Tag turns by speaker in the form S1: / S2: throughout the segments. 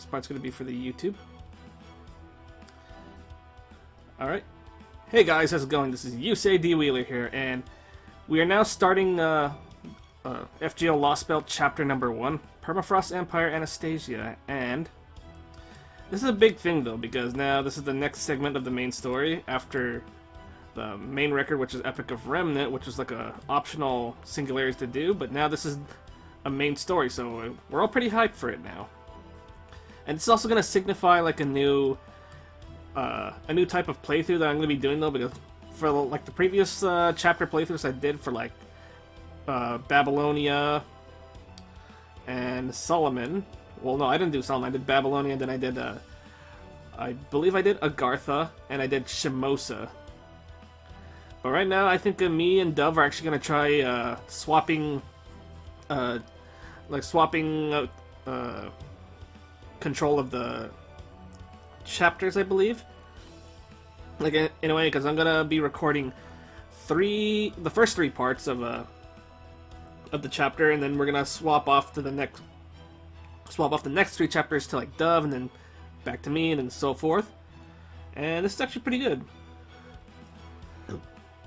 S1: This part's going to be for the YouTube. Alright. Hey guys, how's it going? This is Yusei D. Wheeler here, and we are now starting FGO Lostbelt chapter number 1, Permafrost Empire Anastasia, and this is a big thing though, because now this is the next segment of the main story after the main record, which is Epic of Remnant, which was like a optional singularities to do, but now this is a main story, so we're all pretty hyped for it now. And it's also going to signify like a new type of playthrough that I'm going to be doing though, because for like the previous chapter playthroughs I did for like Babylonia and Solomon. Well, no, I didn't do Solomon. I did Babylonia, and then I did I believe I did Agartha, and I did Shimosa. But right now, I think me and Dove are actually going to try swapping control of the chapters, I believe. Like in a way, because I'm gonna be recording the first three parts of the chapter, and then we're gonna swap off the next three chapters to like Dove, and then back to me, and then so forth. And this is actually pretty good.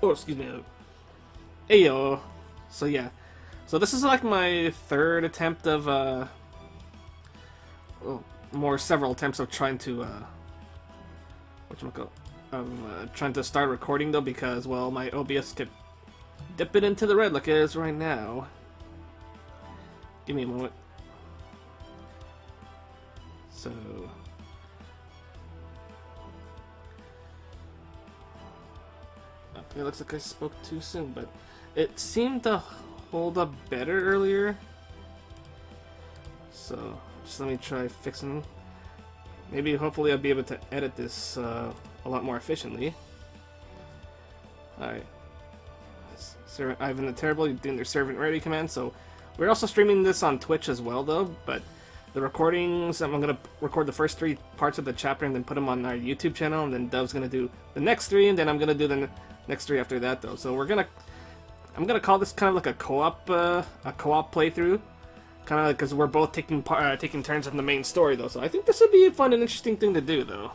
S1: Oh, excuse me. Ayo. So yeah. So this is like my third attempt of several attempts of trying to trying to start recording though, because well, my OBS kept dipping into the red like it is right now. Give me a moment. So okay, looks like I spoke too soon, but it seemed to hold up better earlier. So just let me try fixing. Maybe hopefully I'll be able to edit this a lot more efficiently. Alright. Ivan the Terrible doing their servant ready command. So we're also streaming this on Twitch as well though, but the recordings, I'm going to record the first three parts of the chapter and then put them on our YouTube channel, and then Dove's going to do the next three, and then I'm going to do the next three after that though. So I'm going to call this kind of like a co-op playthrough. Kind of like, because we're both taking turns in the main story though, so I think this would be a fun and interesting thing to do though.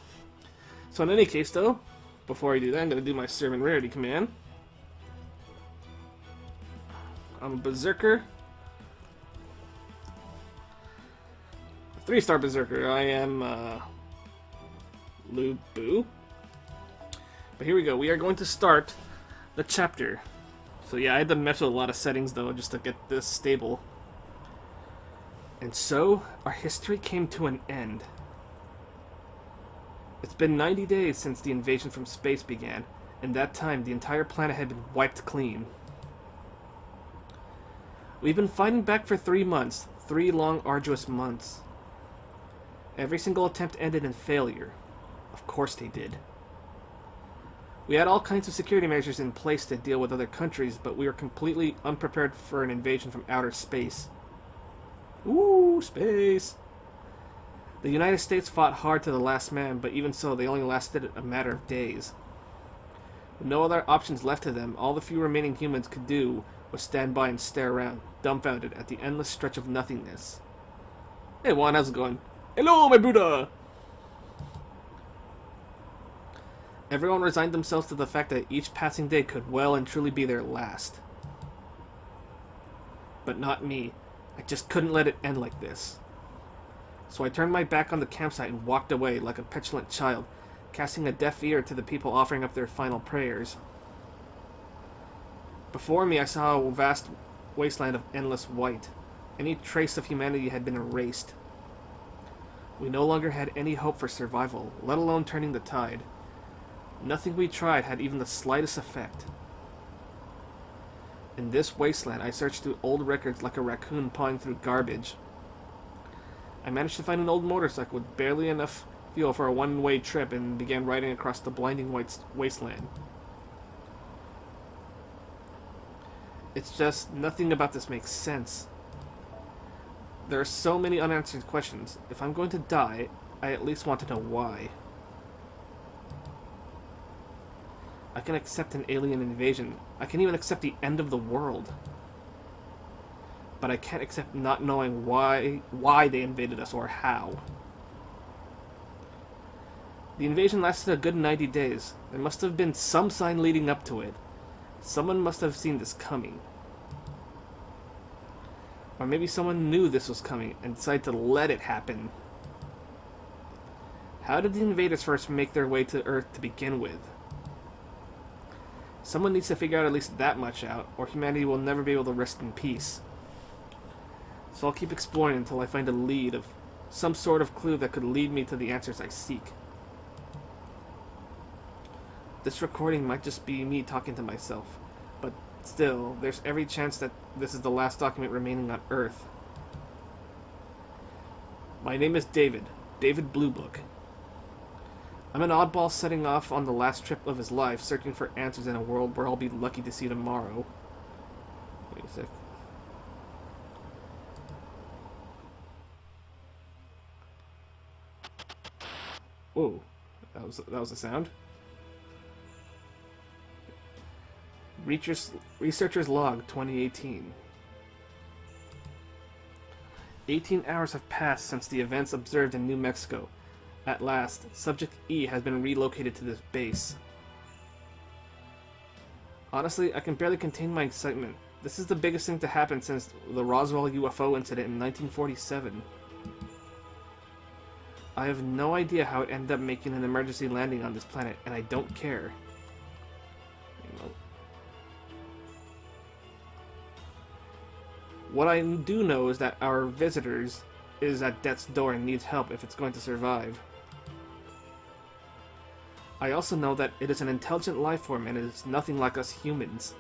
S1: So in any case though, before I do that, I'm going to do my servant rarity command. I'm a berserker. 3-star berserker. I am Lubu. But here we go. We are going to start the chapter. So yeah, I had to mess with a lot of settings though just to get this stable. And so, our history came to an end. It's been 90 days since the invasion from space began. In that time, the entire planet had been wiped clean. We've been fighting back for 3 months. 3 long, arduous months. Every single attempt ended in failure. Of course they did. We had all kinds of security measures in place to deal with other countries, but we were completely unprepared for an invasion from outer space. Ooh, space! The United States fought hard to the last man, but even so, they only lasted a matter of days. With no other options left to them, all the few remaining humans could do was stand by and stare around, dumbfounded at the endless stretch of nothingness. Hey Juan, how's it going? Hello, my Buddha! Everyone resigned themselves to the fact that each passing day could well and truly be their last. But not me. I just couldn't let it end like this. So I turned my back on the campsite and walked away like a petulant child, casting a deaf ear to the people offering up their final prayers. Before me I saw a vast wasteland of endless white. Any trace of humanity had been erased. We no longer had any hope for survival, let alone turning the tide. Nothing we tried had even the slightest effect. In this wasteland, I searched through old records like a raccoon pawing through garbage. I managed to find an old motorcycle with barely enough fuel for a one-way trip and began riding across the blinding white wasteland. It's just, nothing about this makes sense. There are so many unanswered questions. If I'm going to die, I at least want to know why. I can accept an alien invasion. I can even accept the end of the world. But I can't accept not knowing why they invaded us or how. The invasion lasted a good 90 days. There must have been some sign leading up to it. Someone must have seen this coming. Or maybe someone knew this was coming and decided to let it happen. How did the invaders first make their way to Earth to begin with? Someone needs to figure out at least that much out, or humanity will never be able to rest in peace. So I'll keep exploring until I find a lead of some sort of clue that could lead me to the answers I seek. This recording might just be me talking to myself, but still, there's every chance that this is the last document remaining on Earth. My name is David Bluebook. I'm an oddball setting off on the last trip of his life, searching for answers in a world where I'll be lucky to see tomorrow. Wait a sec. Whoa, that was a sound. Researcher's Log 2018. 18 hours have passed since the events observed in New Mexico. At last, Subject E has been relocated to this base. Honestly, I can barely contain my excitement. This is the biggest thing to happen since the Roswell UFO incident in 1947. I have no idea how it ended up making an emergency landing on this planet, and I don't care. What I do know is that our visitors is at death's door and needs help if it's going to survive. I also know that it is an intelligent life form and it is nothing like us humans.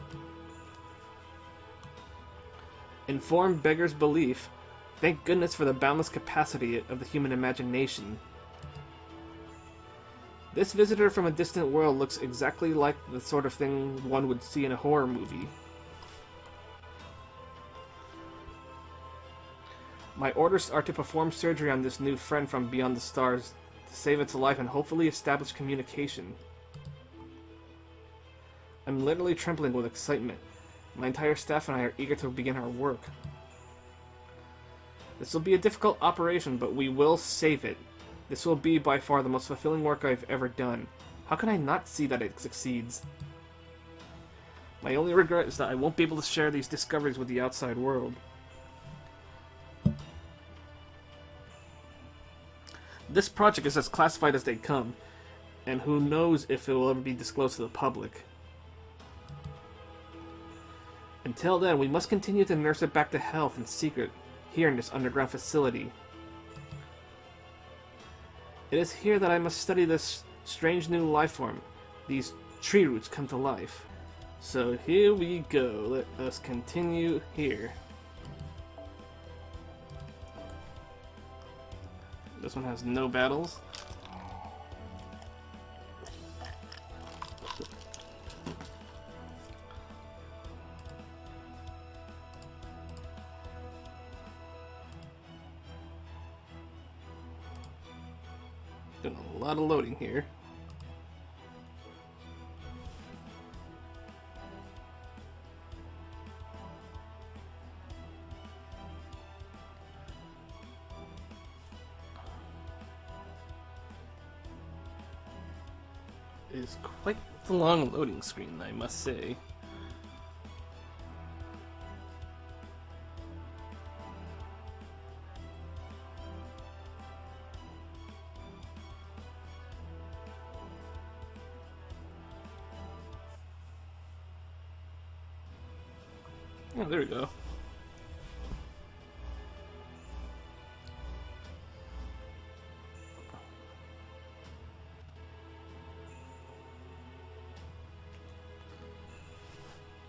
S1: Informed beggars belief. Thank goodness for the boundless capacity of the human imagination. This visitor from a distant world looks exactly like the sort of thing one would see in a horror movie. My orders are to perform surgery on this new friend from beyond the stars, to save its life and hopefully establish communication. I'm literally trembling with excitement. My entire staff and I are eager to begin our work. This will be a difficult operation, but we will save it. This will be by far the most fulfilling work I've ever done. How can I not see that it succeeds? My only regret is that I won't be able to share these discoveries with the outside world. This project is as classified as they come, and who knows if it will ever be disclosed to the public. Until then, we must continue to nurse it back to health in secret, here in this underground facility. It is here that I must study this strange new life form. These tree roots come to life. So here we go. Let us continue here. This one has no battles. Doing a lot of loading here. It is quite the long loading screen, I must say. Oh, there we go.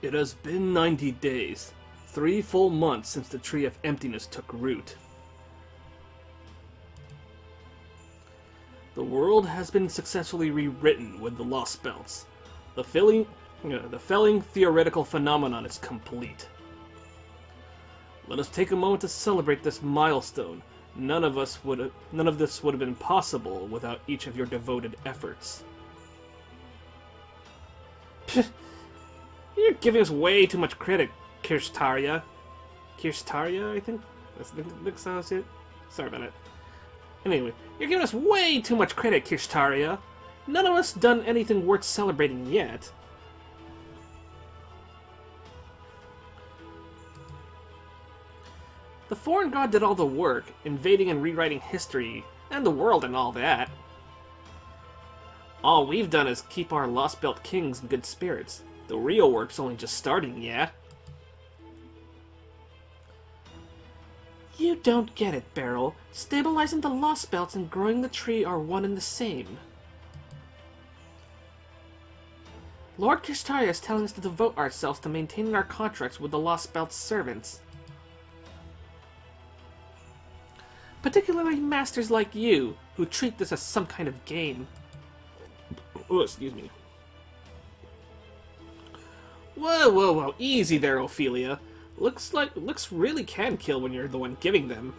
S1: It has been 90 days, 3 full months since the Tree of Emptiness took root. The world has been successfully rewritten with the Lostbelts. The felling theoretical phenomenon is complete. Let us take a moment to celebrate this milestone. None of this would have been possible without each of your devoted efforts. You're giving us way too much credit, Kirstaria. Kirstaria, I think? That's how I say it. Sorry about it. Anyway, you're giving us way too much credit, Kishtaria. None of us done anything worth celebrating yet. The foreign god did all the work, invading and rewriting history, and the world and all that. All we've done is keep our Lostbelt kings in good spirits. The real work's only just starting, yeah? You don't get it, Beryl. Stabilizing the Lostbelts and growing the tree are one and the same. Lord Kishtaria is telling us to devote ourselves to maintaining our contracts with the Lostbelt's servants. Particularly masters like you, who treat this as some kind of game. Oh, excuse me. Whoa, whoa, whoa, easy there, Ophelia. Looks really can kill when you're the one giving them.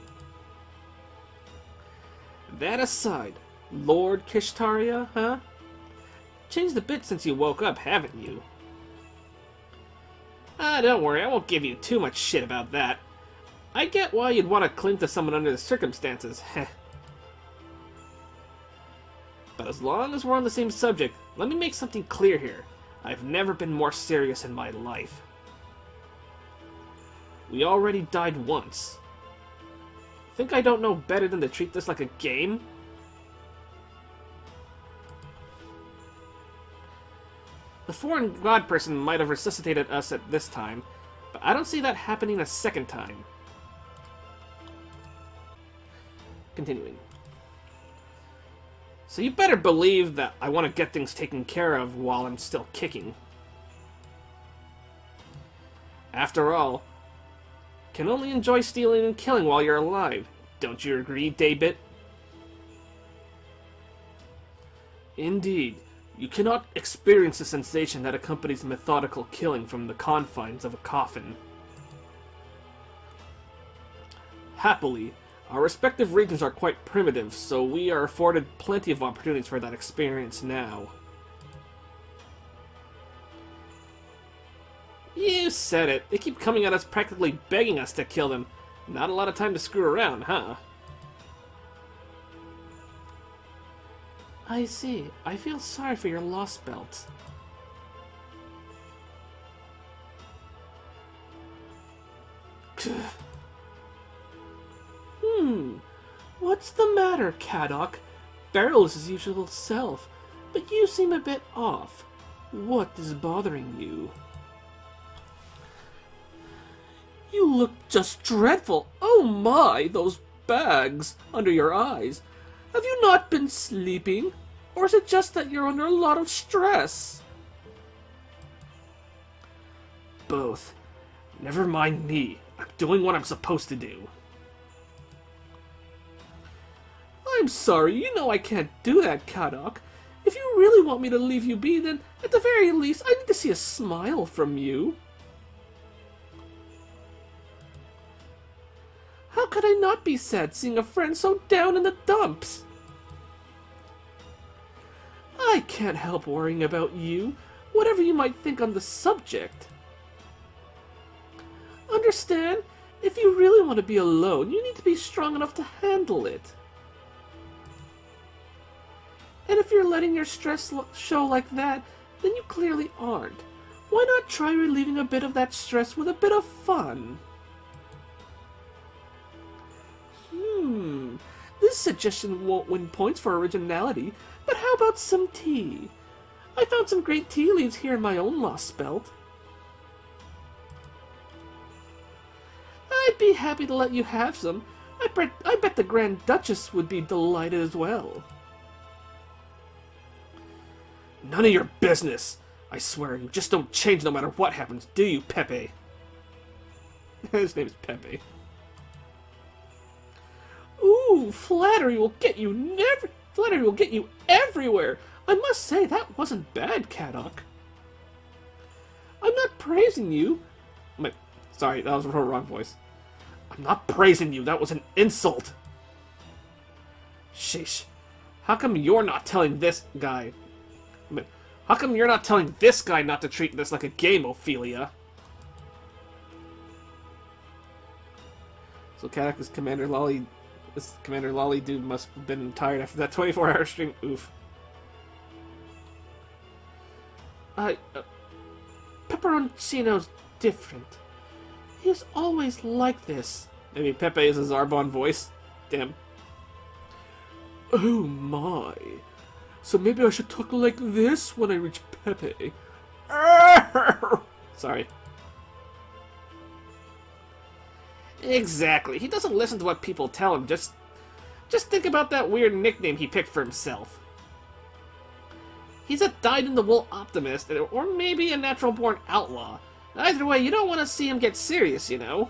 S1: That aside, Lord Kishtaria, huh? Changed a bit since you woke up, haven't you? Don't worry, I won't give you too much shit about that. I get why you'd want to cling to someone under the circumstances, heh. But as long as we're on the same subject, let me make something clear here. I've never been more serious in my life. We already died once. Think I don't know better than to treat this like a game? The foreign god person might have resuscitated us at this time, but I don't see that happening a second time. Continuing. So you better believe that I want to get things taken care of while I'm still kicking. After all, can only enjoy stealing and killing while you're alive. Don't you agree, Daybit? Indeed. You cannot experience the sensation that accompanies methodical killing from the confines of a coffin. Happily, our respective regions are quite primitive, so we are afforded plenty of opportunities for that experience now. You said it. They keep coming at us practically begging us to kill them. Not a lot of time to screw around, huh? I see. I feel sorry for your Lostbelt. What's the matter, Kadok? Beryl is his usual self, but you seem a bit off. What is bothering you? You look just dreadful. Oh my, those bags under your eyes. Have you not been sleeping? Or is it just that you're under a lot of stress? Both. Never mind me. I'm doing what I'm supposed to do. I'm sorry, you know I can't do that, Kadok. If you really want me to leave you be, then at the very least I need to see a smile from you. How could I not be sad seeing a friend so down in the dumps? I can't help worrying about you, whatever you might think on the subject. Understand? If you really want to be alone, you need to be strong enough to handle it. And if you're letting your stress show like that, then you clearly aren't. Why not try relieving a bit of that stress with a bit of fun? This suggestion won't win points for originality, but how about some tea? I found some great tea leaves here in my own Lostbelt. I'd be happy to let you have some. I bet the Grand Duchess would be delighted as well. None of your business! I swear, you just don't change no matter what happens, do you, Pepe? His name's Pepe. Ooh, flattery will get you everywhere. I must say that wasn't bad, Kadok. I'm not praising you. Sorry, that was the wrong voice. I'm not praising you. That was an insult. Sheesh. How come you're not telling this guy? How come you're not telling this guy not to treat this like a game, Ophelia? So Kadok is Commander Lolly This Commander Lolly dude must have been tired after that 24-hour stream. Oof. Pepperoncino's different. He's always like this. Maybe Pepe is a Zarbon voice. Damn. Oh my. So maybe I should talk like this when I reach Pepe. Sorry. Exactly. He doesn't listen to what people tell him. Just think about that weird nickname he picked for himself. He's a dyed-in-the-wool optimist, or maybe a natural-born outlaw. Either way, you don't want to see him get serious, you know?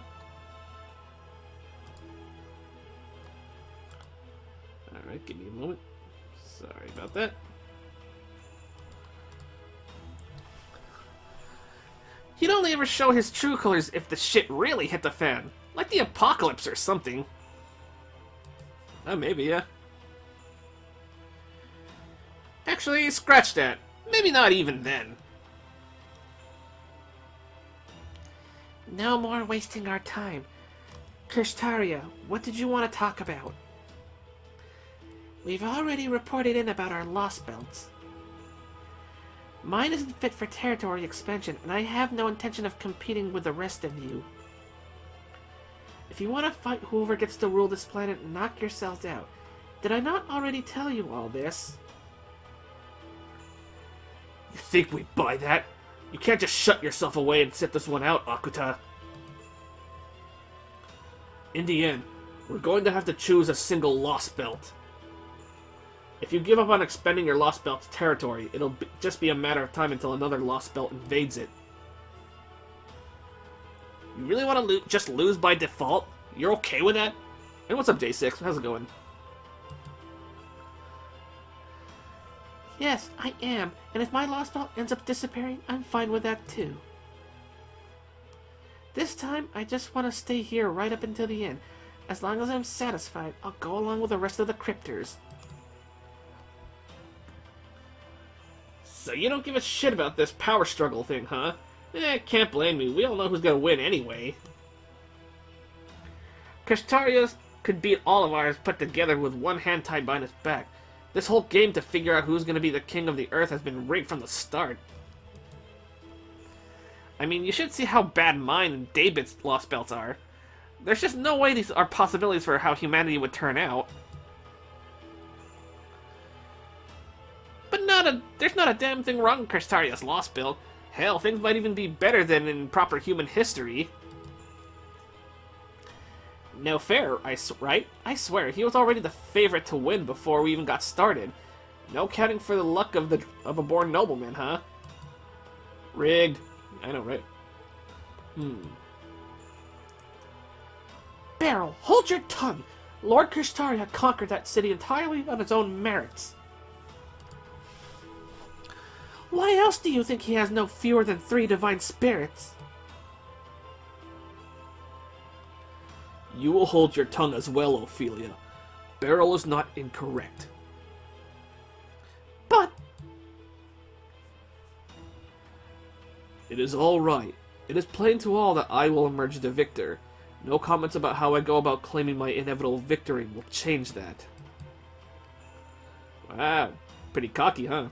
S1: Alright, give me a moment. Sorry about that. He'd only ever show his true colors if the shit really hit the fan. Like the apocalypse or something. Maybe, yeah. Actually, scratch that. Maybe not even then. No more wasting our time. Kirstaria, what did you want to talk about? We've already reported in about our Lostbelts. Mine isn't fit for territory expansion, and I have no intention of competing with the rest of you. If you want to fight whoever gets to rule this planet, knock yourselves out. Did I not already tell you all this? You think we'd buy that? You can't just shut yourself away and sit this one out, Akuta. In the end, we're going to have to choose a single Lostbelt. If you give up on expending your Lostbelt's territory, it'll just be a matter of time until another Lostbelt invades it. You really want to just lose by default? You're okay with that? Hey, what's up, J6? How's it going? Yes, I am. And if my Lostbelt ends up disappearing, I'm fine with that too. This time, I just want to stay here right up until the end. As long as I'm satisfied, I'll go along with the rest of the crypters. So you don't give a shit about this power struggle thing, huh? Can't blame me. We all know who's gonna win anyway. Kirstaria could beat all of ours put together with one hand tied behind his back. This whole game to figure out who's gonna be the king of the earth has been rigged from the start. I mean, you should see how bad mine and David's Lostbelts are. There's just no way these are possibilities for how humanity would turn out. But there's not a damn thing wrong with Kirstaria's Lostbelt. Hell, things might even be better than in proper human history. No fair, right? I swear, he was already the favorite to win before we even got started. No counting for the luck of a born nobleman, huh? Rigged. I know, right? Beryl, hold your tongue! Lord Kirstaria conquered that city entirely on his own merits. Why else do you think he has no fewer than 3 divine spirits? You will hold your tongue as well, Ophelia. Beryl is not incorrect. But... It is all right. It is plain to all that I will emerge the victor. No comments about how I go about claiming my inevitable victory will change that. Wow, pretty cocky, huh?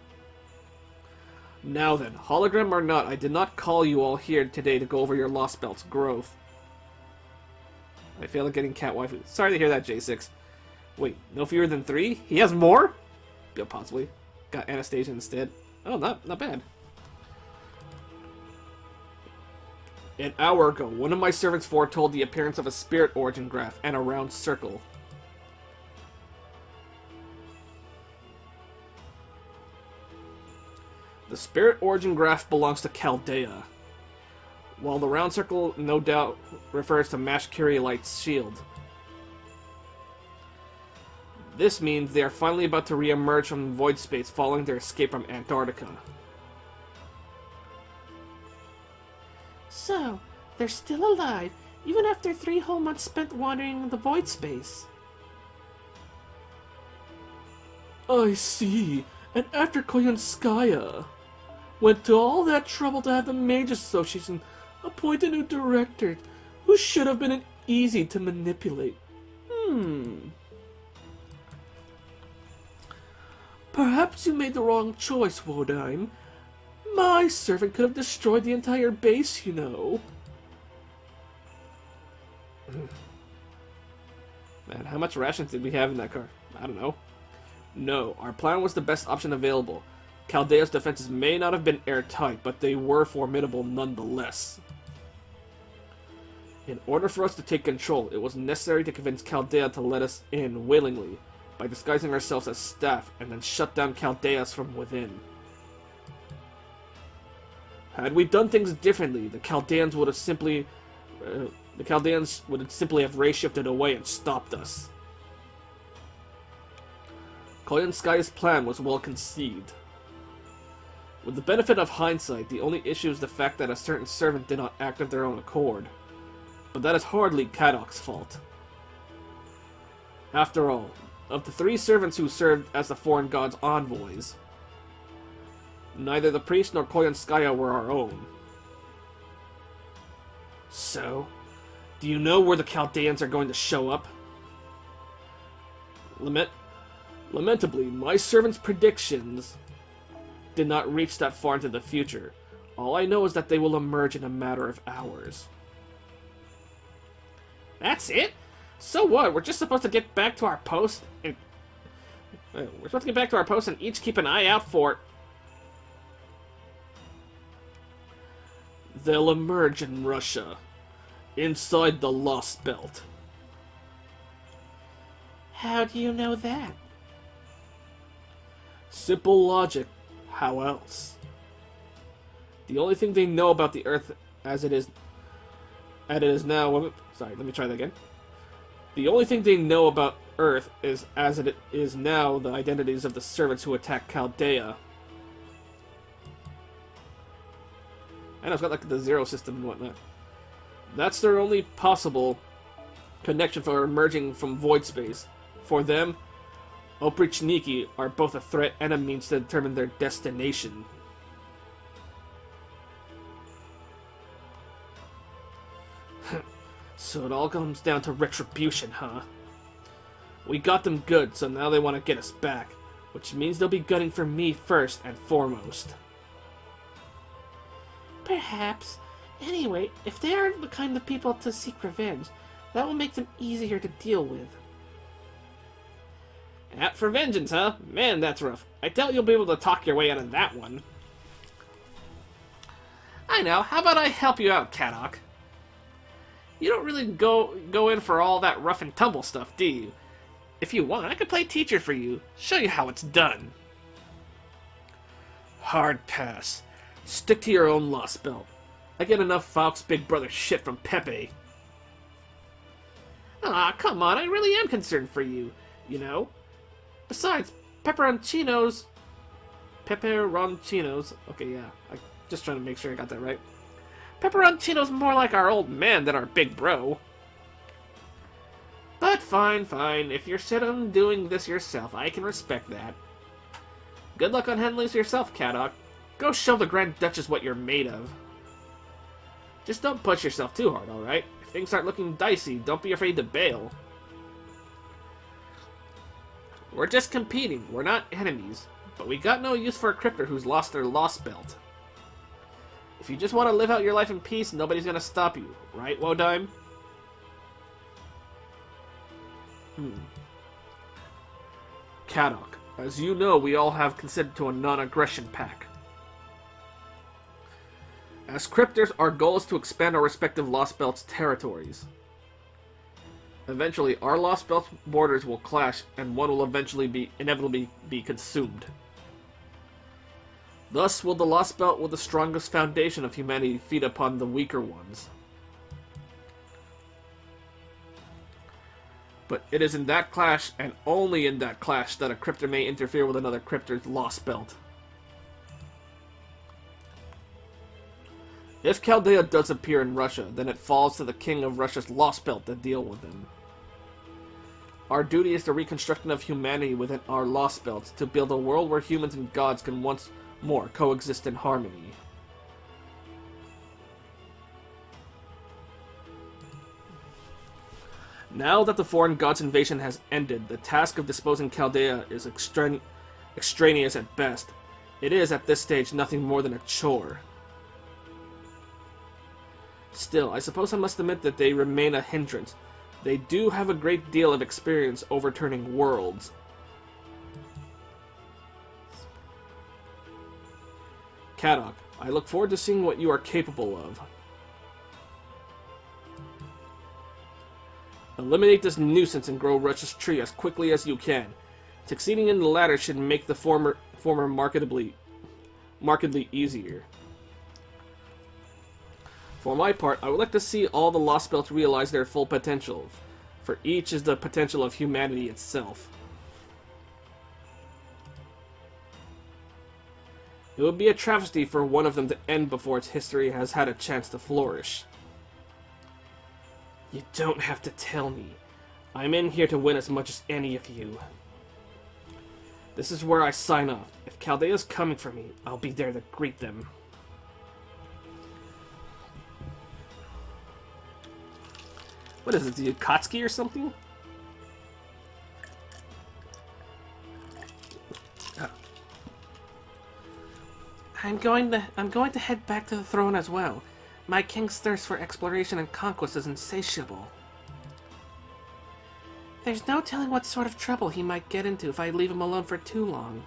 S1: Now then, hologram or not, I did not call you all here today to go over your Lostbelt's growth. I fail at getting cat waifu. Sorry to hear that, J6. Wait, no fewer than 3? He has more? Yeah, possibly. Got Anastasia instead. Oh, not bad. An hour ago, one of my servants foretold the appearance of a spirit origin graph and a round circle. The spirit origin graph belongs to Chaldea, while the round circle no doubt refers to Mash Curiolite's shield. This means they are finally about to re-emerge from void space following their escape from Antarctica. So, they're still alive, even after 3 whole months spent wandering in the void space. I see. And after Koyanskaya went to all that trouble to have the Mage Association appoint a new director who should have been easy to manipulate. Perhaps you made the wrong choice, Wodime. My servant could have destroyed the entire base, you know. Man, how much rations did we have in that car? I don't know. No, our plan was the best option available. Chaldea's defenses may not have been airtight, but they were formidable nonetheless. In order for us to take control, it was necessary to convince Chaldea to let us in willingly, by disguising ourselves as staff, and then shut down Chaldeas from within. Had we done things differently, the Chaldeans would have simply have ray-shifted away and stopped us. Koyanskaya's plan was well conceived. With the benefit of hindsight, the only issue is the fact that a certain servant did not act of their own accord. But that is hardly Kadok's fault. After all, of the 3 servants who served as the foreign gods' envoys, neither the priest nor Koyanskaya were our own. So, do you know where the Chaldeans are going to show up? Lamentably, my servant's predictions did not reach that far into the future. All I know is that they will emerge in a matter of hours. That's it? So what? We're just supposed to get back to our post and... each keep an eye out for... They'll emerge in Russia. Inside the Lostbelt. How do you know that? Simple logic. How else? The only thing they know about the Earth as it is now... Sorry, let me try that again. The only thing they know about Earth is, as it is now, the identities of the servants who attacked Chaldea. I know, it's got like the zero system and whatnot. That's their only possible connection for emerging from void space. For them, Oprichniki are both a threat and a means to determine their destination. So it all comes down to retribution, huh? We got them good, so now they want to get us back. Which means they'll be gunning for me first and foremost. Perhaps. Anyway, if they are the kind of people to seek revenge, that will make them easier to deal with. Out for vengeance, huh? Man, that's rough. I doubt you'll be able to talk your way out of that one. I know. How about I help you out, Kadok? You don't really go in for all that rough and tumble stuff, do you? If you want, I could play teacher for you. Show you how it's done. Hard pass. Stick to your own Lostbelt. I get enough Falk's big brother shit from Pepe. Aw, come on, I really am concerned for you, you know? Besides, pepperoncinos... Okay, yeah. I'm just trying to make sure I got that right. Pepperoncino's more like our old man than our big bro. But fine. If you're set on doing this yourself, I can respect that. Good luck on handling this yourself, Kadok. Go show the Grand Duchess what you're made of. Just don't push yourself too hard, alright? If things start looking dicey, don't be afraid to bail. We're just competing, we're not enemies. But we got no use for a crypter who's lost their Lostbelt. If you just want to live out your life in peace, nobody's gonna stop you. Right, Wodime? Kadok, as you know, we all have consented to a non-aggression pact. As crypters, our goal is to expand our respective Lostbelts' territories. Eventually, our Lostbelt borders will clash, and one will inevitably be consumed. Thus will the Lostbelt with the strongest foundation of humanity feed upon the weaker ones. But it is in that clash, and only in that clash, that a crypter may interfere with another crypter's Lostbelt. If Chaldea does appear in Russia, then it falls to the king of Russia's Lostbelt to deal with him. Our duty is the reconstruction of humanity within our Lostbelts, to build a world where humans and gods can once more coexist in harmony. Now that the foreign gods' invasion has ended, the task of disposing Chaldea is extraneous at best. It is, at this stage, nothing more than a chore. Still, I suppose I must admit that they remain a hindrance. They do have a great deal of experience overturning worlds. Kadok, I look forward to seeing what you are capable of. Eliminate this nuisance and grow Rush's tree as quickly as you can. Succeeding in the latter should make the former markedly easier. For my part, I would like to see all the Lostbelts realize their full potential, for each is the potential of humanity itself. It would be a travesty for one of them to end before its history has had a chance to flourish. You don't have to tell me. I'm in here to win as much as any of you. This is where I sign off. If Chaldea's coming for me, I'll be there to greet them. What is it, the Akatsuki or something? I'm going to head back to the throne as well. My king's thirst for exploration and conquest is insatiable. There's no telling what sort of trouble he might get into if I leave him alone for too long.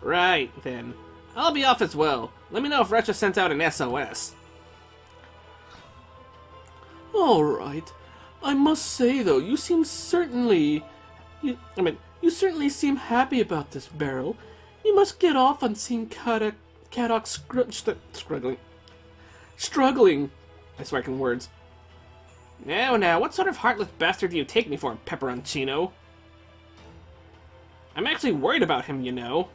S1: Right, then. I'll be off as well. Let me know if Retcha sent out an SOS. Alright. I must say, though, you certainly seem happy about this barrel. You must get off on seeing Kadok struggling. I swear in words. Now, what sort of heartless bastard do you take me for, Pepperoncino? I'm actually worried about him, you know.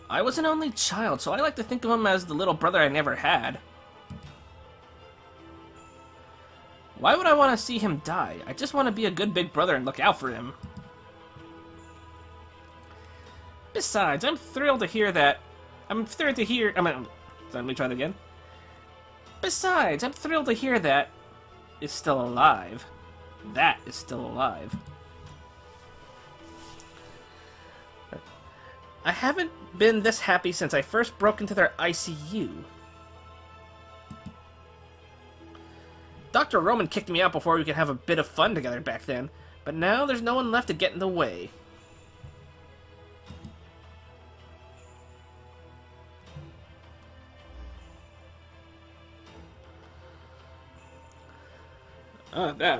S1: I was an only child, so I like to think of him as the little brother I never had. Why would I want to see him die? I just want to be a good big brother and look out for him. Besides, I'm thrilled to hear that... let me try that again. Besides, I'm thrilled to hear that... is still alive. That is still alive. I haven't been this happy since I first broke into their ICU. Dr. Roman kicked me out before we could have a bit of fun together back then, but now there's no one left to get in the way.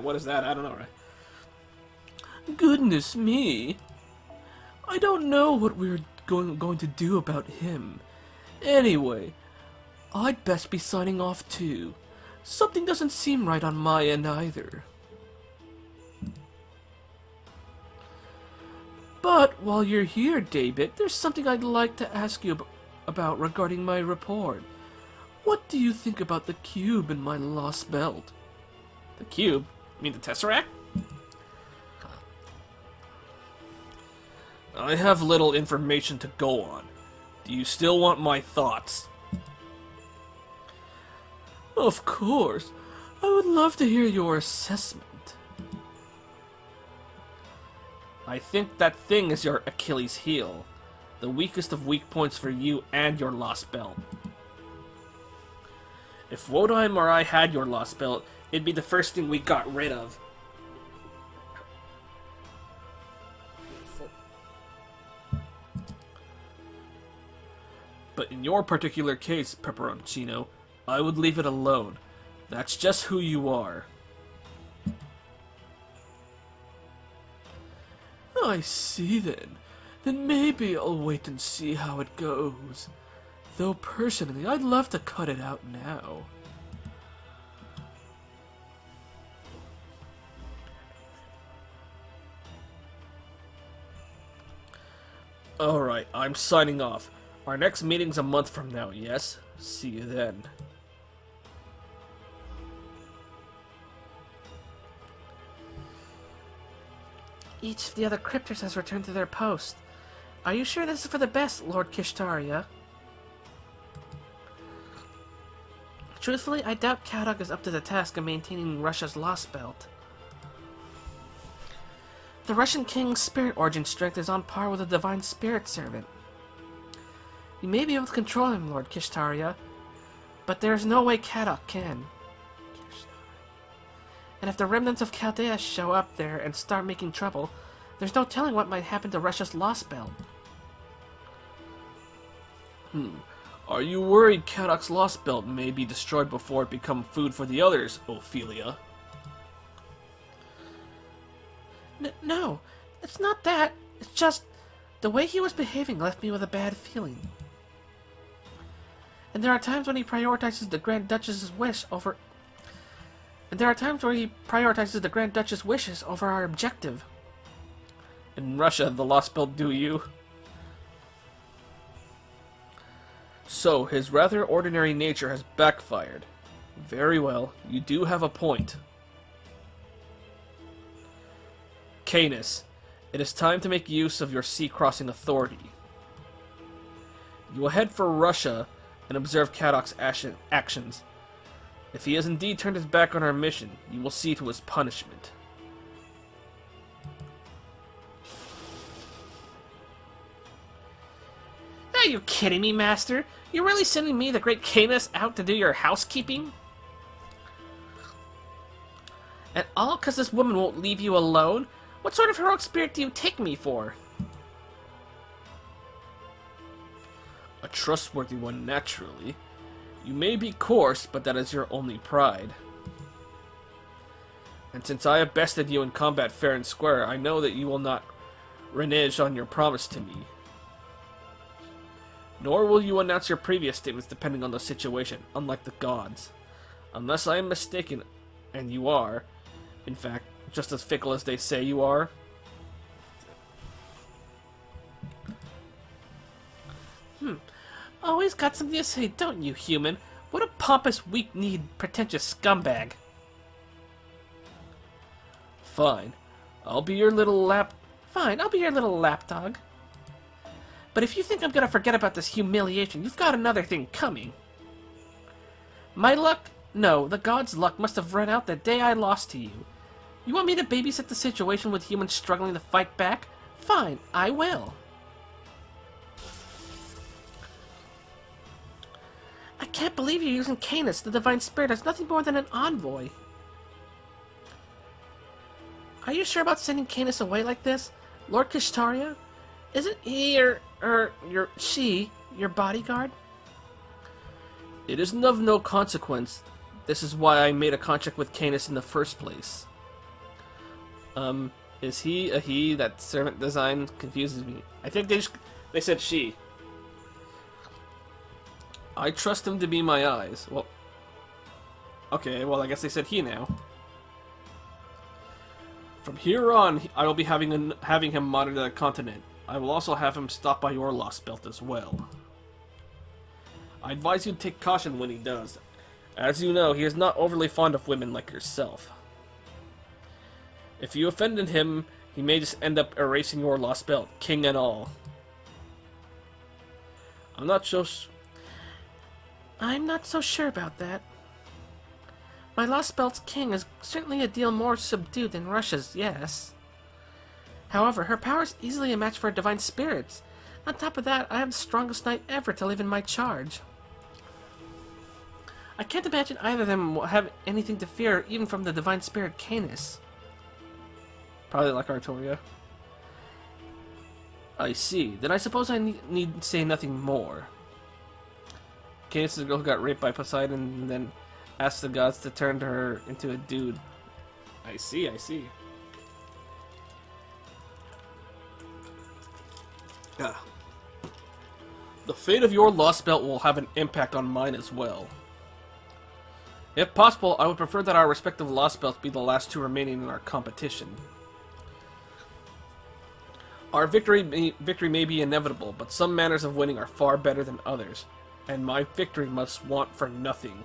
S1: What is that? I don't know, right? Goodness me. I don't know what we're going to do about him. Anyway, I'd best be signing off too. Something doesn't seem right on my end either. But while you're here, David, there's something I'd like to ask you about regarding my report. What do you think about the cube in my Lostbelt? The cube? You mean the Tesseract? I have little information to go on. Do you still want my thoughts? Of course. I would love to hear your assessment. I think that thing is your Achilles heel. The weakest of weak points for you and your Lostbelt. If Wodheim or I had your Lostbelt, it'd be the first thing we got rid of. But in your particular case, Pepperoncino, I would leave it alone. That's just who you are. I see then. Then maybe I'll wait and see how it goes. Though personally, I'd love to cut it out now. Alright, I'm signing off. Our next meeting's a month from now, yes? See you then. Each of the other crypters has returned to their post. Are you sure this is for the best, Lord Kishtaria?
S2: Truthfully, I doubt Kadok is up to the task of maintaining Russia's Lostbelt. The Russian king's spirit origin strength is on par with a divine spirit servant. You may be able to control him, Lord Kishtaria, but there is no way Kadok can. And if the remnants of Chaldea show up there and start making trouble, there's no telling what might happen to Russia's Lostbelt.
S1: Are you worried Kadok's Lostbelt may be destroyed before it becomes food for the others, Ophelia?
S2: No, it's not that. It's just the way he was behaving left me with a bad feeling. And there are times when he prioritizes the Grand Duchess's wish over... wishes over our objective.
S1: In Russia, the Lostbelt do you? So, his rather ordinary nature has backfired. Very well, you do have a point. Canis, it is time to make use of your sea-crossing authority. You will head for Russia and observe Kadok's actions. If he has indeed turned his back on our mission, you will see to his punishment.
S2: Are you kidding me, Master? You're really sending me, the great Canis, out to do your housekeeping? And all because this woman won't leave you alone? What sort of heroic spirit do you take me for?
S1: A trustworthy one, naturally. You may be coarse, but that is your only pride. And since I have bested you in combat fair and square, I know that you will not renege on your promise to me. Nor will you announce your previous statements depending on the situation, unlike the gods. Unless I am mistaken, and you are, in fact, just as fickle as they say you are.
S2: Always got something to say, don't you, human? What a pompous, weak-kneed, pretentious scumbag.
S1: Fine. I'll be your little
S2: lapdog. But if you think I'm gonna forget about this humiliation, you've got another thing coming. My luck? No, the gods' luck must have run out the day I lost to you. You want me to babysit the situation with humans struggling to fight back? Fine, I will. I can't believe you're using Canis, the Divine Spirit, as nothing more than an envoy. Are you sure about sending Canis away like this? Lord Kishtaria? Isn't he your bodyguard?
S1: It is of no consequence. This is why I made a contract with Canis in the first place. Is he a he? That servant design confuses me. I think they said she. I trust him to be my eyes. Well, okay, well I guess they said he now. From here on, I will be having him monitor the continent. I will also have him stop by your Lostbelt as well. I advise you to take caution when he does. As you know, he is not overly fond of women like yourself. If you offended him, he may just end up erasing your Lostbelt, king and all. I'm not so sure about that. My Lostbelt's king is certainly a deal more subdued than Russia's, yes. However, her power is easily a match for divine spirits. On top of that, I have the strongest knight ever to live in my charge. I can't imagine either of them will have anything to fear even from the divine spirit Canis. Probably like Artoria. I see. Then I suppose I need say nothing more. Canis is the girl who got raped by Poseidon and then asked the gods to turn her into a dude. I see, I see. Ah. The fate of your Lostbelt will have an impact on mine as well. If possible, I would prefer that our respective Lostbelts be the last two remaining in our competition. Our victory may be inevitable, but some manners of winning are far better than others, and my victory must want for nothing.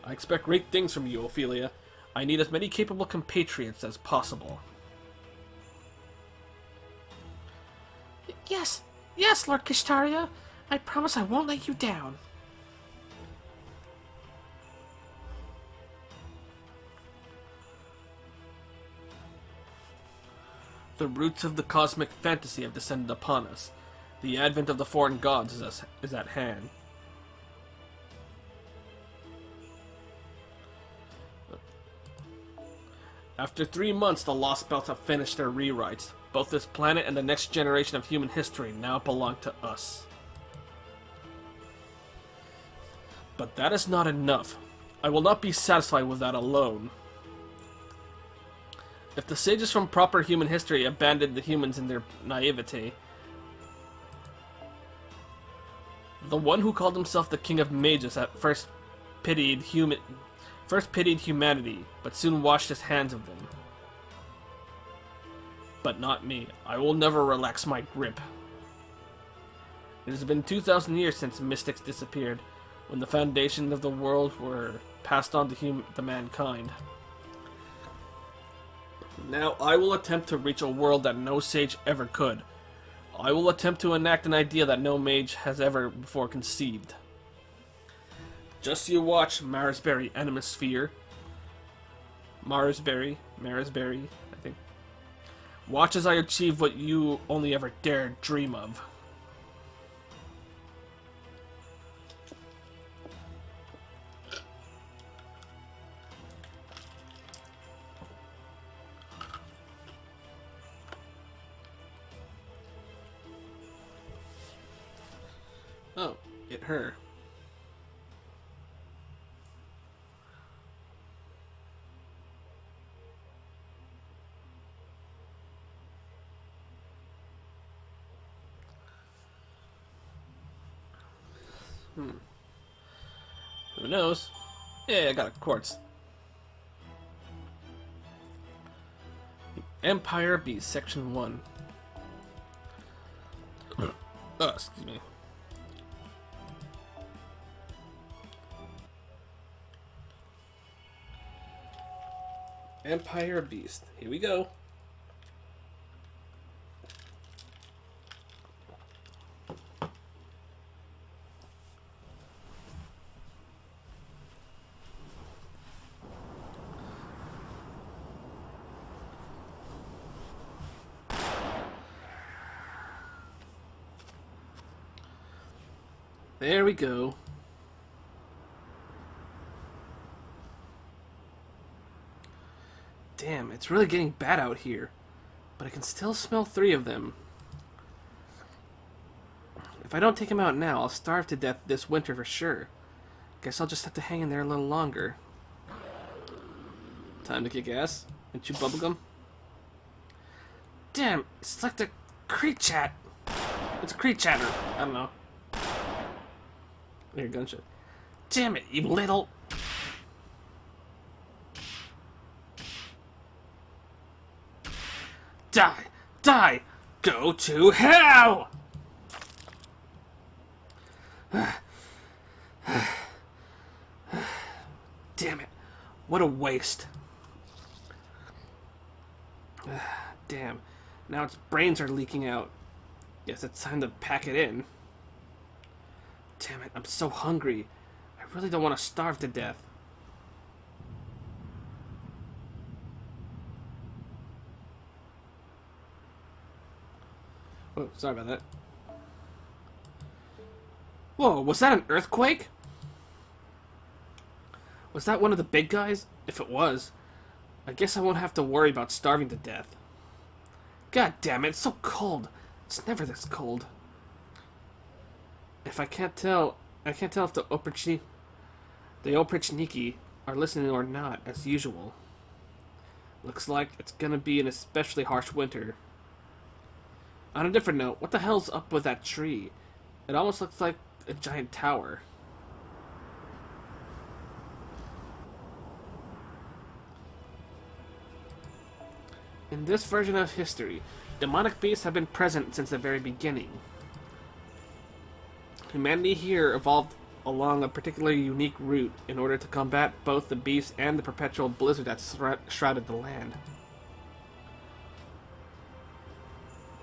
S1: I expect great things from you, Ophelia. I need as many capable compatriots as possible.
S2: Yes, Lord Kishtaria. I promise I won't let you down. The roots of the cosmic fantasy have descended upon us. The advent of the foreign gods is at hand. After 3 months, the Lostbelts have finished their rewrites. Both this planet and the next generation of human history now belong to us. But that is not enough. I will not be satisfied with that alone. If the sages from proper human history abandoned the humans in their naivete, the one who called himself the King of Mages at first pitied humanity, but soon washed his hands of them. But not me. I will never relax my grip. It has been 2,000 years since mystics disappeared, when the foundations of the world were passed on to mankind. Now I will attempt to reach a world that no sage ever could. I will attempt to enact an idea that no mage has ever before conceived. Just you watch, Marisberry Animosphere. Marisberry, I think. Watch as I achieve what you only ever dared dream of. Oh, it her. Who knows? Yeah, I got a quartz. Empire Beast, Section 1. Oh, excuse me. Empire Beast. Here we go. There we go. Damn, it's really getting bad out here. But I can still smell 3 of them. If I don't take them out now, I'll starve to death this winter for sure. Guess I'll just have to hang in there a little longer. Time to kick ass and chew bubblegum. Damn, it's like the Cree chat. It's a Cree chatter. I don't know. Here, gunshot. Damn it, you little... Die! Die! Go to hell! Damn it. What a waste. Damn. Now its brains are leaking out. Guess it's time to pack it in. Damn it, I'm so hungry. I really don't want to starve to death. Oh, sorry about that. Whoa, was that an earthquake? Was that one of the big guys? If it was, I guess I won't have to worry about starving to death. God damn it, it's so cold. It's never this cold. I can't tell if the Oprichniki are listening or not, as usual. Looks like it's gonna be an especially harsh winter. On a different note, what the hell's up with that tree? It almost looks like a giant tower. In this version of history, demonic beasts have been present since the very beginning. Humanity here evolved along a particularly unique route in order to combat both the beasts and the perpetual blizzard that shrouded the land.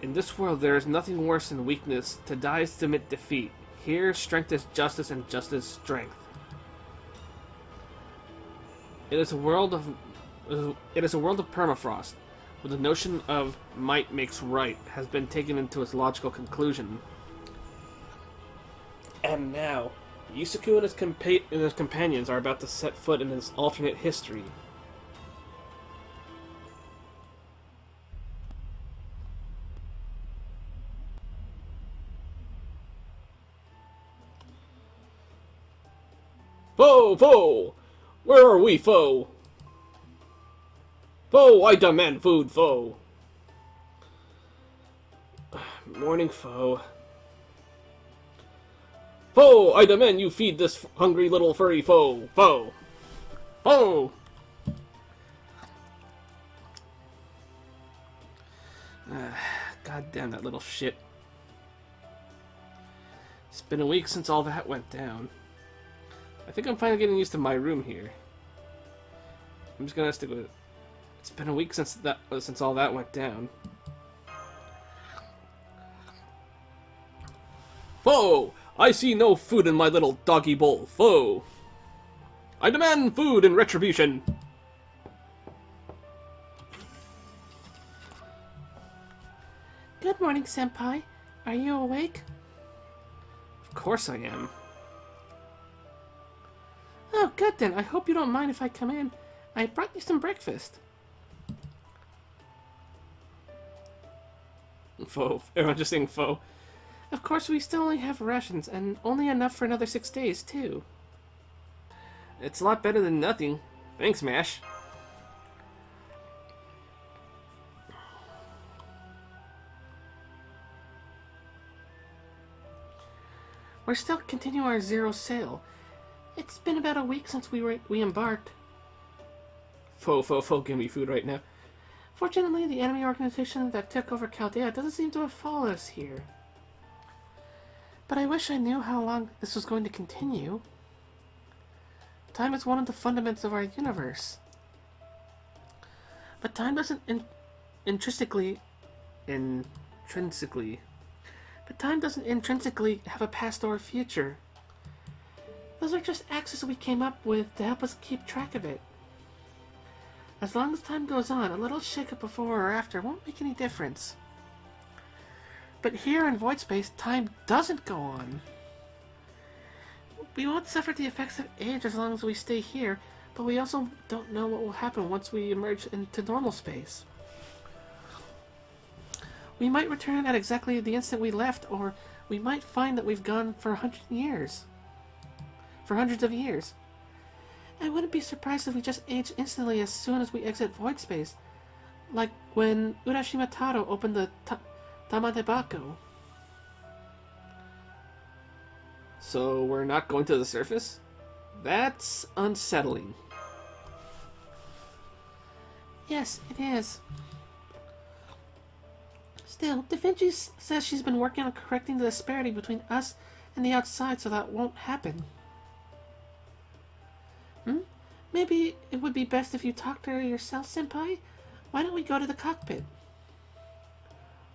S2: In this world, there is nothing worse than weakness. To die is to admit defeat. Here, strength is justice and justice strength. It is a world of permafrost,
S1: where the notion of might makes right has been taken into its logical conclusion. And now, Yusaku and his companions are about to set foot in his alternate history. Foe! Foe! Where are we, foe? Foe, I demand food, foe! Morning, foe. Foe, I demand you feed this hungry little furry foe! Foe! Foe! God damn that little shit. It's been a week since all that went down. I think I'm finally getting used to my room here. I'm just gonna stick with it. It's been a week since all that went down. Foe! I see no food in my little doggy bowl. Foe! I demand food in retribution!
S2: Good morning, Senpai. Are you awake?
S1: Of course I am.
S2: Oh, good then. I hope you don't mind if I come in. I brought you some breakfast.
S1: Foe. Everyone's just saying foe.
S2: Of course, we still only have rations, and only enough for another 6 days, too.
S1: It's a lot better than nothing. Thanks, Mash.
S2: We're still continuing our zero sale. It's been about a week since we embarked.
S1: Foe, give me food right now.
S2: Fortunately, the enemy organization that took over Chaldea doesn't seem to have followed us here. But I wish I knew how long this was going to continue. Time is one of the fundamentals of our universe. But time doesn't intrinsically have a past or a future. Those are just axes we came up with to help us keep track of it. As long as time goes on, a little shake-up before or after won't make any difference. But here in void space, time doesn't go on. We won't suffer the effects of age as long as we stay here, but we also don't know what will happen once we emerge into normal space. We might return at exactly the instant we left, or we might find that we've gone for hundreds of years. I wouldn't be surprised if we just age instantly as soon as we exit void space, like when Urashima Taro opened the Tamatebako.
S1: So we're not going to the surface? That's unsettling.
S2: Yes, it is. Still, Da Vinci says she's been working on correcting the disparity between us and the outside so that won't happen. Maybe it would be best if you talked to her yourself, Senpai? Why don't we go to the cockpit?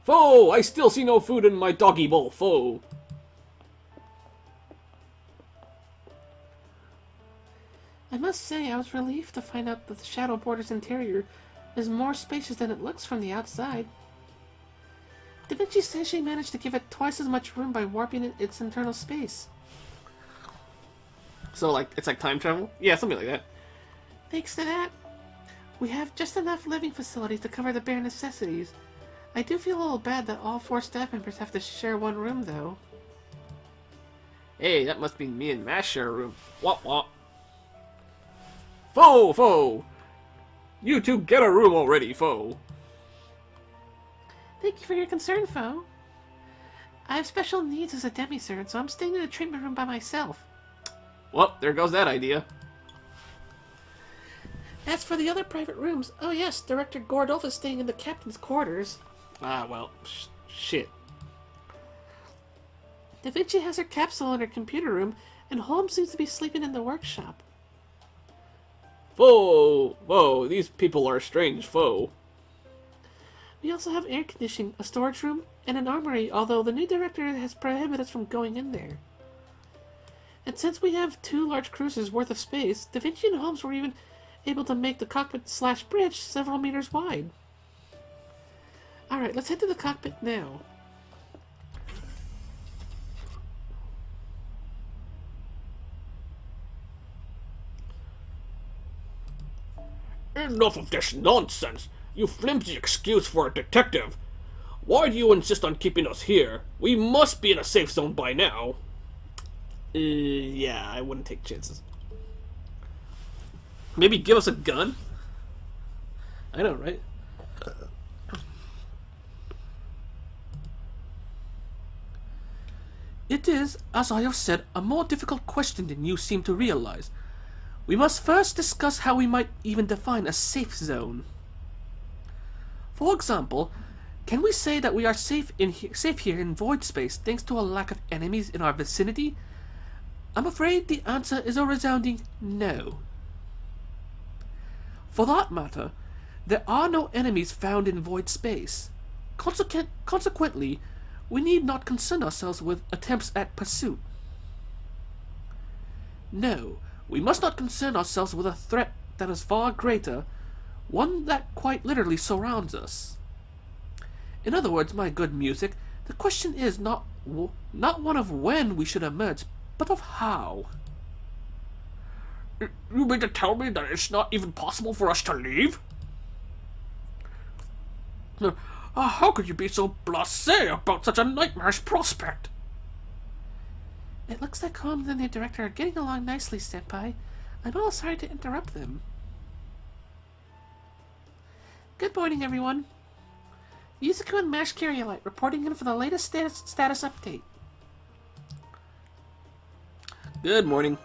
S1: Foe! I still see no food in my doggy bowl, foe!
S2: I must say, I was relieved to find out that the Shadow Border's interior is more spacious than it looks from the outside. Da Vinci says she managed to give it twice as much room by warping its internal space.
S1: So, it's like time travel? Yeah, something like that.
S2: Thanks to that, we have just enough living facilities to cover the bare necessities. I do feel a little bad that all 4 staff members have to share one room, though.
S1: Hey, that must mean me and Mash share a room. Wop wop. Foe! You two get a room already, foe!
S2: Thank you for your concern, foe. I have special needs as a demisert, so I'm staying in a treatment room by myself.
S1: Well, there goes that idea.
S2: As for the other private rooms, oh yes, Director Gordolf is staying in the captain's quarters.
S1: Ah, well, shit.
S2: Da Vinci has her capsule in her computer room, and Holmes seems to be sleeping in the workshop.
S1: Foe! These people are strange, foe.
S2: We also have air conditioning, a storage room, and an armory, although the new director has prohibited us from going in there. And since we have 2 large cruisers worth of space, Da Vinci and Holmes were even able to make the cockpit/bridge several meters wide. Alright, let's head to the cockpit now.
S3: Enough of this nonsense! You flimsy excuse for a detective! Why do you insist on keeping us here? We must be in a safe zone by now.
S1: Yeah, I wouldn't take chances. Maybe give us a gun? I know, right? It is, as I have said, a more difficult question than you seem to realize. We must first discuss how we might even define a safe zone. For example, can we say that we are safe here in void space thanks to a lack of enemies in our vicinity? I'm afraid the answer is a resounding no. For that matter, there are no enemies found in void space. Consequently, we need not concern ourselves with attempts at pursuit. No, we must not concern ourselves with a threat that is far greater, one that quite literally surrounds us. In other words, my good music, the question is not one of when we should emerge, but of how.
S3: You mean to tell me that it's not even possible for us to leave? How could you be so blasé about such a nightmarish prospect?
S2: It looks like Holmes and the director are getting along nicely, Senpai. I'm all sorry to interrupt them. Good morning, everyone. Yusaku and Mash Kyrielite reporting in for the latest status update.
S1: Good morning.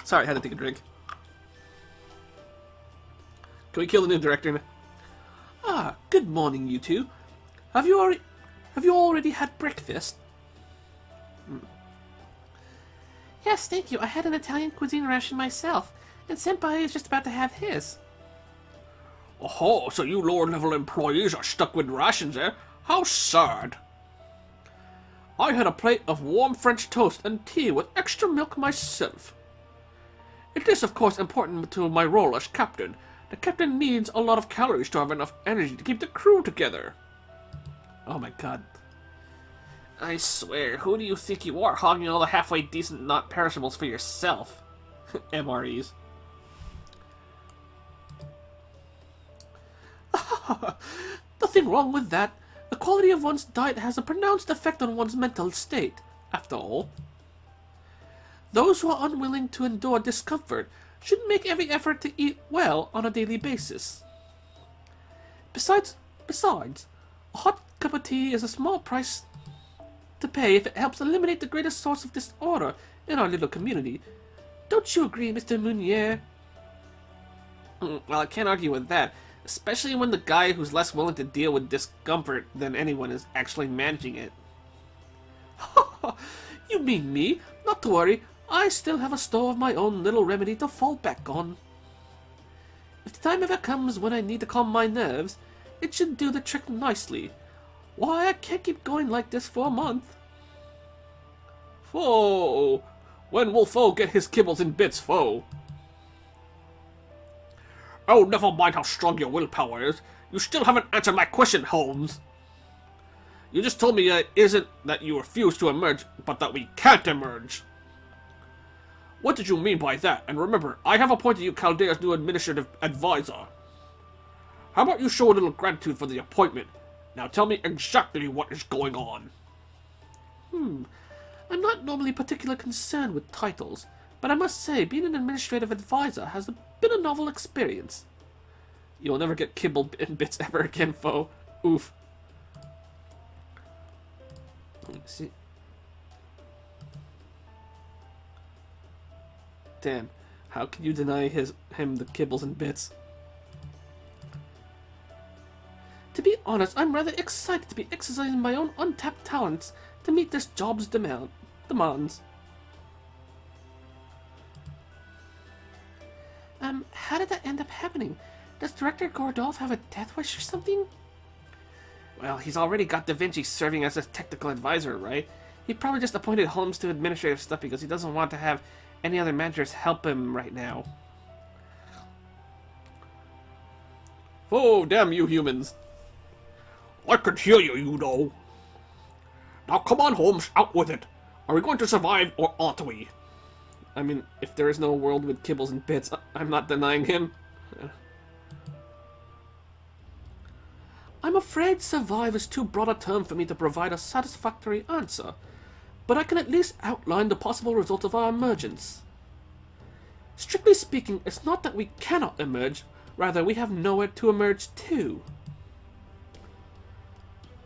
S1: Sorry, I had to take a drink. Can we kill the new director? Ah, good morning, you two. Have you already had breakfast?
S2: Yes, thank you. I had an Italian cuisine ration myself, and Senpai is just about to have his.
S3: Oh, so you lower-level employees are stuck with rations, eh? How sad. I had a plate of warm French toast and tea with extra milk myself. It is, of course, important to my role as captain. The captain needs a lot of calories to have enough energy to keep the crew together.
S1: Oh my god. I swear, who do you think you are, hogging all the halfway decent not perishables for yourself? MREs. Nothing wrong with that. The quality of one's diet has a pronounced effect on one's mental state, after all. Those who are unwilling to endure discomfort should make every effort to eat well on a daily basis. Besides, a hot cup of tea is a small price to pay if it helps eliminate the greatest source of disorder in our little community. Don't you agree, Mr. Meunier? Well, I can't argue with that, especially when the guy who's less willing to deal with discomfort than anyone is actually managing it. You mean me? Not to worry, I still have a store of my own little remedy to fall back on. If the time ever comes when I need to calm my nerves, it should do the trick nicely. Why, I can't keep going like this for a month.
S3: Foe! When will Foe get his kibbles and bits, Foe? Oh, never mind how strong your willpower is. You still haven't answered my question, Holmes. You just told me that it isn't that you refuse to emerge, but that we can't emerge. What did you mean by that? And remember, I have appointed you Chaldea's new administrative advisor. How about you show a little gratitude for the appointment? Now tell me exactly what is going on.
S2: I'm not normally particularly concerned with titles, but I must say, being an administrative advisor has been a novel experience.
S1: You'll never get kibble and bits ever again, Foe. Oof. Let me see. Damn, how can you deny him the kibbles and bits? To be honest, I'm rather excited to be exercising my own untapped talents to meet this job's demands.
S2: How did that end up happening? Does Director Gordolph have a death wish or something?
S1: Well, he's already got Da Vinci serving as a technical advisor, right? He probably just appointed Holmes to administrative stuff because he doesn't want to have any other managers help him right now.
S3: Oh, damn you humans. I can hear you, you know. Now come on, Holmes, out with it. Are we going to survive or aren't we?
S1: I mean, if there is no world with kibbles and bits, I'm not denying him. I'm afraid survive is too broad a term for me to provide a satisfactory answer, but I can at least outline the possible result of our emergence. Strictly speaking, it's not that we cannot emerge, rather we have nowhere to emerge to.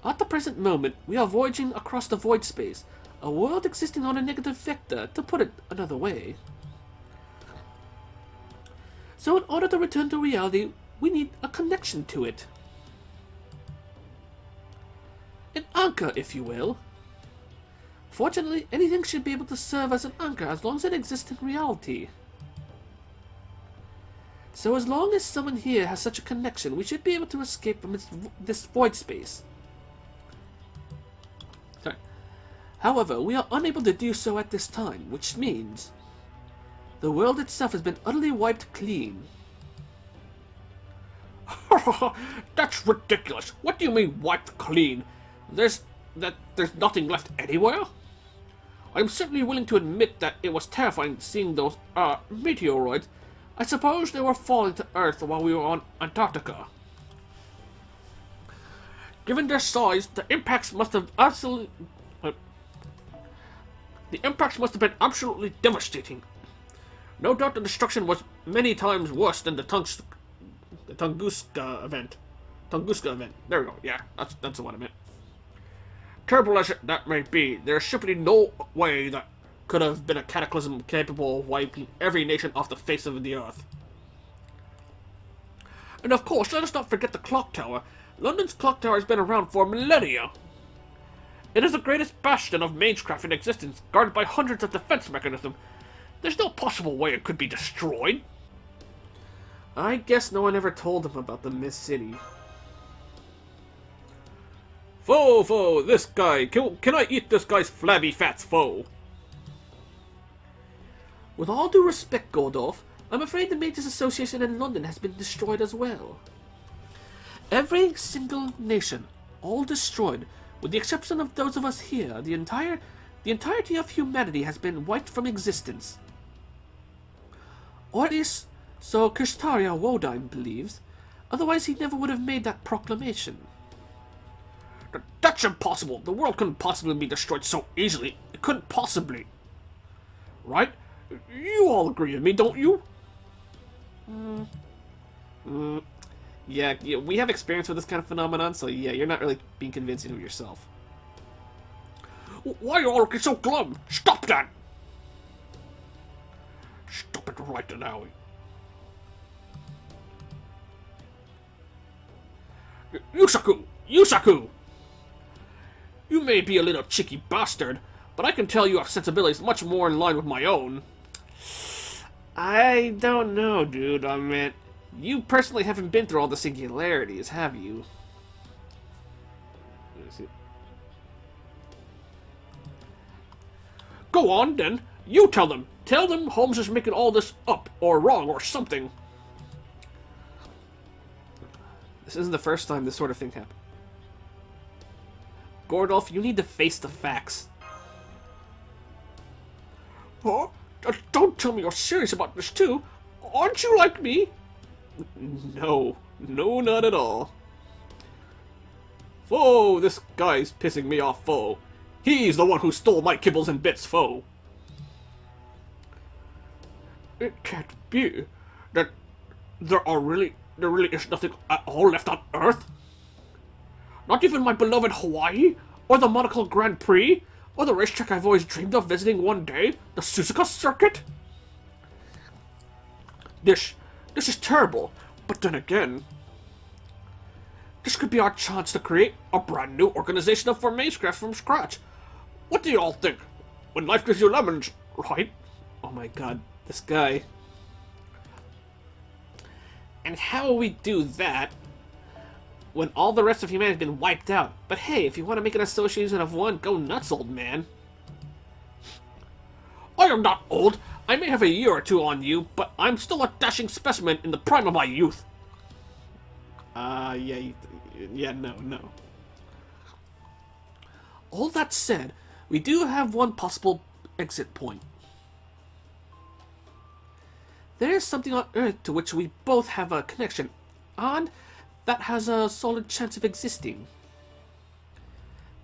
S1: At the present moment, we are voyaging across the void space, a world existing on a negative vector, to put it another way. So in order to return to reality, we need a connection to it. An anchor, if you will. Fortunately, anything should be able to serve as an anchor as long as it exists in reality. So as long as someone here has such a connection, we should be able to escape from this void space. Sorry. However, we are unable to do so at this time, which means the world itself has been utterly wiped clean.
S3: That's ridiculous. What do you mean wiped clean? There's nothing left anywhere? I'm certainly willing to admit that it was terrifying seeing those, meteoroids. I suppose they were falling to Earth while we were on Antarctica. Given their size, the impacts must have been absolutely devastating. No doubt the destruction was many times worse than the Tunguska event. Tunguska event. There we go. Yeah, that's what I meant. Terrible as that may be, there's simply no way that could have been a cataclysm capable of wiping every nation off the face of the earth. And of course, let us not forget the clock tower. London's clock tower has been around for millennia. It is the greatest bastion of magecraft in existence, guarded by hundreds of defense mechanisms. There's no possible way it could be destroyed.
S1: I guess no one ever told him about the Mist City.
S3: Foe, this guy. Can I eat this guy's flabby fats, foe?
S1: With all due respect, Gordolf, I'm afraid the Mages Association in London has been destroyed as well. Every single nation, all destroyed, with the exception of those of us here. The entirety of humanity has been wiped from existence. Or at least, so Kirstaria Wodyne believes. Otherwise he never would have made that proclamation.
S3: That's impossible. The world couldn't possibly be destroyed so easily. It couldn't possibly. Right? You all agree with me, don't you?
S1: Yeah, we have experience with this kind of phenomenon, so yeah, you're not really being convincing of yourself.
S3: Why are you all looking so glum? Stop that! Stop it right now. Yusaku! You may be a little cheeky bastard, but I can tell you have sensibilities much more in line with my own.
S1: I don't know, dude. I mean, you personally haven't been through all the singularities, have you?
S3: Go on, then. You tell them. Tell them Holmes is making all this up, or wrong, or something.
S1: This isn't the first time this sort of thing happened. Gordolf, you need to face the facts.
S3: Huh? Don't tell me you're serious about this, too. Aren't you like me?
S1: No, not at all.
S3: Foe, this guy's pissing me off, foe. He's the one who stole my kibbles and bits, foe. It can't be that there really is nothing at all left on Earth. Not even my beloved Hawaii, or the Monaco Grand Prix, or the racetrack I've always dreamed of visiting one day, the Suzuka Circuit. This is terrible, but then again, this could be our chance to create a brand new organization of Magecraft from scratch. What do you all think? When life gives you lemons, right?
S1: Oh my god, this guy. And how will we do that when all the rest of humanity has been wiped out? But hey, if you want to make an association of one, go nuts, old man.
S3: I am not old. I may have a year or two on you, but I'm still a dashing specimen in the prime of my youth.
S1: Yeah, no. All that said, we do have one possible exit point. There is something on Earth to which we both have a connection, and that has a solid chance of existing.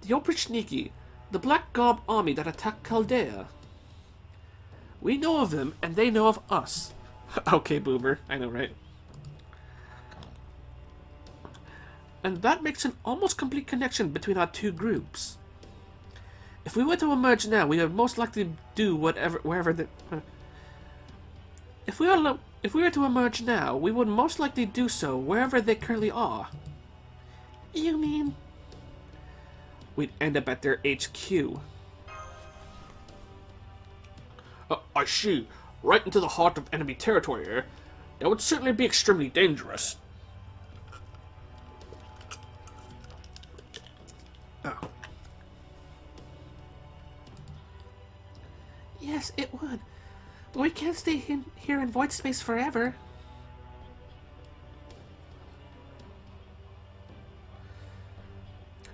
S1: The Oprichniki, the Black Gob army that attacked Chaldea. We know of them, and they know of us. Okay, Boomer, I know, right? And that makes an almost complete connection between our two groups. If we were to emerge now, we would most likely do wherever the... If we were to emerge now, we would most likely do so wherever they currently are. You mean? We'd end up at their HQ.
S3: I see. Right into the heart of enemy territory here. That would certainly be extremely dangerous.
S1: Oh.
S2: Yes, it would. But we can't stay here in void space forever.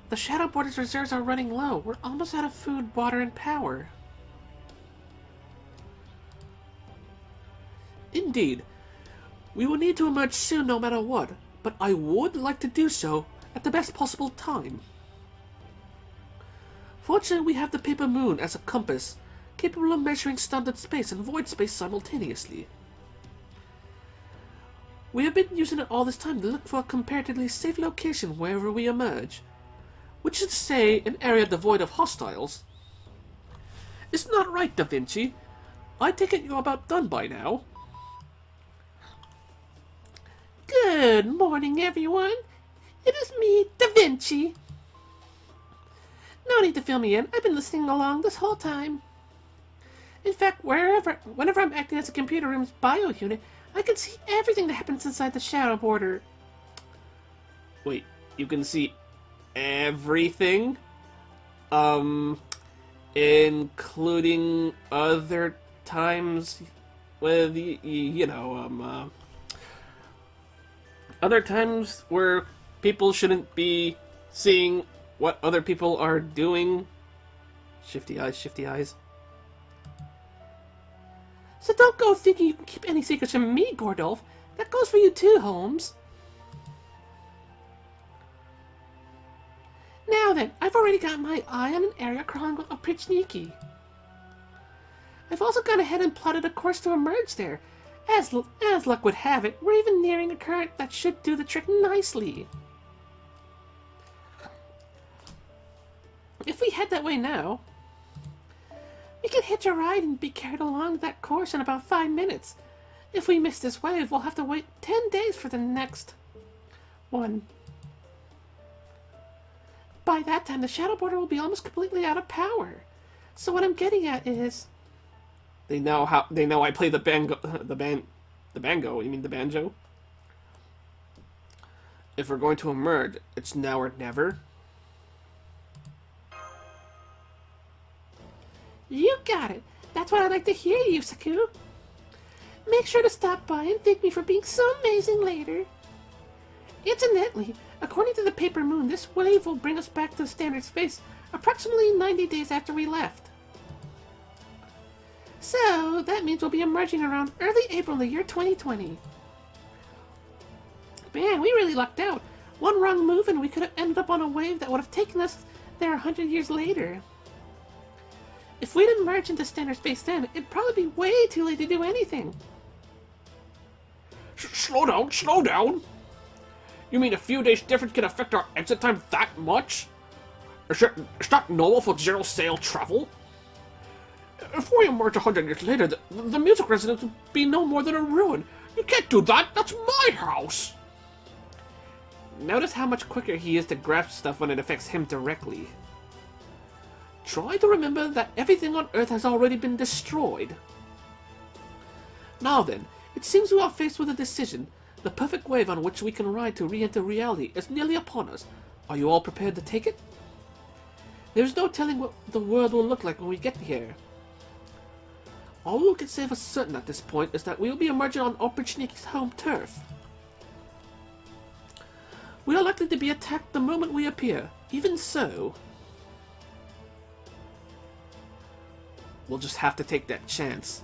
S2: The Shadow Border's reserves are running low. We're almost out of food, water, and power.
S1: Indeed. We will need to emerge soon no matter what, but I would like to do so at the best possible time. Fortunately, we have the paper moon as a compass, capable of measuring standard space and void space simultaneously. We have been using it all this time to look for a comparatively safe location wherever we emerge, which is to say, an area devoid of hostiles. Isn't that right, Da Vinci? I take it you're about done by now.
S2: Good morning, everyone. It is me, Da Vinci. No need to fill me in. I've been listening along this whole time. In fact, whenever I'm acting as a computer room's bio unit, I can see everything that happens inside the Shadow Border.
S1: Wait, you can see everything? Including other times with, other times where people shouldn't be seeing what other people are doing? Shifty eyes, shifty eyes.
S2: So don't go thinking you can keep any secrets from me, Gordolph. That goes for you too, Holmes. Now then, I've already got my eye on an area crawling with Oprichniki. I've also gone ahead and plotted a course to emerge there. As luck would have it, we're even nearing a current that should do the trick nicely. If we head that way now, we can hitch a ride and be carried along that course in about 5 minutes. If we miss this wave, we'll have to wait 10 days for the next one. By that time, the Shadow Border will be almost completely out of power. So what I'm getting at is...
S1: They know I play the banjo. You mean the banjo? If we're going to emerge, it's now or never.
S2: You got it. That's what I like to hear, Yusaku. Make sure to stop by and thank me for being so amazing later. Incidentally, according to the paper moon, this wave will bring us back to standard space approximately 90 days after we left. So, that means we'll be emerging around early April in the year 2020. Man, we really lucked out. One wrong move and we could have ended up on a wave that would have taken us there 100 years later. If we'd emerged into standard space then, it'd probably be way too late to do anything.
S3: Slow down, slow down. You mean a few days difference can affect our exit time that much? Is that normal for zero sail travel? If we emerge 100 years later, the music residence would be no more than a ruin. You can't do that, that's my house!
S1: Notice how much quicker he is to grasp stuff when it affects him directly. Try to remember that everything on Earth has already been destroyed. Now then, it seems we are faced with a decision. The perfect wave on which we can ride to re-enter reality is nearly upon us. Are you all prepared to take it? There is no telling what the world will look like when we get here. All we can say for certain at this point is that we will be emerging on Oprichniki's home turf. We are likely to be attacked the moment we appear. Even so, we'll just have to take that chance.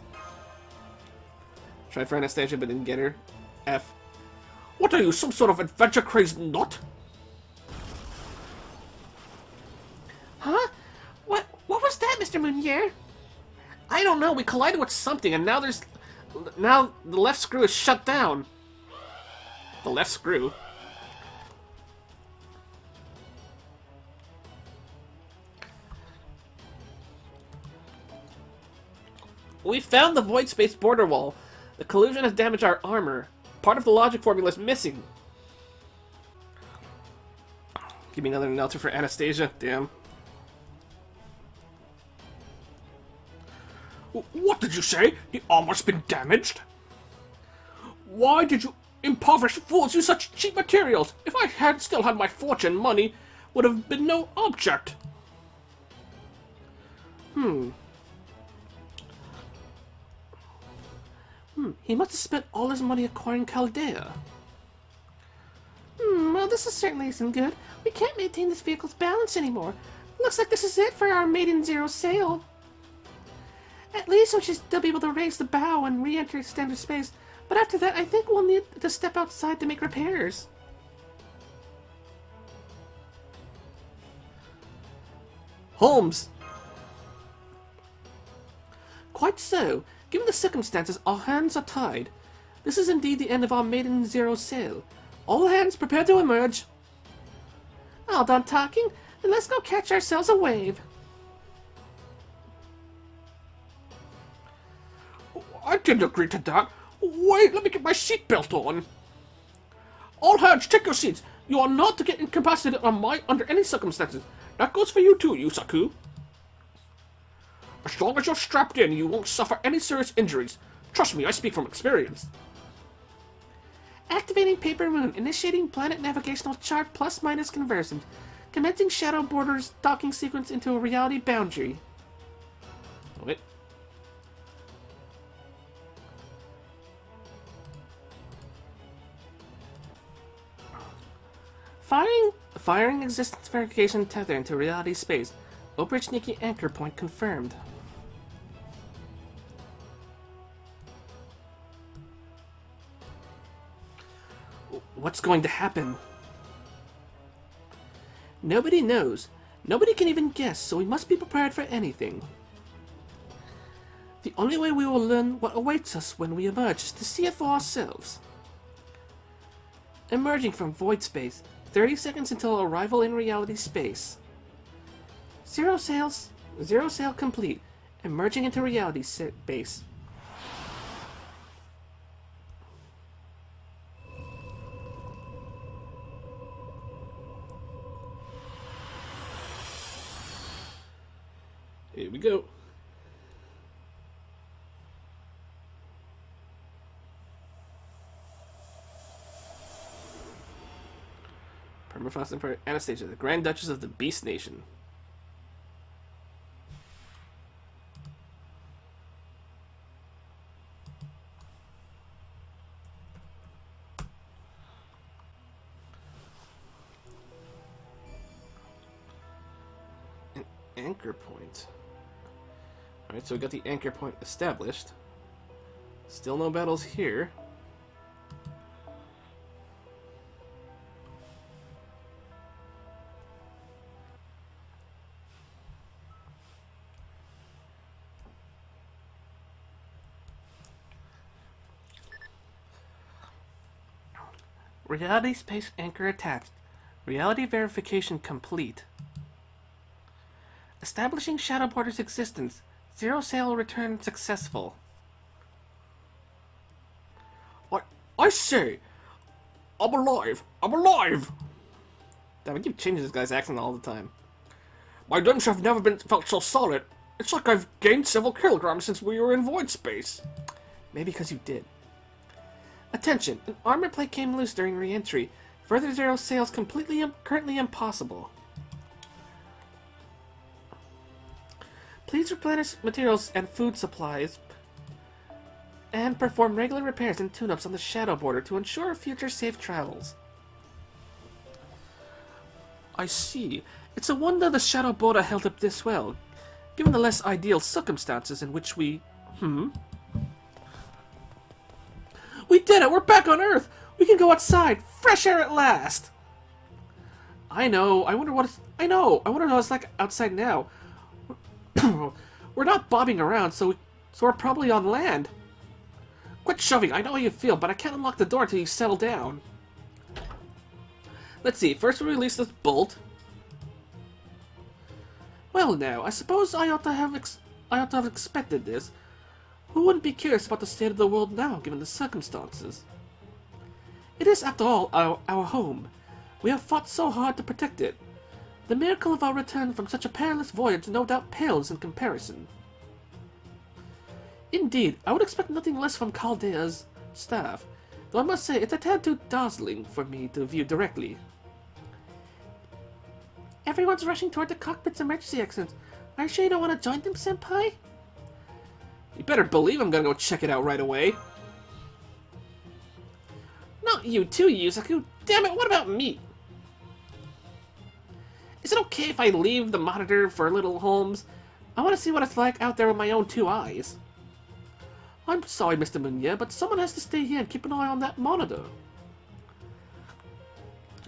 S1: Tried for Anastasia, but didn't get her. F.
S3: What are you, some sort of adventure-crazed nut?
S2: Huh? What was that, Mr. Mounier?
S1: I don't know. We collided with something, and now now the left screw is shut down. The left screw. We found the void space border wall. The collision has damaged our armor. Part of the logic formula is missing. Give me another melter for Anastasia. Damn.
S3: What did you say? The armor's been damaged? Why did you impoverished fools use such cheap materials? If I had still had my fortune, money would have been no object.
S1: He must have spent all his money acquiring Chaldea.
S2: Well, this certainly isn't good. We can't maintain this vehicle's balance anymore. Looks like this is it for our maiden zero sail. At least we should still be able to raise the bow and re-enter standard space, but after that I think we'll need to step outside to make repairs.
S1: Holmes! Quite so. Given the circumstances, our hands are tied. This is indeed the end of our maiden zero sail. All hands prepare to emerge.
S2: All done talking, then let's go catch ourselves a wave.
S3: I didn't agree to that. Wait, let me get my seatbelt on. All hands, take your seats. You are not to get incapacitated under any circumstances. That goes for you too, Yusaku. As long as you're strapped in, you won't suffer any serious injuries. Trust me, I speak from experience.
S2: Activating Paper Moon, initiating planet navigational chart plus-minus conversant. Commencing Shadow Borders docking sequence into a reality boundary.
S1: Wait. Firing existence verification tether into reality space. Oprichniki anchor point confirmed. What's going to happen? Nobody knows. Nobody can even guess, so we must be prepared for anything. The only way we will learn what awaits us when we emerge is to see it for ourselves. Emerging from void space. 30 seconds until arrival in reality space. Zero sail complete. Emerging into reality space. Here we go. Permafrost Emperor Anastasia, the Grand Duchess of the Beast Nation. An anchor point. Alright, so we got the anchor point established. Still no battles here. Reality space anchor attached. Reality verification complete. Establishing Shadow Border's existence. Zero sail return successful.
S3: I say, I'm alive. I'm alive.
S1: Damn, I keep changing this guy's accent all the time.
S3: My limbs have never felt so solid. It's like I've gained several kilograms since we were in void space.
S1: Maybe because you did. Attention! An armor plate came loose during re-entry. Further zero sails currently impossible. Please replenish materials and food supplies and perform regular repairs and tune-ups on the Shadow Border to ensure future safe travels. I see. It's a wonder the shadow border held up this well, given the less ideal circumstances in which we... We did it! We're back on Earth! We can go outside! Fresh air at last! I know. I wonder what it's like outside now. We're not bobbing around, so we're probably on land. Quit shoving. I know how you feel, but I can't unlock the door until you settle down. Let's see. First we release this bolt. Well now, I suppose I ought to have expected this. Who wouldn't be curious about the state of the world now, given the circumstances? It is, after all, our home. We have fought so hard to protect it. The miracle of our return from such a perilous voyage no doubt pales in comparison. Indeed, I would expect nothing less from Chaldea's staff, though I must say it's a tad too dazzling for me to view directly. Everyone's rushing toward the cockpit's emergency exits. Are you sure you don't want to join them, Senpai? You better believe I'm gonna go check it out right away. Not you too, Yusaku. Damn it, what about me? Is it okay if I leave the monitor for little Holmes? I want to see what it's like out there with my own 2 eyes. I'm sorry, Mr. Munya, but someone has to stay here and keep an eye on that monitor.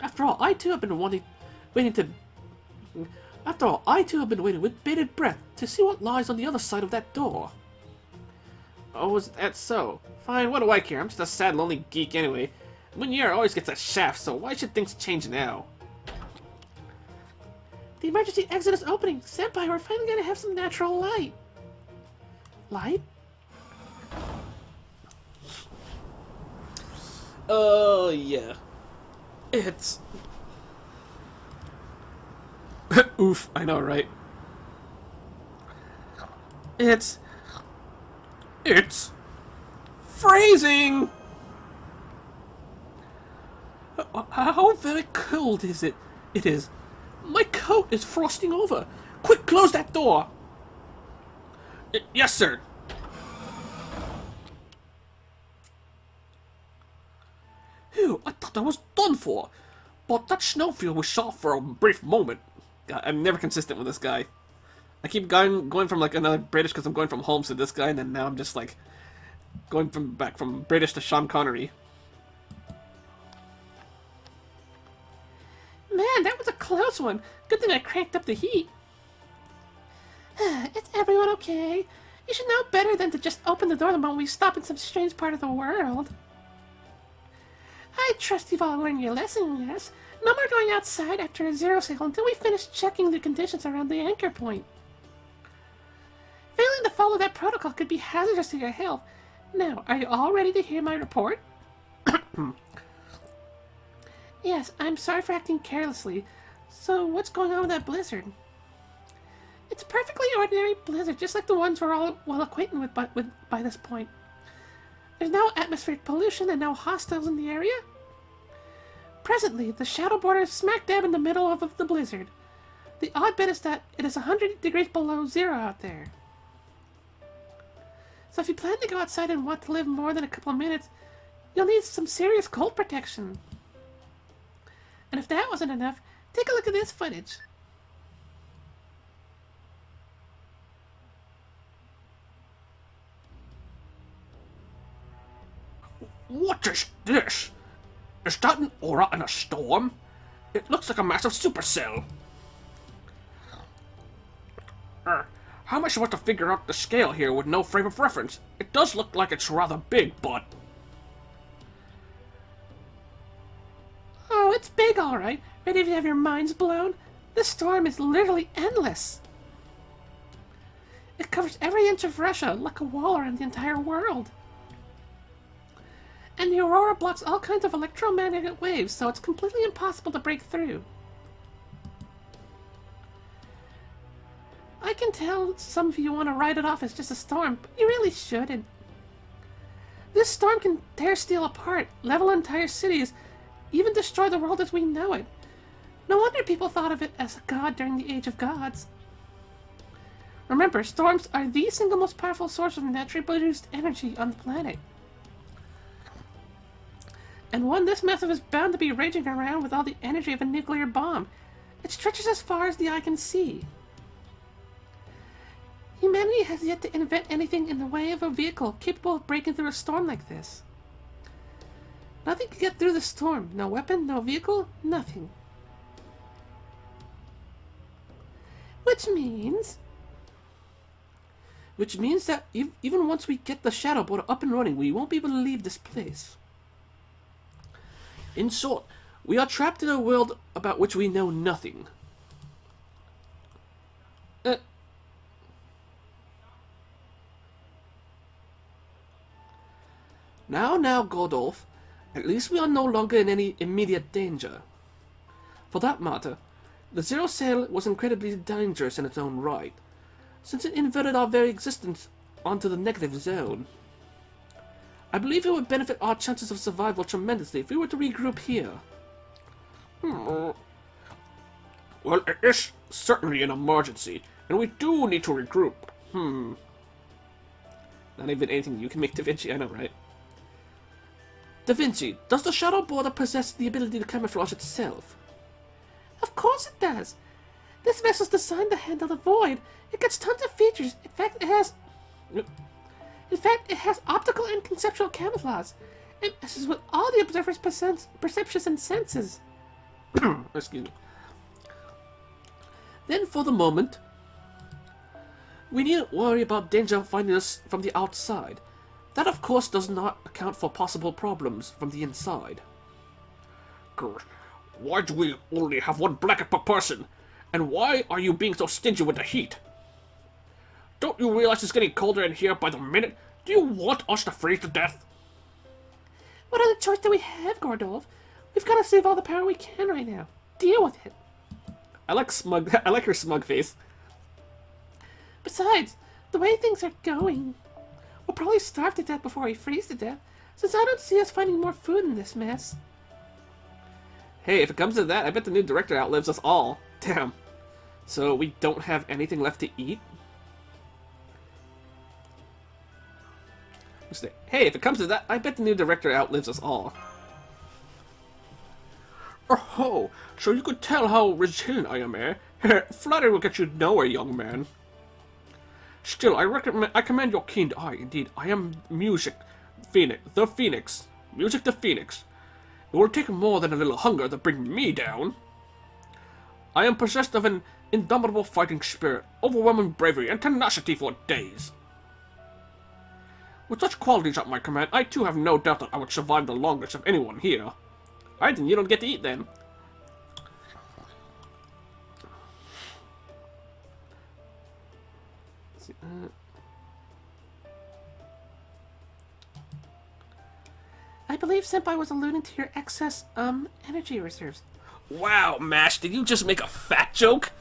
S1: After all, I too have been waiting with bated breath to see what lies on the other side of that door. Oh, is that so? Fine, what do I care? I'm just a sad, lonely geek anyway. Munya always gets a shaft, so why should things change now? The emergency exit is opening. Senpai, we're finally gonna have some natural light. Light? Oh, yeah. It's... Oof, I know, right? It's freezing! How very cold is it? It is. My coat is frosting over. Quick, close that door!
S3: Yes, sir.
S1: Phew, I thought I was done for. But that snowfield was shot for a brief moment. God, I'm never consistent with this guy. I keep going from like another British because I'm going from Holmes to this guy, and then now I'm just like going back from British to Sean Connery.
S2: Man, that was a close one. Good thing I cranked up the heat. Is everyone okay? You should know better than to just open the door the moment we stop in some strange part of the world. I trust you've all learned your lesson, yes? No more going outside after a zero sail until we finish checking the conditions around the anchor point. Failing to follow that protocol could be hazardous to your health. Now, are you all ready to hear my report? Yes, I'm sorry for acting carelessly. So, what's going on with that blizzard? It's a perfectly ordinary blizzard, just like the ones we're all well acquainted with by this point. There's no atmospheric pollution and no hostiles in the area. Presently, the shadow border is smack dab in the middle of the blizzard. The odd bit is that it is 100 degrees below zero out there. So if you plan to go outside and want to live more than a couple of minutes, you'll need some serious cold protection. And if that wasn't enough, take a look at this footage.
S3: What is this? Is that an aura in a storm? It looks like a massive supercell. How am I supposed to figure out the scale here with no frame of reference? It does look like it's rather big, but...
S2: Oh, it's big, all right. Ready to have your minds blown? This storm is literally endless. It covers every inch of Russia like a wall around the entire world. And the aurora blocks all kinds of electromagnetic waves, so it's completely impossible to break through. I can tell some of you want to write it off as just a storm, but you really shouldn't. This storm can tear steel apart, level entire cities, even destroy the world as we know it. No wonder people thought of it as a god during the Age of Gods. Remember, storms are the single most powerful source of naturally produced energy on the planet. And one this massive is bound to be raging around with all the energy of a nuclear bomb. It stretches as far as the eye can see. Humanity has yet to invent anything in the way of a vehicle capable of breaking through a storm like this. Nothing can get through the storm. No weapon, no vehicle, nothing. Which means that even once we get the shadow boat up and running, we won't be able to leave this place. In short, we are trapped in a world about which we know nothing. Now, Godolph, at least we are no longer in any immediate danger. For that matter, the Zero Sail was incredibly dangerous in its own right, since it inverted our very existence onto the negative zone. I believe it would benefit our chances of survival tremendously if we were to regroup here.
S3: Well, it is certainly an emergency, and we do need to regroup.
S1: Not even anything you can make Da Vinci, I know, right? Da Vinci, does the Shadow Border possess the ability to camouflage itself?
S2: Of course it does. This vessel's designed to handle the void. It gets tons of features. In fact, it has optical and conceptual camouflage. It messes with all the observer's perceptions and senses.
S1: Excuse me. Then, for the moment, we needn't worry about danger finding us from the outside. That, of course, does not account for possible problems from the inside.
S3: Gosh, why do we only have one blanket per person? And why are you being so stingy with the heat? Don't you realize it's getting colder in here by the minute? Do you want us to freeze to death?
S2: What other choice do we have, Gordolph? We've got to save all the power we can right now. Deal with it.
S1: I like her smug face.
S2: Besides, the way things are going, we'll probably starve to death before we freeze to death, since I don't see us finding more food in this mess.
S1: Hey, if it comes to that, I bet the new director outlives us all. Damn. So we don't have anything left to eat? Hey, if it comes to that, I bet the new director outlives us all.
S3: Oh, so you could tell how resilient I am, eh? Flattery will get you nowhere, young man. Still, I commend your keen eye. Indeed, I am Music the Phoenix. Music the Phoenix. It will take more than a little hunger to bring me down. I am possessed of an indomitable fighting spirit, overwhelming bravery, and tenacity for days. With such qualities at my command, I too have no doubt that I would survive the longest of anyone here.
S1: Alright, then you don't get to eat then. Let's see,
S2: I believe Senpai was alluding to your excess, energy reserves.
S1: Wow, Mash, did you just make a fat joke?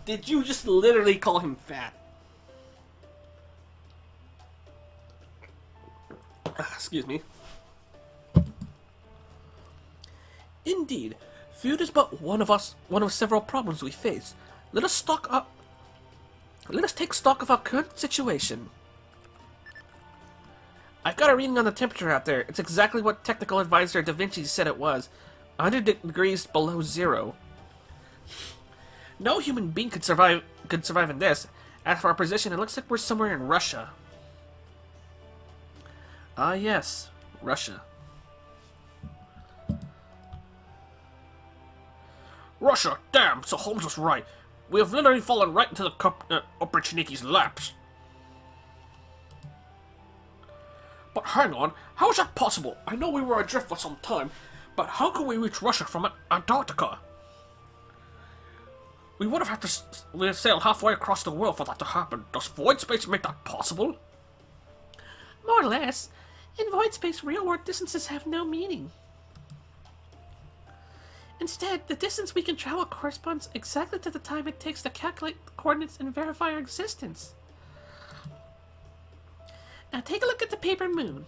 S1: Did you just literally call him fat? Excuse me. Indeed, food is but one of several problems we face. Let us take stock of our current situation. I've got a reading on the temperature out there. It's exactly what technical advisor Da Vinci said it was. 100 degrees below zero. No human being could survive in this. As for our position, it looks like we're somewhere in Russia. Ah yes, Russia.
S3: Russia, damn, so Holmes was right. We have literally fallen right into the Oprichniki's laps. But hang on, how is that possible? I know we were adrift for some time, but how can we reach Russia from Antarctica? We would have had to sail halfway across the world for that to happen. Does void space make that possible?
S2: More or less. In void space, real-world distances have no meaning. Instead, the distance we can travel corresponds exactly to the time it takes to calculate the coordinates and verify our existence. Now take a look at the paper moon.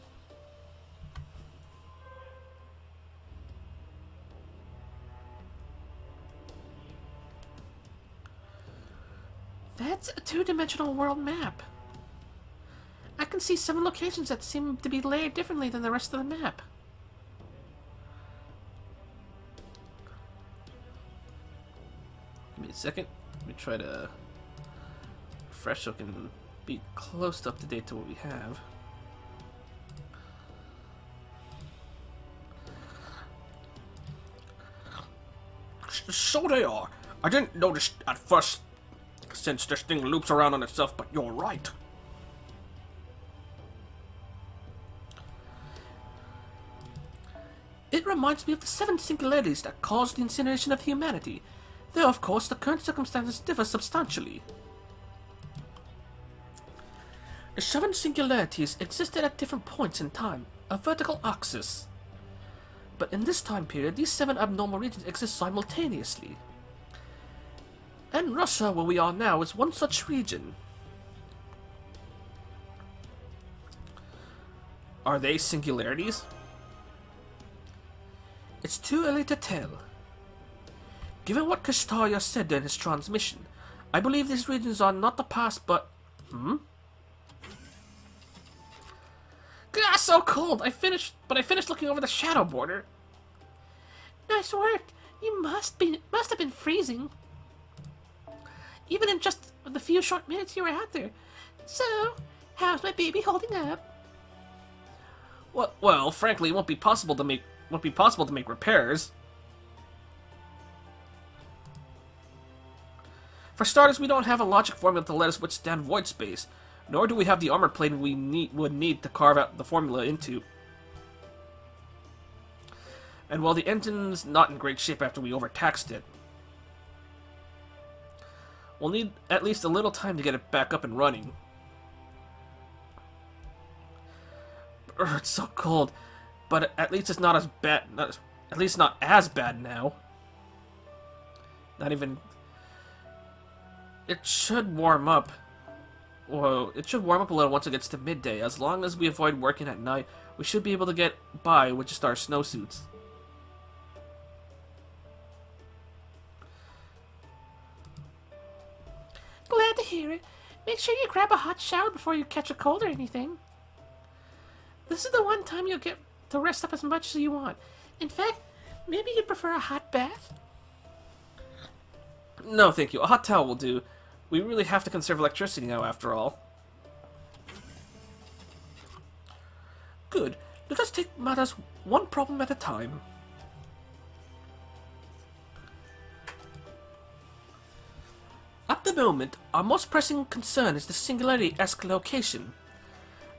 S2: That's a two-dimensional world map. I can see 7 locations that seem to be layered differently than the rest of the map. Give me a second. Let me try to refresh so I can be close up to date to what we have.
S3: So they are. I didn't notice at first, since this thing loops around on itself, but you're right.
S2: It reminds me of the 7 singularities that caused the incineration of humanity, though of course the current circumstances differ substantially. The 7 singularities existed at different points in time, a vertical axis. But in this time period, these 7 abnormal regions exist simultaneously. And Russia, where we are now, is one such region.
S1: Are they singularities?
S2: It's too early to tell. Given what Kashtarya said during his transmission, I believe these regions are not the past, but... Ah, so cold! I finished looking over the shadow border. Nice work. You must have been freezing. Even in just the few short minutes you were out there. So, how's my baby holding up?
S1: Well, frankly, it won't be possible to make repairs. For starters, we don't have a logic formula to let us withstand void space, nor do we have the armor plane we would need to carve out the formula into. And while the engine's not in great shape after we overtaxed it, we'll need at least a little time to get it back up and running. It's so cold, but at least it's not as bad. At least not as bad now. Not even. It should warm up. Well, it should warm up a little once it gets to midday. As long as we avoid working at night, we should be able to get by with just our snowsuits.
S2: Glad to hear it. Make sure you grab a hot shower before you catch a cold or anything. This is the one time you'll get to rest up as much as you want. In fact, maybe you prefer a hot bath?
S1: No, thank you. A hot towel will do. We really have to conserve electricity now, after all.
S2: Good. Let us take matters one problem at a time. At the moment, our most pressing concern is the Singularity-esque location.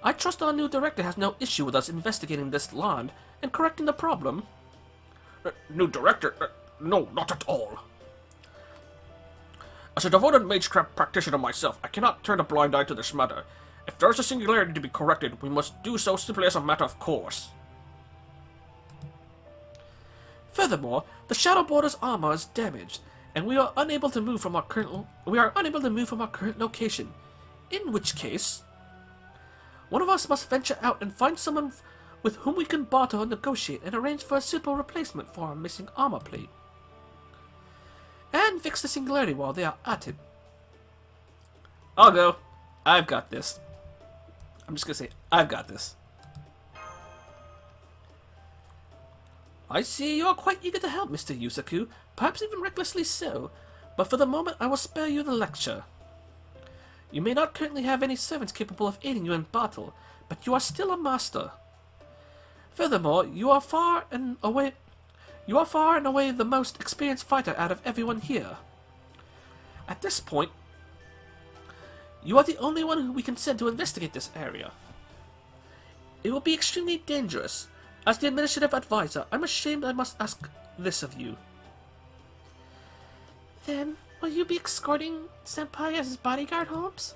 S2: I trust our new director has no issue with us investigating this land and correcting the problem.
S3: New director? No, not at all. As a devoted magecraft practitioner myself, I cannot turn a blind eye to this matter. If there is a singularity to be corrected, we must do so simply as a matter of course.
S2: Furthermore, the Shadow Border's armor is damaged, and we are unable to move from our current location. In which case, one of us must venture out and find someone with whom we can barter or negotiate and arrange for a suitable replacement for our missing armor plate. And fix the singularity while they are at it.
S1: I'll go. I've got this. I'm just gonna say, I've got this.
S2: I see you are quite eager to help, Mr. Yusaku, perhaps even recklessly so, but for the moment I will spare you the lecture. You may not currently have any servants capable of aiding you in battle, but you are still a master. Furthermore, you are far and away the most experienced fighter out of everyone here. At this point, you are the only one who we can send to investigate this area. It will be extremely dangerous. As the administrative advisor, I'm ashamed I must ask this of you. Then, will you be escorting Senpai as his bodyguard, Holmes?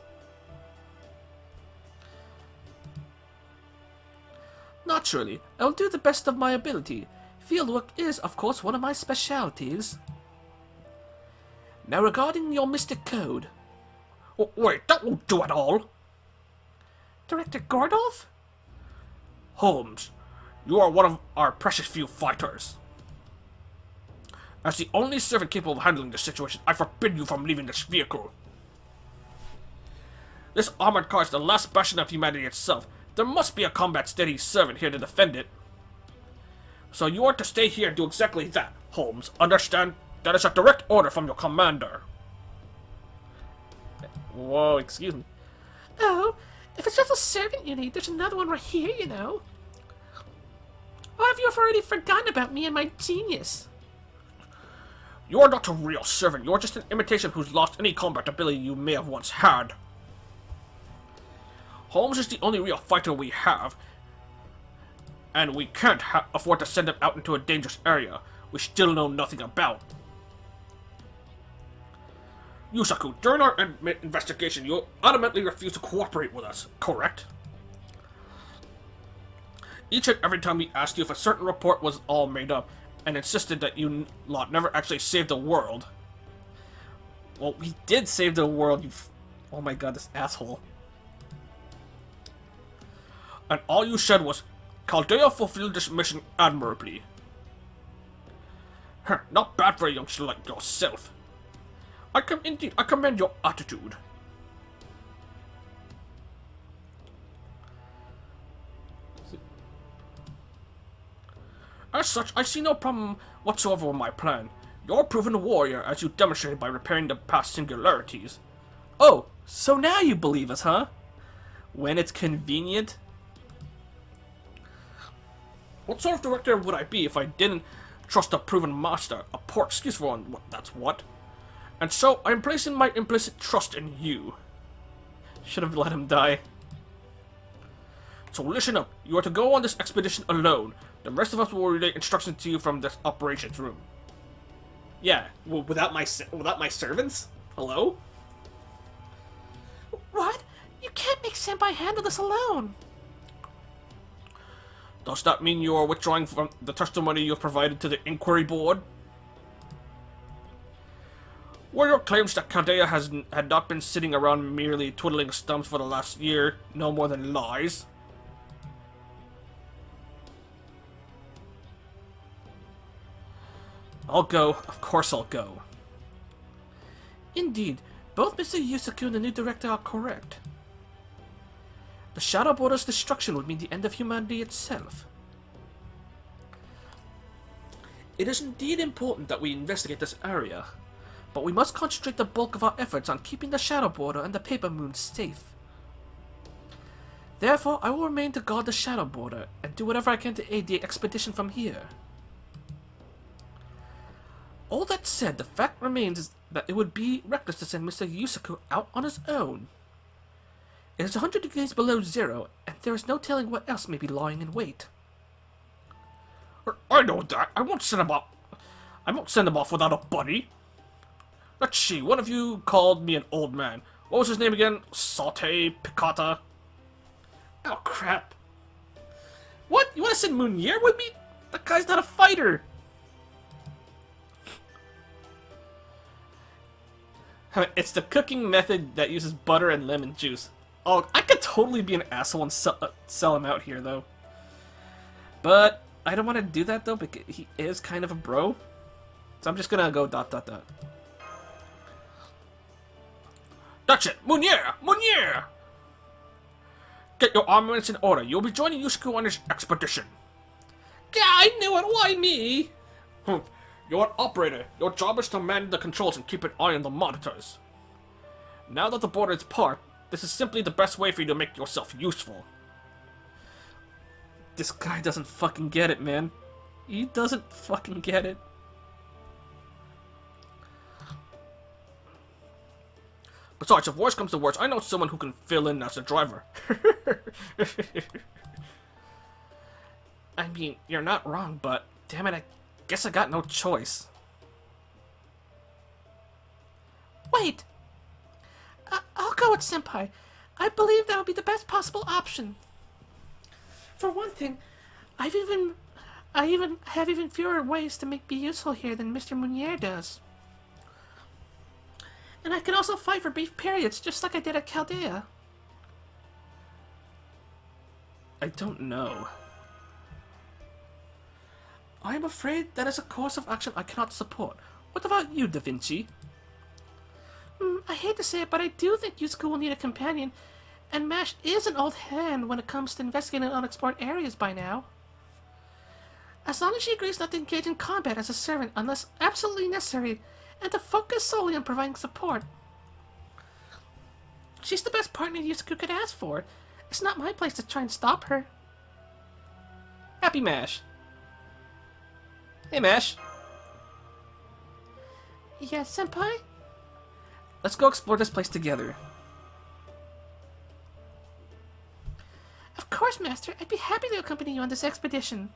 S2: Naturally, I will do the best of my ability. Fieldwork is, of course, one of my specialities. Now regarding your mystic code.
S3: Wait, that won't do at all.
S2: Director Gordolf?
S3: Holmes, you are one of our precious few fighters. As the only servant capable of handling this situation, I forbid you from leaving this vehicle. This armored car is the last bastion of humanity itself. There must be a combat-steady servant here to defend it. So you are to stay here and do exactly that, Holmes. Understand? That is a direct order from your commander.
S2: Whoa, excuse me.
S4: Oh, if it's just a servant you need, there's another one right here, you know. Or have you already forgotten about me and my genius?
S3: You are not a real servant. You are just an imitation who's lost any combat ability you may have once had. Holmes is the only real fighter we have, and we can't afford to send him out into a dangerous area we still know nothing about. Yusaku, during our investigation, you adamantly refused to cooperate with us, correct? Each and every time we asked you if a certain report was all made up, and insisted that you lot never actually saved the world.
S2: Well, we did save the world, oh my god, this asshole.
S3: And all you said was, Chaldea fulfilled this mission admirably. Not bad for a youngster like yourself. I commend your attitude. As such, I see no problem whatsoever with my plan. You're a proven warrior, as you demonstrated by repairing the past singularities.
S2: Oh, so now you believe us, huh? When it's convenient?
S3: What sort of director would I be if I didn't trust a proven master? A poor excuse for one, that's what. And so, I'm placing my implicit trust in you.
S2: Should have let him die.
S3: So listen up, you are to go on this expedition alone. The rest of us will relay instructions to you from this operations room.
S1: Yeah, well, without my servants? Hello?
S4: What? You can't make Senpai handle this alone.
S3: Does that mean you are withdrawing from the testimony you have provided to the inquiry board? Were your claims that Chaldea had not been sitting around merely twiddling stumps for the last year no more than lies?
S2: I'll go. Of course I'll go.
S4: Indeed, both Mr. Yusaku and the new director are correct. The Shadow Border's destruction would mean the end of humanity itself.
S2: It is indeed important that we investigate this area, but we must concentrate the bulk of our efforts on keeping the Shadow Border and the Paper Moon safe. Therefore, I will remain to guard the Shadow Border and do whatever I can to aid the expedition from here. All that said, the fact remains that it would be reckless to send Mr. Yusaku out on his own. It is 100 degrees below zero, and there is no telling what else may be lying in wait.
S3: I know that. I won't send him off without a buddy. Let's see, one of you called me an old man. What was his name again? Saute Picata?
S1: Oh, crap. What? You want to send Munier with me? That guy's not a fighter. It's the cooking method that uses butter and lemon juice. Oh, I could totally be an asshole and sell him out here, though. But I don't want to do that, though, because he is kind of a bro. So I'm just gonna go ...
S3: That's it! Munier! Munier! Get your armaments in order. You'll be joining Yusaku on his expedition.
S1: Yeah, I knew it. Why me?
S3: You're an operator. Your job is to man the controls and keep an eye on the monitors. Now that the border is part, this is simply the best way for you to make yourself useful.
S2: This guy doesn't fucking get it, man. He doesn't fucking get it.
S3: Besides, if worse comes to worse, I know someone who can fill in as a driver.
S2: I mean, you're not wrong, but damn it, I guess I got no choice.
S4: Wait! I'll go with Senpai. I believe that would be the best possible option. For one thing, I have even fewer ways to be useful here than Mr. Munier does. And I can also fight for brief periods, just like I did at Chaldea.
S2: I don't know.
S4: I am afraid that is a course of action I cannot support. What about you, Da Vinci? I hate to say it, but I do think Yusaku will need a companion, and MASH is an old hand when it comes to investigating unexplored areas by now. As long as she agrees not to engage in combat as a servant unless absolutely necessary, and to focus solely on providing support. She's the best partner Yusaku could ask for. It's not my place to try and stop her.
S2: Happy Mash. Hey, Mash.
S4: Yes, Senpai?
S2: Let's go explore this place together.
S4: Of course, Master. I'd be happy to accompany you on this expedition.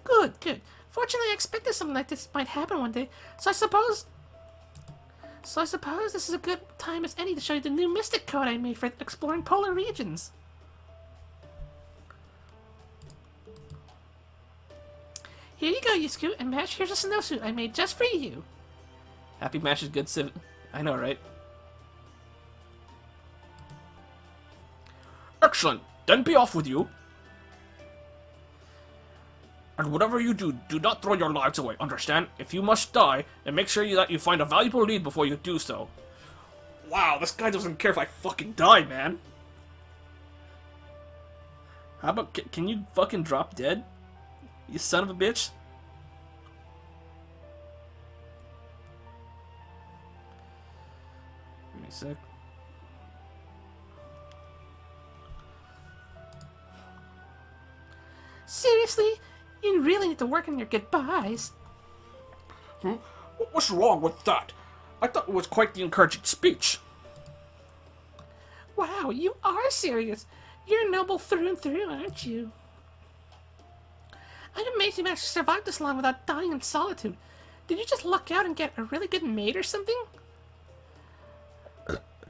S4: Good, good. Fortunately, I expected something like this might happen one day, so I suppose this is a good time as any to show you the new mystic code I made for exploring polar regions. Here you go, Yusaku, and Mash, here's a snowsuit I made just for you.
S2: Happy Mash is good civ... I know, right?
S3: Excellent. Then be off with you. And whatever you do, do not throw your lives away, understand? If you must die, then make sure that you find a valuable lead before you do so.
S1: Wow, this guy doesn't care if I fucking die, man.
S2: How about... Can you fucking drop dead? You son of a bitch. Give me a sec.
S4: Seriously? You really need to work on your goodbyes.
S3: What's wrong with that? I thought it was quite the encouraging speech.
S4: Wow, you are serious. You're noble through and through, aren't you? I'm amazed you managed to survive this long without dying in solitude. Did you just luck out and get a really good mate or something?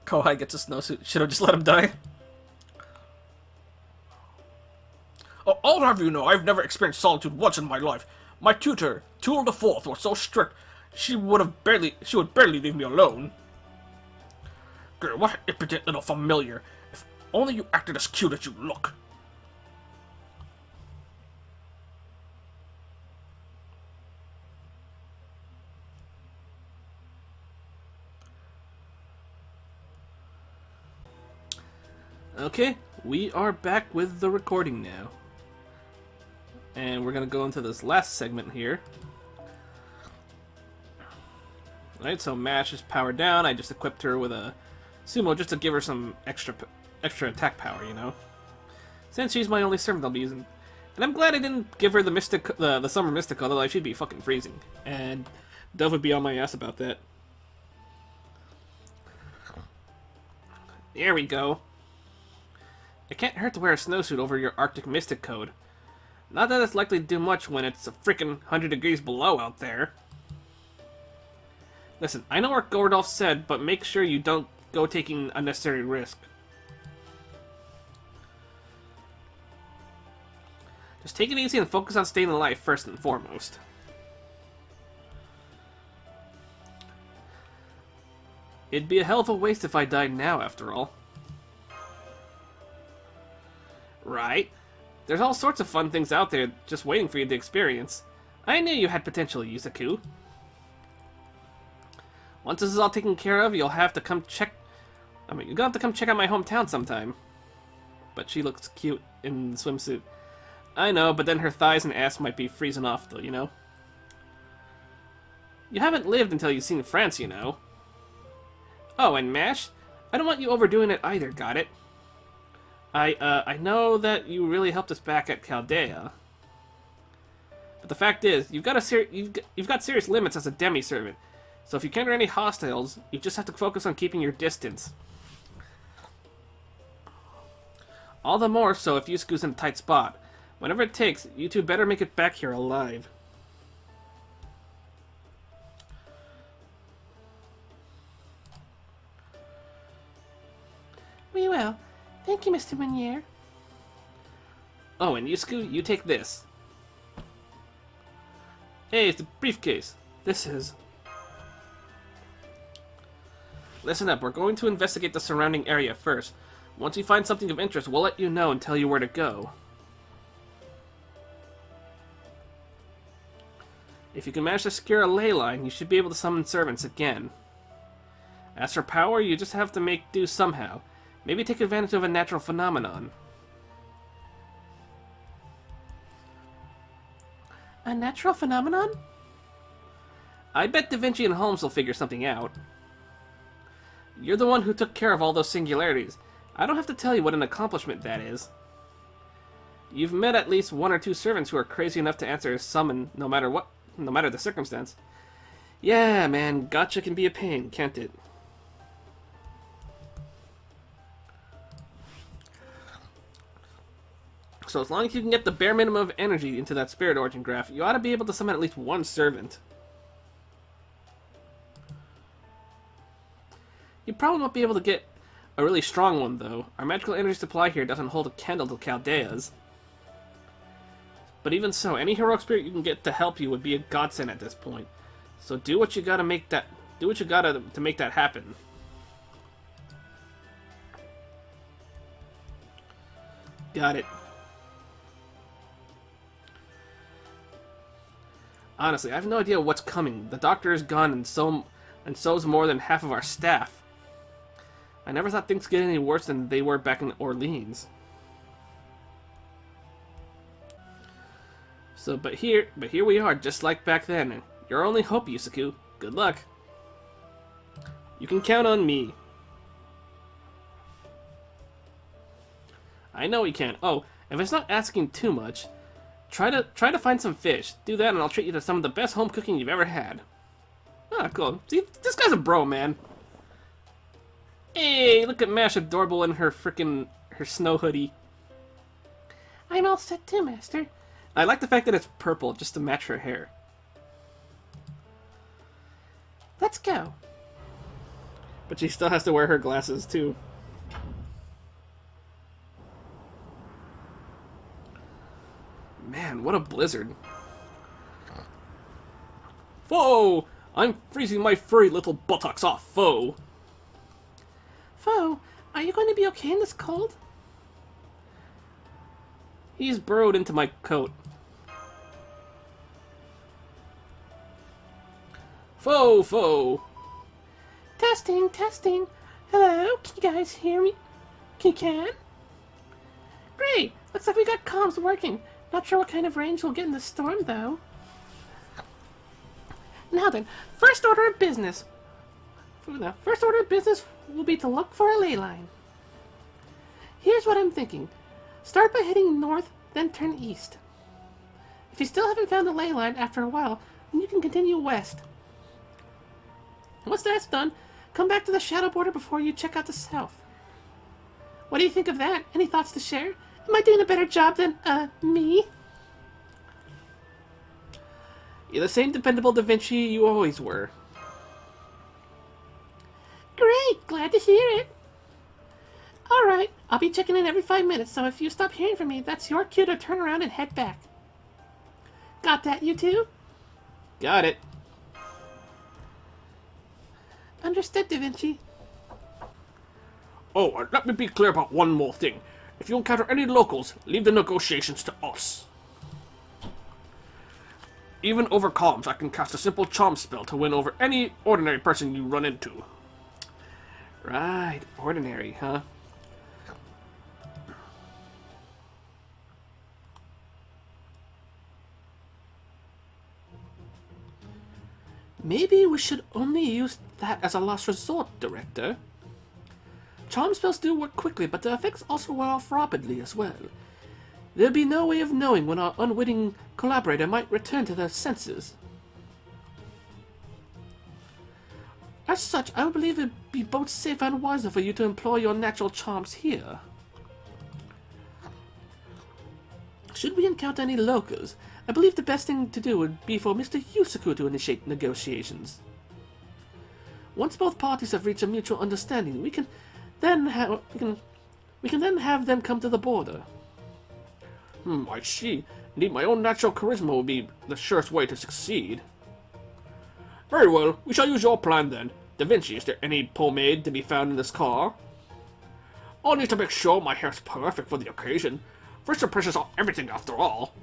S2: Kohai gets a snowsuit. Should have just let him die.
S3: I'll have you know, I've never experienced solitude once in my life. My tutor, Tool the Fourth, was so strict, she would barely leave me alone. Girl, what an impudent little familiar. If only you acted as cute as you look.
S1: Okay, we are back with the recording now. And we're going to go into this last segment here. Alright, so Mash is powered down. I just equipped her with a sumo just to give her some extra attack power, you know? Since she's my only servant I'll be using. And I'm glad I didn't give her the Summer Mystic, otherwise she'd be fucking freezing. And Dove would be on my ass about that. There we go. It can't hurt to wear a snowsuit over your Arctic Mystic code. Not that it's likely to do much when it's a frickin' 100 degrees below out there. Listen, I know what Gordolf said, but make sure you don't go taking unnecessary risk. Just take it easy and focus on staying alive first and foremost. It'd be a hell of a waste if I died now, after all. Right? There's all sorts of fun things out there just waiting for you to experience. I knew you had potential, Yusaku. Once this is all taken care of, you'll have to come check... you're gonna have to come check out my hometown sometime. But she looks cute in the swimsuit. I know, but then her thighs and ass might be freezing off, though, you know? You haven't lived until you've seen France, you know. Oh, and Mash? I don't want you overdoing it either, got it? I know that you really helped us back at Chaldea. But the fact is, you've got serious limits as a demi-servant. So if you encounter any hostiles, you just have to focus on keeping your distance. All the more so if Yusaku's in a tight spot. Whatever it takes, you two better make it back here alive.
S4: We will. Thank you, Mr. Meunier.
S1: Oh, and Yusaku, you take this. Hey, it's a briefcase. This is... Listen up, we're going to investigate the surrounding area first. Once we find something of interest, we'll let you know and tell you where to go. If you can manage to secure a ley line, you should be able to summon servants again. As for power, you just have to make do somehow. Maybe take advantage of a natural phenomenon.
S2: A natural phenomenon?
S1: I bet Da Vinci and Holmes will figure something out. You're the one who took care of all those singularities. I don't have to tell you what an accomplishment that is. You've met at least 1 or 2 servants who are crazy enough to answer a summon no matter the circumstance. Yeah, man, gotcha can be a pain, can't it? So as long as you can get the bare minimum of energy into that spirit origin graph, you ought to be able to summon at least 1 servant. You probably won't be able to get a really strong one, though. Our magical energy supply here doesn't hold a candle to Chaldea's. But even so, any heroic spirit you can get to help you would be a godsend at this point. So do what you gotta make that. Do what you gotta to make that happen. Got it. Honestly, I have no idea what's coming. The doctor is gone, and so's more than half of our staff. I never thought things get any worse than they were back in Orleans. So, but here we are, just like back then. Your only hope, Yusaku. Good luck. You can count on me. I know you can. Oh, if it's not asking too much, try to find some fish. Do that, and I'll treat you to some of the best home cooking you've ever had. Ah, cool. See, this guy's a bro, man. Hey, look at Mash, adorable in her snow hoodie.
S2: I'm all set too, Master.
S1: I like the fact that it's purple, just to match her hair.
S2: Let's go.
S1: But she still has to wear her glasses, too. Man, what a blizzard. Whoa! I'm freezing my furry little buttocks off, foe!
S2: Foe, are you going to be okay in this cold?
S1: He's burrowed into my coat. Foe!
S2: Testing, testing. Hello, can you guys hear me? You can? Great, looks like we got comms working. Not sure what kind of range we'll get in the storm, though. Now then, first order of business. First order of business will be to look for a ley line. Here's what I'm thinking. Start by heading north, then turn east. If you still haven't found a ley line after a while, then you can continue west. Once that's done, come back to the shadow border before you check out the south. What do you think of that? Any thoughts to share? Am I doing a better job than, me?
S1: You're the same dependable Da Vinci you always were.
S2: Great, glad to hear it. Alright, I'll be checking in every 5 minutes, so if you stop hearing from me, that's your cue to turn around and head back. Got that, you two?
S1: Got it.
S2: Understood, Da Vinci.
S3: Oh, and let me be clear about one more thing. If you encounter any locals, leave the negotiations to us. Even over comms, I can cast a simple charm spell to win over any ordinary person you run into.
S1: Right, ordinary, huh? Maybe we should only use that as a last resort, Director. Charm spells do work quickly, but the effects also wear off rapidly as well. There'd be no way of knowing when our unwitting collaborator might return to their senses. As such, I believe it'd be both safe and wiser for you to employ your natural charms here. Should we encounter any locals, I believe the best thing to do would be for Mr. Yusaku to initiate negotiations. Once both parties have reached a mutual understanding, we can then have them come to the border.
S3: I see. Indeed, my own natural charisma will be the surest way to succeed. Very well, we shall use your plan then. Da Vinci, is there any pomade to be found in this car? I'll need to make sure my hair's perfect for the occasion. First impressions are everything after all.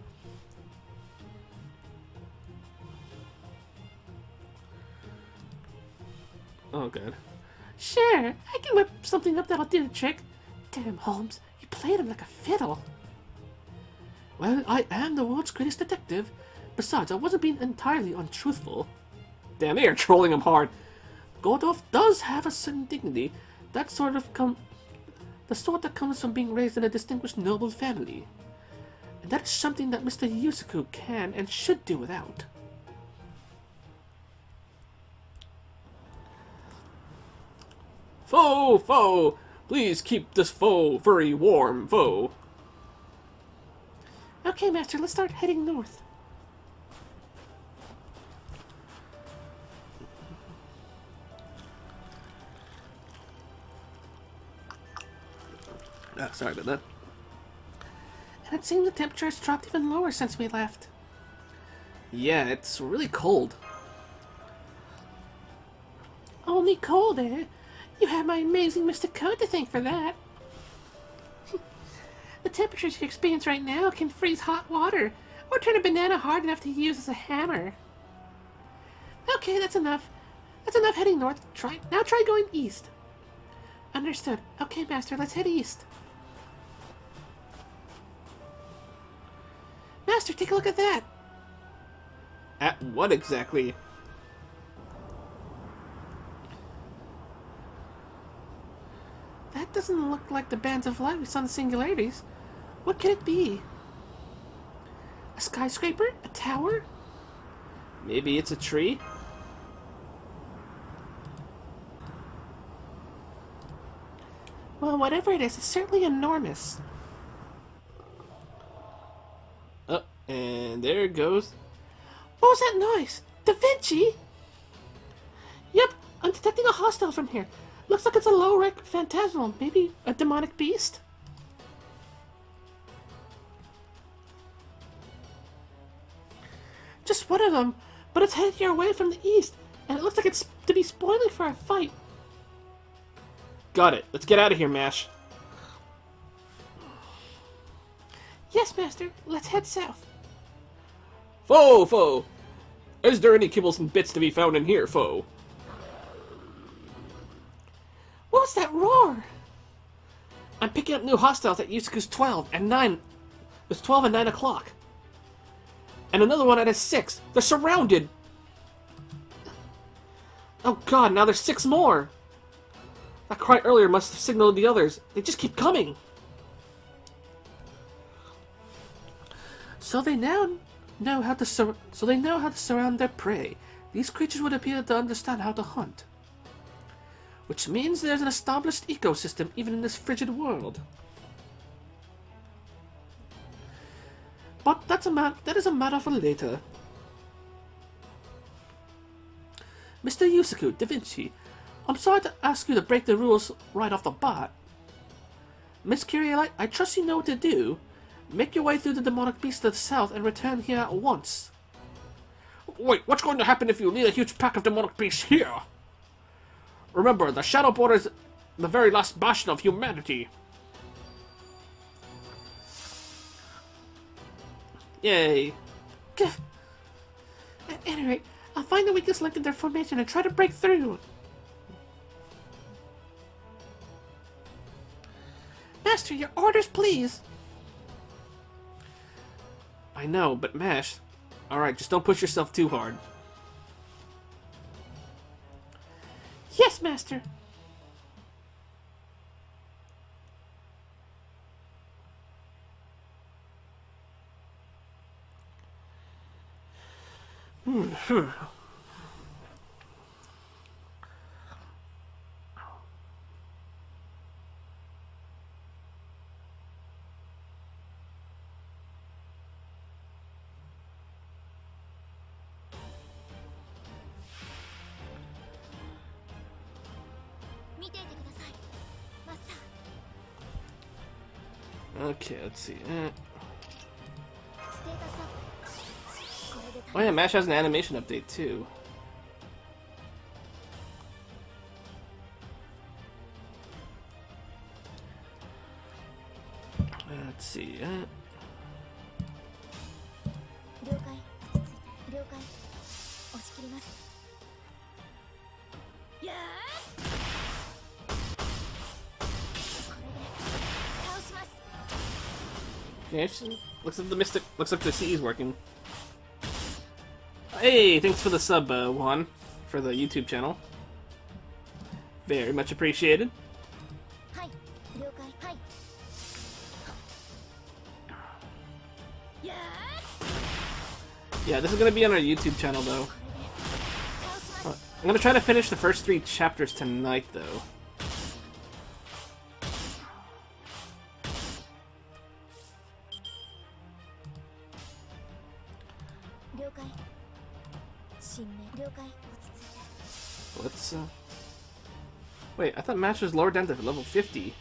S1: Oh, good.
S2: Sure, I can whip something up that'll do the trick.
S4: him, Holmes. You played him like a fiddle.
S1: Well, I am the world's greatest detective. Besides, I wasn't being entirely untruthful. Damn, they are trolling him hard. Godolph does have a certain dignity, the sort that comes from being raised in a distinguished noble family. And that is something that Mr. Yusaku can and should do without. Foe! Foe! Please keep this foe very warm, foe.
S4: Okay, Master, let's start heading north.
S1: Ah, sorry about that.
S4: And it seems the temperature has dropped even lower since we left.
S1: Yeah, it's really cold.
S4: Only cold, eh? You have my amazing Mr. Code to thank for that. The temperatures you experience right now can freeze hot water, or turn a banana hard enough to use as a hammer. Okay, that's enough. That's enough heading north. Now try going east. Understood. Okay, Master, let's head east. Master, take a look at that.
S1: At what exactly?
S4: That doesn't look like the bands of light we saw in the singularities. What could it be? A skyscraper? A tower?
S1: Maybe it's a tree?
S4: Well, whatever it is, it's certainly enormous.
S1: Oh, and there it goes.
S4: What was that noise? Da Vinci? Yep, I'm detecting a hostile from here. Looks like it's a low-rank phantasmal, maybe a demonic beast? Just one of them, but it's heading your way from the east, and it looks like it's to be spoiling for a fight.
S1: Got it. Let's get out of here, Mash.
S4: Yes, Master, let's head south.
S1: Foe! Foe! Is there any kibbles and bits to be found in here, foe?
S4: What was that roar?
S1: I'm picking up new hostiles at Yusaku's 12 and 9. It's 12 and 9 o'clock. And another one at his 6. They're surrounded! Oh god, now there's 6 more! That cry earlier must have signaled the others. They just keep coming!
S4: So they now know how to surround their prey. These creatures would appear to understand how to hunt. Which means there's an established ecosystem even in this frigid world. But that is a matter for later. Mr. Yusaku, Da Vinci, I'm sorry to ask you to break the rules right off the bat. Miss Curielite, I trust you know what to do. Make your way through the demonic beast to the south and return here at once.
S3: Wait, what's going to happen if you lead a huge pack of demonic beasts here? Remember, the Shadow Border is the very last bastion of humanity.
S1: Yay.
S4: At any rate, I'll find the weakest link in their formation and try to break through. Master, your orders, please.
S1: I know, but Mash... Alright, just don't push yourself too hard.
S4: Yes, Master.
S1: Okay, let's see. Oh yeah, Mash has an animation update too. Let's see. Okay, looks like the Mystic. Looks like the CE is working. Hey, thanks for the sub, Juan, for the YouTube channel. Very much appreciated. Yeah, this is gonna be on our YouTube channel, though. I'm gonna try to finish the first 3 chapters tonight, though. Let's, Wait, I thought Match was lower down to level 50.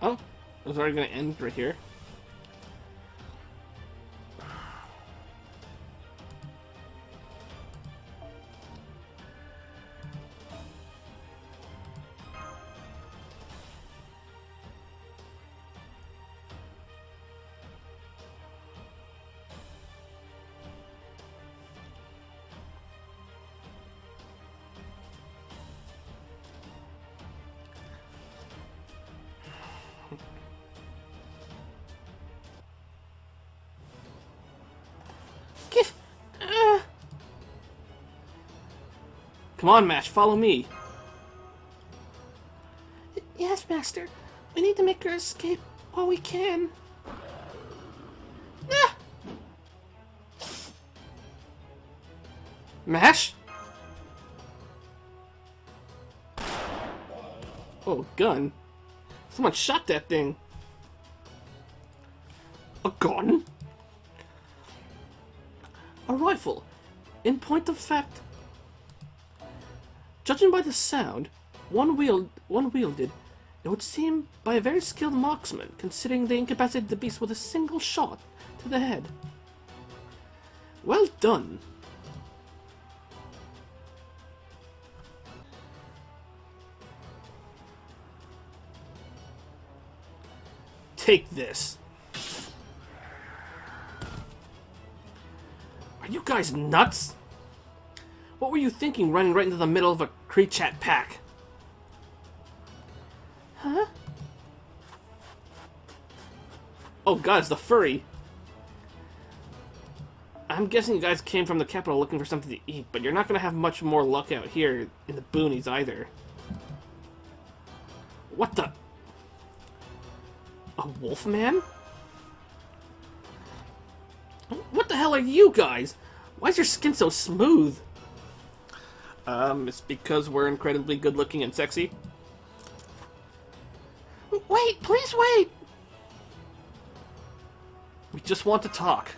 S1: Oh, it was already going to end right here. Come on, Mash, follow me.
S4: Yes, Master. We need to make her escape while we can. Ah!
S1: Mash? Oh, gun. Someone shot that thing. A gun? A rifle. In point of fact, judging by the sound, one wielded, it would seem by a very skilled marksman, considering they incapacitated the beast with a single shot to the head. Well done. Take this. Are you guys nuts? What were you thinking running right into the middle of a Kreechat pack?
S4: Huh?
S1: Oh god, it's the furry. I'm guessing you guys came from the capital looking for something to eat, but you're not going to have much more luck out here in the boonies either. What the? A wolfman? What the hell are you guys? Why is your skin so smooth? It's because we're incredibly good looking and sexy.
S4: Wait, please wait!
S1: We just want to talk.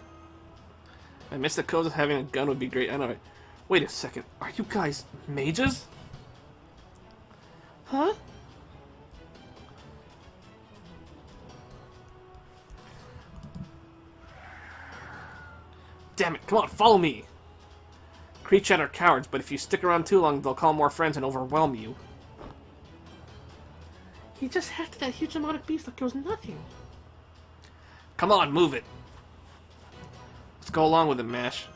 S1: I miss the codes of having a gun would be great. I know. Wait a second. Are you guys mages?
S4: Huh?
S1: Damn it, come on, follow me! Kreechat are cowards, but if you stick around too long, they'll call more friends and overwhelm you.
S4: He just hacked that huge amount of beast like it was nothing.
S1: Come on, move it! Let's go along with it, Mash.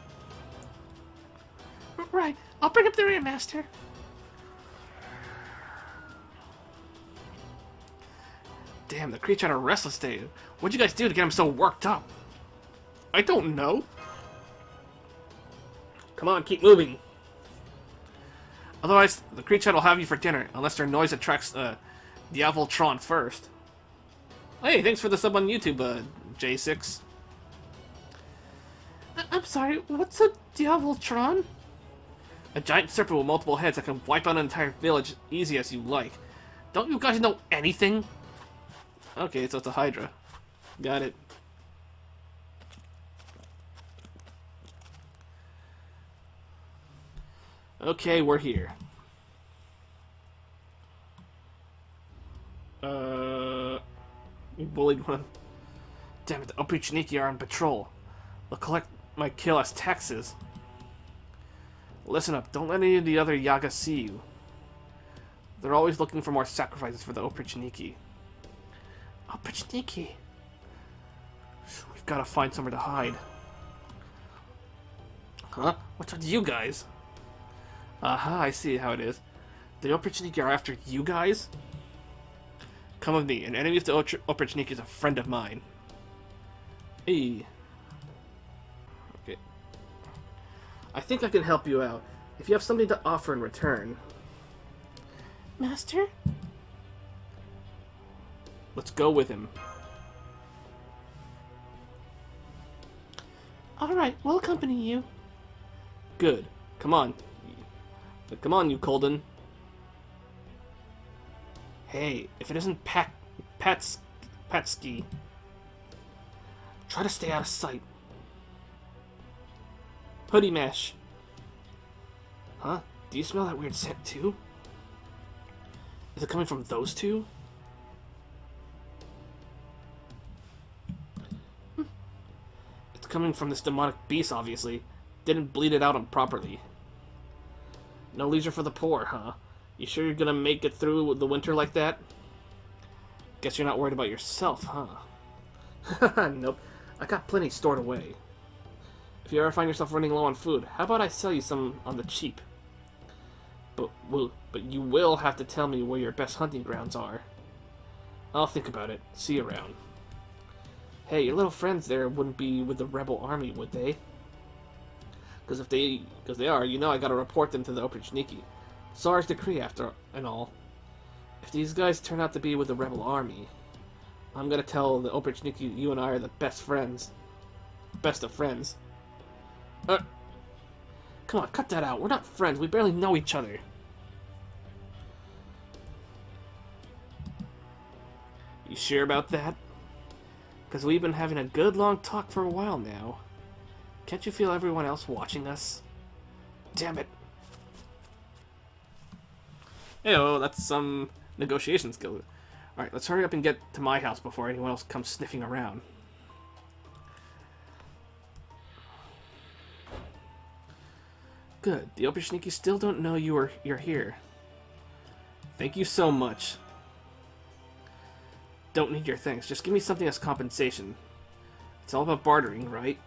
S4: Right, I'll bring up the rear, Master.
S1: Damn, the Kreechat are restless today. What'd you guys do to get them so worked up? I don't know. Come on, keep moving. Otherwise, the Kreechat will have you for dinner, unless their noise attracts Diavoltron first. Hey, thanks for the sub on YouTube, J6.
S4: I'm sorry, what's a Diavoltron?
S1: A giant serpent with multiple heads that can wipe out an entire village easy as you like. Don't you guys know anything? Okay, so it's a Hydra. Got it. Okay, we're here. You bullied one. Damn it, the Opuchiniki are on patrol. They'll collect my kill as taxes. Listen up, don't let any of the other Yaga see you. They're always looking for more sacrifices for the Opuchiniki.
S4: Opuchiniki.
S1: We've got to find somewhere to hide. Huh? What's with you guys? Aha, I see how it is. The Opuchiniki are after you guys? Come with me. An enemy of the Opuchiniki is a friend of mine. Hey. Okay. I think I can help you out. If you have something to offer in return.
S4: Master?
S1: Let's go with him.
S4: Alright, we'll accompany you.
S1: Good. Come on. Come on, you Colden. Hey, if it isn't Patsky, try to stay out of sight. Hoodie Mesh. Huh? Do you smell that weird scent too? Is it coming from those two? It's coming from this demonic beast, obviously. Didn't bleed it out on properly. No leisure for the poor, huh? You sure you're gonna make it through the winter like that? Guess you're not worried about yourself, huh? Nope. I got plenty stored away. If you ever find yourself running low on food, how about I sell you some on the cheap? But you will have to tell me where your best hunting grounds are. I'll think about it. See you around. Hey, your little friends there wouldn't be with the rebel army, would they? Because they are, you know I gotta report them to the Opuchiniki. Tsar's decree after and all. If these guys turn out to be with the rebel army, I'm gonna tell the Opuchiniki you and I are the best friends. Best of friends. Come on, cut that out. We're not friends. We barely know each other. You sure about that? Because we've been having a good long talk for a while now. Can't you feel everyone else watching us? Damn it. Hey, that's some negotiation skill. Alright, let's hurry up and get to my house before anyone else comes sniffing around. Good. The Opuchiniki still don't know you're here. Thank you so much. Don't need your thanks. Just give me something as compensation. It's all about bartering, right?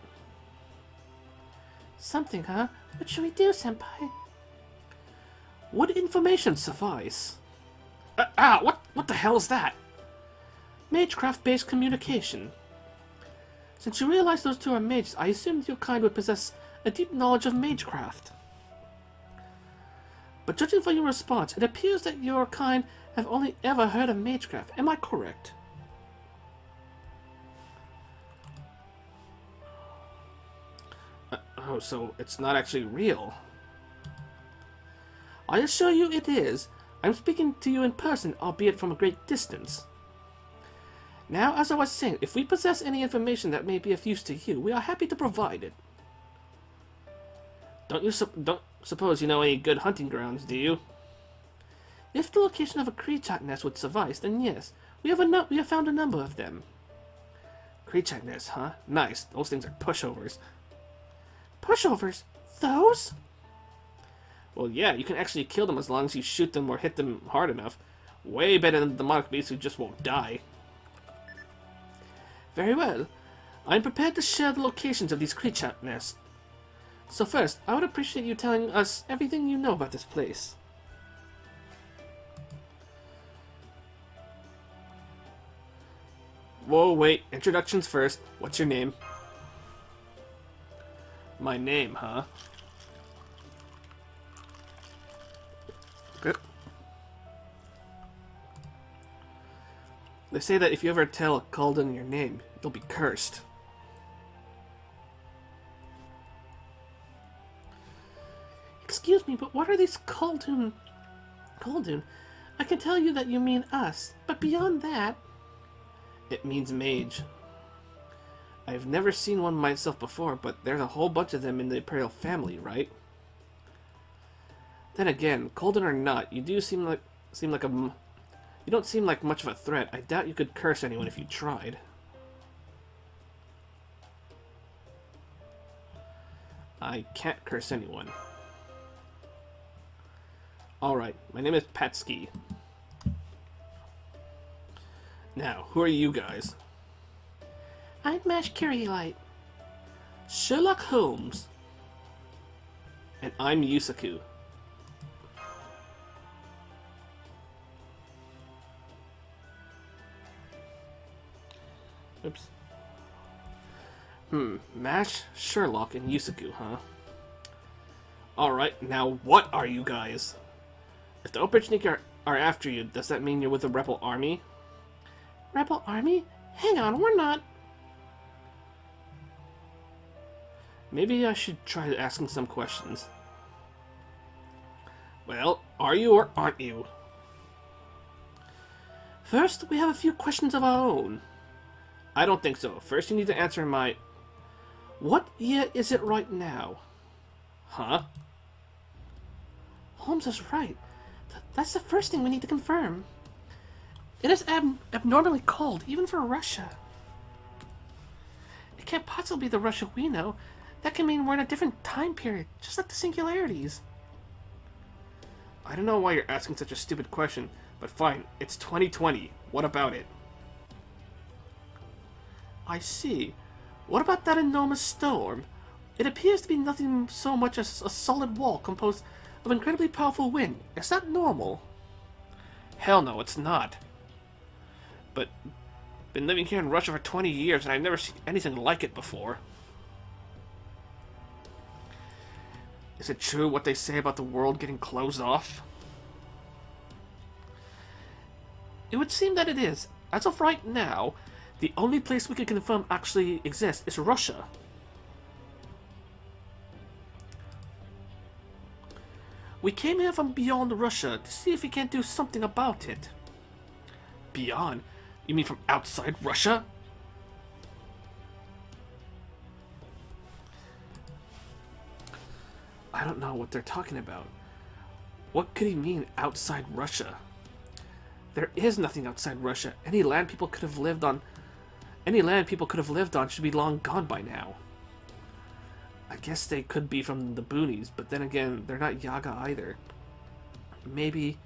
S4: Something, huh? What should we do, Senpai?
S1: Would information suffice? What the hell is that?
S4: Magecraft-based communication. Since you realize those two are mages, I assumed your kind would possess a deep knowledge of magecraft. But judging from your response, it appears that your kind have only ever heard of magecraft. Am I correct?
S1: Oh, so it's not actually real.
S4: I assure you it is. I'm speaking to you in person, albeit from a great distance. Now, as I was saying, if we possess any information that may be of use to you, we are happy to provide it.
S1: Don't suppose you know any good hunting grounds, do you?
S4: If the location of a Kreechak nest would suffice, then yes. We have found a number of them.
S1: Kreechak nests, huh? Nice. Those things are pushovers.
S4: Pushovers? Those?
S1: Well, yeah, you can actually kill them as long as you shoot them or hit them hard enough. Way better than the demonic beasts who just won't die.
S4: Very well. I'm prepared to share the locations of these Kreechak nests. So first, I would appreciate you telling us everything you know about this place.
S1: Whoa, wait. Introductions first. What's your name? My name, huh? Okay. They say that if you ever tell a Kalden your name, you'll be cursed.
S4: Excuse me, but what are these Khaldun? I can tell you that you mean us, but beyond that...
S1: It means mage. I've never seen one myself before, but there's a whole bunch of them in the Imperial family, right? Then again, Colden or not, you do seem like you don't seem like much of a threat. I doubt you could curse anyone if you tried. I can't curse anyone. Alright, my name is Patsky. Now, who are you guys?
S4: I'm Mash Light.
S1: Sherlock Holmes. And I'm Yusaku. Oops. Mash, Sherlock, and Yusaku, huh? Alright, now what are you guys? If the Oprichniki are after you, does that mean you're with the Rebel Army?
S4: Rebel Army? Hang on, we're not.
S1: Maybe I should try asking some questions. Well, are you or aren't you?
S4: First, we have a few questions of our own.
S1: I don't think so. First, you need to answer my...
S4: What year is it right now?
S1: Huh?
S4: Holmes is right. That's the first thing we need to confirm. It is abnormally cold, even for Russia. It can't possibly be the Russia we know. That can mean we're in a different time period, just like the singularities.
S1: I don't know why you're asking such a stupid question, but fine, it's 2020. What about it?
S4: I see. What about that enormous storm? It appears to be nothing so much as a solid wall composed of incredibly powerful wind. Is that normal?
S1: Hell no, it's not. But, been living here in Russia for 20 years and I've never seen anything like it before. Is it true what they say about the world getting closed off?
S4: It would seem that it is. As of right now, the only place we can confirm actually exists is Russia. We came here from beyond Russia to see if we can't do something about it.
S1: Beyond? You mean from outside Russia? I don't know what they're talking about. What could he mean, outside Russia? There is nothing outside Russia. Any land people could have lived on should be long gone by now. I guess they could be from the boonies, but then again, they're not Yaga either. Maybe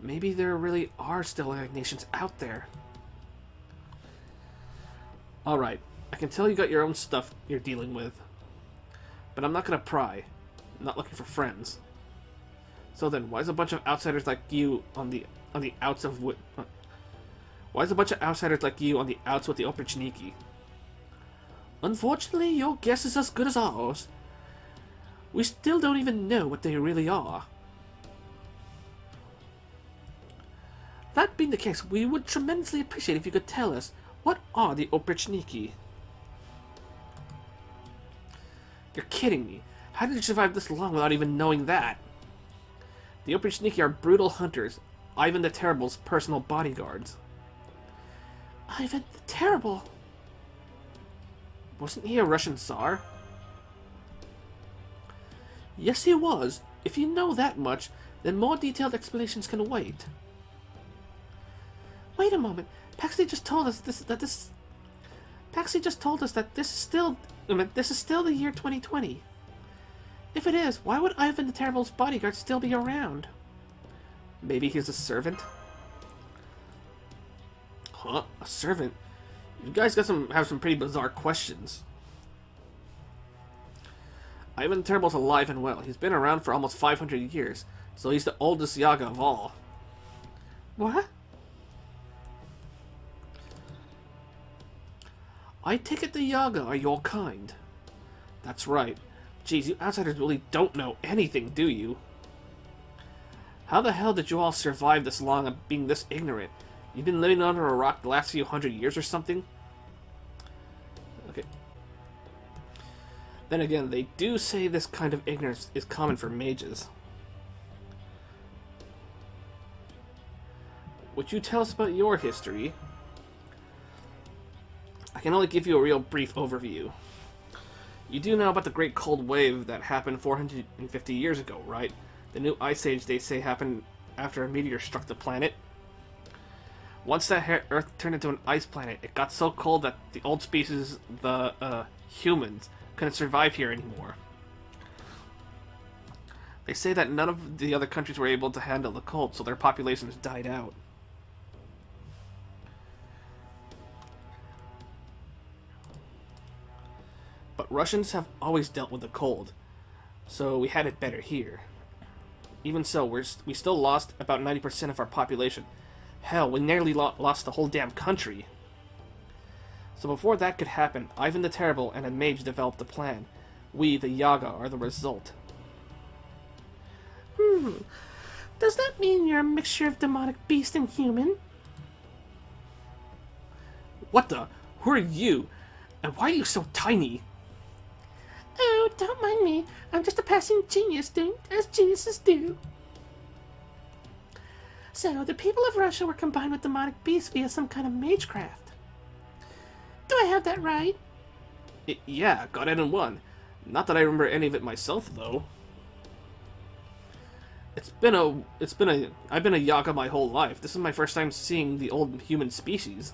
S1: there really are still nations out there. Alright, I can tell you got your own stuff you're dealing with. But I'm not gonna pry. I'm not looking for friends. So then, why is a bunch of outsiders like you on the outs of Why is a bunch of outsiders like you on the outs with the Oprichniki?
S4: Unfortunately, your guess is as good as ours. We still don't even know what they really are. That being the case, we would tremendously appreciate if you could tell us, what are the Oprichniki?
S1: You're kidding me. How did you survive this long without even knowing that? The Oprichniki are brutal hunters, Ivan the Terrible's personal bodyguards.
S4: Ivan the Terrible?
S1: Wasn't he a Russian Tsar?
S4: Yes, he was. If you know that much, then more detailed explanations can wait. Wait a moment. Paxi just told us that this is still the year 2020. If it is, why would Ivan the Terrible's bodyguard still be around?
S1: Maybe he's a servant? Huh? A servant? You guys have some pretty bizarre questions. Ivan the Terrible's alive and well. He's been around for almost 500 years, so he's the oldest Yaga of all.
S4: What? I take it the Yaga are your kind.
S1: That's right. Geez, you outsiders really don't know anything, do you? How the hell did you all survive this long of being this ignorant? You've been living under a rock the last few hundred years or something? Okay. Then again, they do say this kind of ignorance is common for mages. Would you tell us about your history? I can only give you a real brief overview. You do know about the Great Cold Wave that happened 450 years ago, right? The new ice age, they say, happened after a meteor struck the planet. Once that Earth turned into an ice planet, it got so cold that the old species, the humans, couldn't survive here anymore. They say that none of the other countries were able to handle the cold, so their populations died out. But Russians have always dealt with the cold, so we had it better here. Even so, we still lost about 90% of our population. Hell, we nearly lost the whole damn country. So before that could happen, Ivan the Terrible and a mage developed a plan. We, the Yaga, are the result.
S4: Does that mean you're a mixture of demonic beast and human?
S1: What the? Who are you? And why are you so tiny?
S4: Oh, don't mind me. I'm just a passing genius doing as geniuses do. So, the people of Russia were combined with demonic beasts via some kind of magecraft. Do I have that right?
S1: Yeah, got it in one. Not that I remember any of it myself, though. I've been a Yaga my whole life. This is my first time seeing the old human species.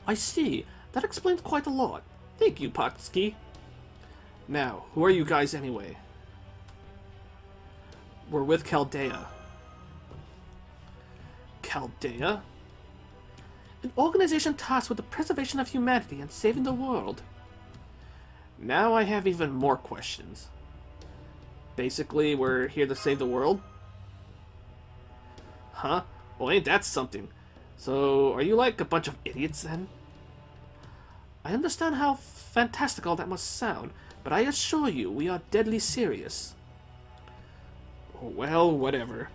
S1: I see. That explains quite a lot. Thank you, Potsky. Now, who are you guys anyway? We're with Chaldea. Chaldea? An organization tasked with the preservation of humanity and saving the world. Now I have even more questions. Basically, we're here to save the world? Huh? Well, ain't that something? So, are you like a bunch of idiots then? I understand how fantastical that must sound, but I assure you, we are deadly serious. Well, whatever.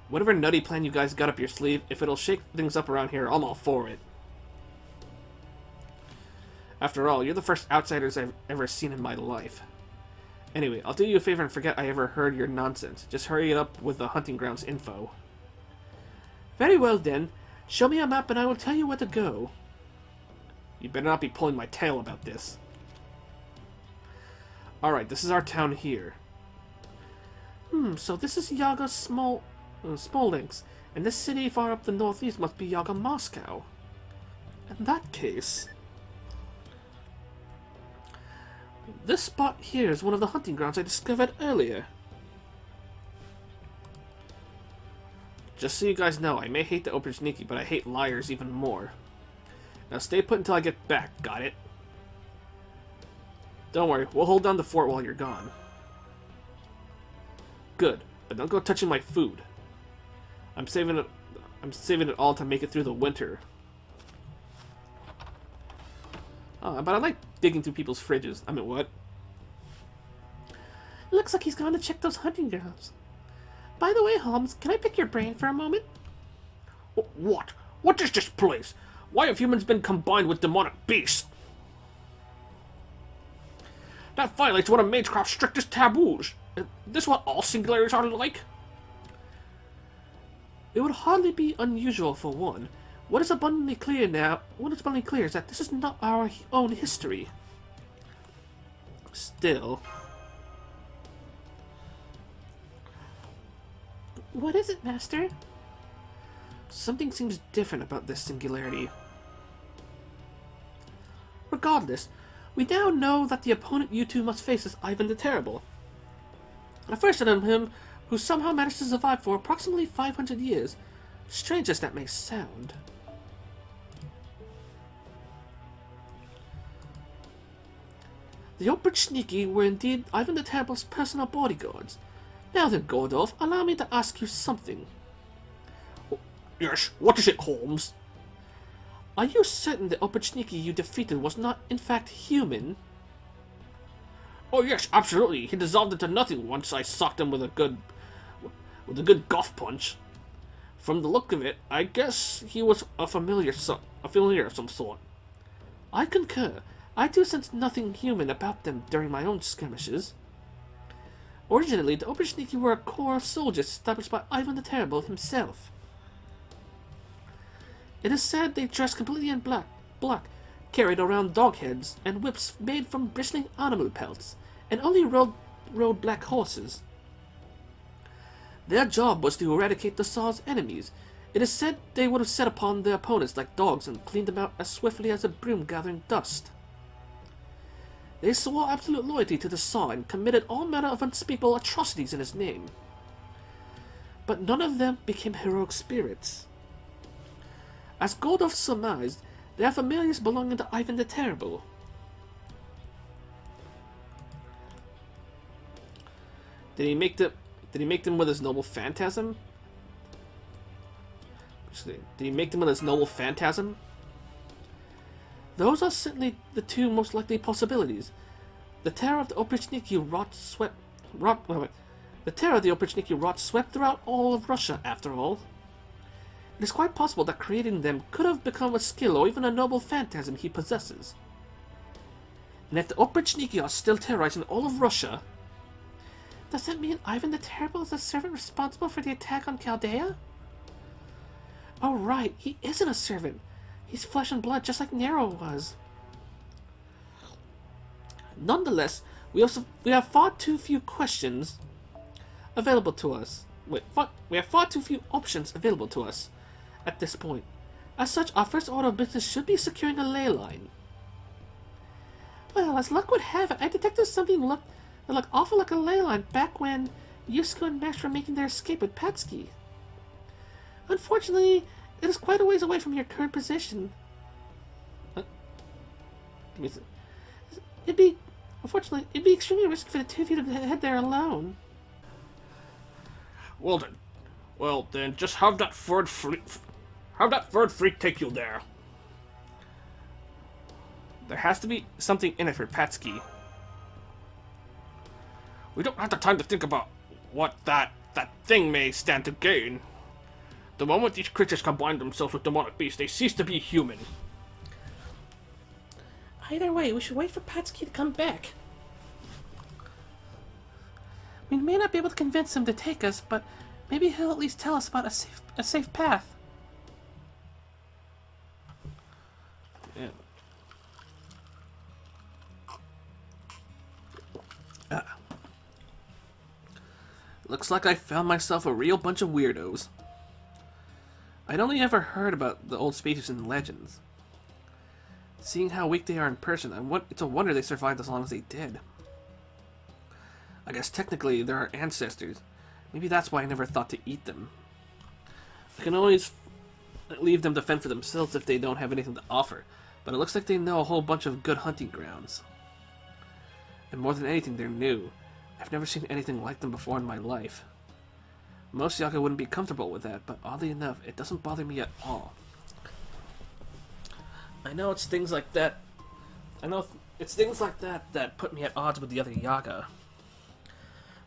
S1: Whatever nutty plan you guys got up your sleeve, if it'll shake things up around here, I'm all for it. After all, you're the first outsiders I've ever seen in my life. Anyway, I'll do you a favor and forget I ever heard your nonsense. Just hurry it up with the hunting grounds info. Very well then. Show me a map and I will tell you where to go. You better not be pulling my tail about this. Alright, this is our town here. So this is Yaga Smolensk, and this city far up the northeast must be Yaga Moscow. In that case... this spot here is one of the hunting grounds I discovered earlier. Just so you guys know, I may hate the Operniki, but I hate liars even more. Now stay put until I get back, got it? Don't worry, we'll hold down the fort while you're gone. Good, but don't go touching my food. I'm saving it all to make it through the winter. But I like digging through people's fridges. I mean, what?
S4: Looks like he's gone to check those hunting grounds. By the way, Holmes, can I pick your brain for a moment?
S3: What? What is this place? Why have humans been combined with demonic beasts? That violates one of Magecraft's strictest taboos. Is this what all singularities are like?
S1: It would hardly be unusual for one. What is abundantly clear is that this is not our own history. Still...
S4: What is it, Master?
S1: Something seems different about this singularity. Regardless, we now know that the opponent you two must face is Ivan the Terrible. A version of him who somehow managed to survive for approximately 500 years. Strange as that may sound. The Operniki were indeed Ivan the Terrible's personal bodyguards. Now then, Gordolf, allow me to ask you something.
S3: Yes, what is it, Holmes?
S1: Are you certain the Operniki you defeated was not, in fact, human?
S3: Oh yes, absolutely. He dissolved into nothing once I socked him with a good golf punch. From the look of it, I guess he was a familiar of some sort.
S1: I concur. I do sense nothing human about them during my own skirmishes. Originally, the Operniki were a corps of soldiers established by Ivan the Terrible himself. It is said they dressed completely in black, carried around dog heads, and whips made from bristling animal pelts, and only rode black horses. Their job was to eradicate the Saw's enemies. It is said they would have set upon their opponents like dogs and cleaned them out as swiftly as a broom gathering dust. They swore absolute loyalty to the Saw and committed all manner of unspeakable atrocities in his name. But none of them became heroic spirits. As Goldorf surmised, they are familiars belonging to Ivan the Terrible. Did he make them with his noble phantasm? Did he make them with his noble phantasm? Those are certainly the two most likely possibilities. The terror of the Oprichniki rot swept throughout all of Russia, after all. It is quite possible that creating them could have become a skill or even a noble phantasm he possesses. And if the Oprichniki are still terrorizing all of Russia, does that mean Ivan the Terrible is the servant responsible for the attack on Chaldea? Oh right, he isn't a servant. He's flesh and blood, just like Nero was. Nonetheless, we have far too few questions available to us. We have far too few options available to us at this point. As such, our first order of business should be securing a ley line. Well, as luck would have it, I detected something that looked awful like a ley line back when Yusaku and Max were making their escape with Patsky. Unfortunately, it is quite a ways away from your current position. It'd be extremely risky for the two of you to head there alone.
S3: Well then, just have that third freak take you there.
S1: There has to be something in it for Patsky.
S3: We don't have the time to think about what that thing may stand to gain. The moment these creatures combine themselves with demonic beasts, they cease to be human.
S4: Either way, we should wait for Patsky to come back.
S2: We may not be able to convince him to take us, but maybe he'll at least tell us about a safe path.
S1: Yeah. Looks like I found myself a real bunch of weirdos. I'd only ever heard about the old species in legends. Seeing how weak they are in person, it's a wonder they survived as long as they did. I guess technically they're our ancestors. Maybe that's why I never thought to eat them. I can always leave them to fend for themselves if they don't have anything to offer, but it looks like they know a whole bunch of good hunting grounds. And more than anything, they're new. I've never seen anything like them before in my life. Most Yaga wouldn't be comfortable with that, but oddly enough, it doesn't bother me at all. I know it's things like that. That put me at odds with the other Yaga.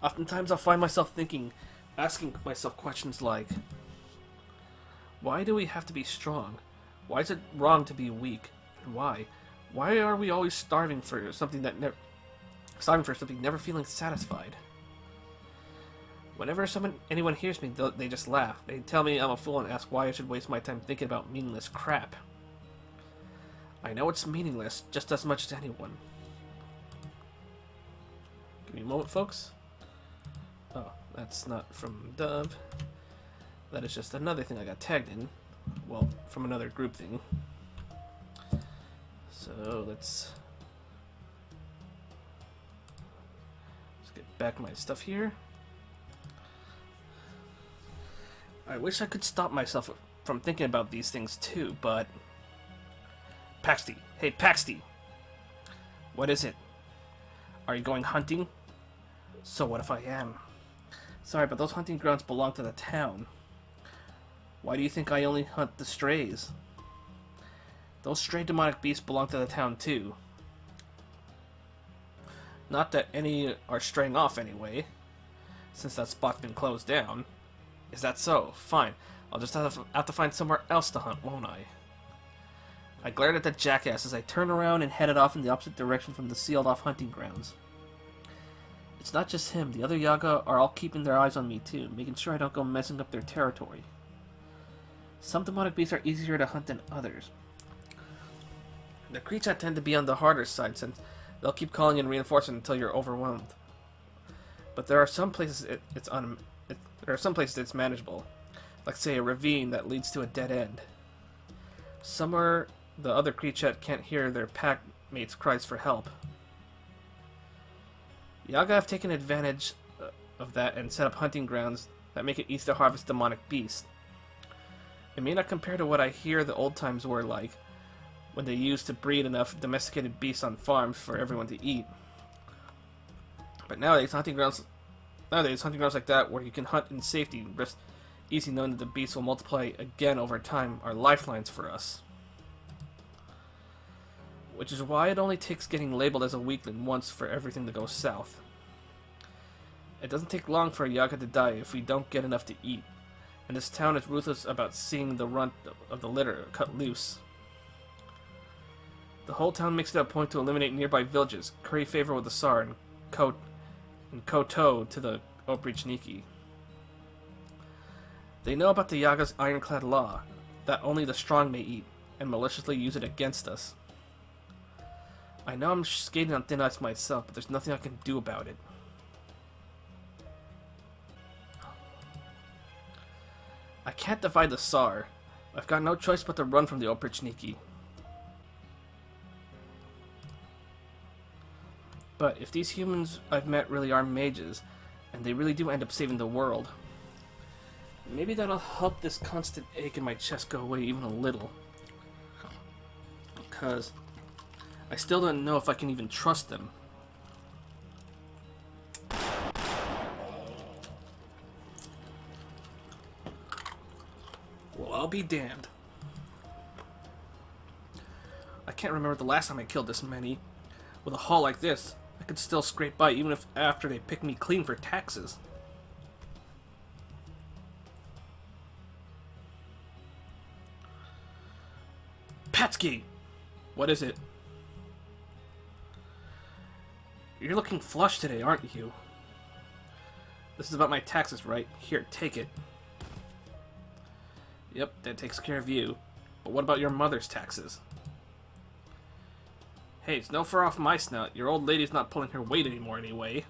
S1: Oftentimes I'll find myself asking myself questions like, why do we have to be strong? Why is it wrong to be weak? And why? Why are we always starving for something, never feeling satisfied? Whenever anyone hears me, they just laugh. They tell me I'm a fool and ask why I should waste my time thinking about meaningless crap. I know it's meaningless just as much as anyone. Give me a moment, folks. Oh, that's not from Dove. That is just another thing I got tagged in. Well, from another group thing. So, let's get back my stuff here. I wish I could stop myself from thinking about these things too, but... Paxty! Hey, Paxty! What is it? Are you going hunting? So what if I am? Sorry, but those hunting grounds belong to the town. Why do you think I only hunt the strays? Those stray demonic beasts belong to the town too. Not that any are straying off anyway, since that spot's been closed down. Is that so? Fine. I'll just have to find somewhere else to hunt, won't I? I glared at the jackass as I turned around and headed off in the opposite direction from the sealed-off hunting grounds. It's not just him. The other Yaga are all keeping their eyes on me too, making sure I don't go messing up their territory. Some demonic beasts are easier to hunt than others. The creatures tend to be on the harder side since
S2: They'll keep calling in reinforcements until you're overwhelmed. But there are some places it's manageable. Like, say, a ravine that leads to a dead end. Somewhere the other Kreechat can't hear their pack mates' cries for help. Yaga have taken advantage of that and set up hunting grounds that make it easy to harvest demonic beasts. It may not compare to what I hear the old times were like, when they used to breed enough domesticated beasts on farms for everyone to eat. But nowadays hunting grounds like that, where you can hunt in safety and risk easy knowing that the beasts will multiply again over time, are lifelines for us. Which is why it only takes getting labeled as a weakling once for everything to go south. It doesn't take long for a Yaga to die if we don't get enough to eat, and this town is ruthless about seeing the runt of the litter cut loose. The whole town makes it a point to eliminate nearby villages, curry favor with the Tsar, and Koto to the Oprichniki. They know about the Yaga's ironclad law, that only the strong may eat, and maliciously use it against us. I know I'm skating on thin ice myself, but there's nothing I can do about it. I can't divide the Tsar. I've got no choice but to run from the Oprichniki. But if these humans I've met really are mages, and they really do end up saving the world, maybe that'll help this constant ache in my chest go away even a little. Because I still don't know if I can even trust them. Well, I'll be damned. I can't remember the last time I killed this many. With a haul like this, I could still scrape by even if after they pick me clean for taxes. Patsky! What is it? You're looking flush today, aren't you? This is about my taxes, right? Here, take it. Yep, that takes care of you. But what about your mother's taxes? Hey, it's no fur off my snout. Your old lady's not pulling her weight anymore anyway.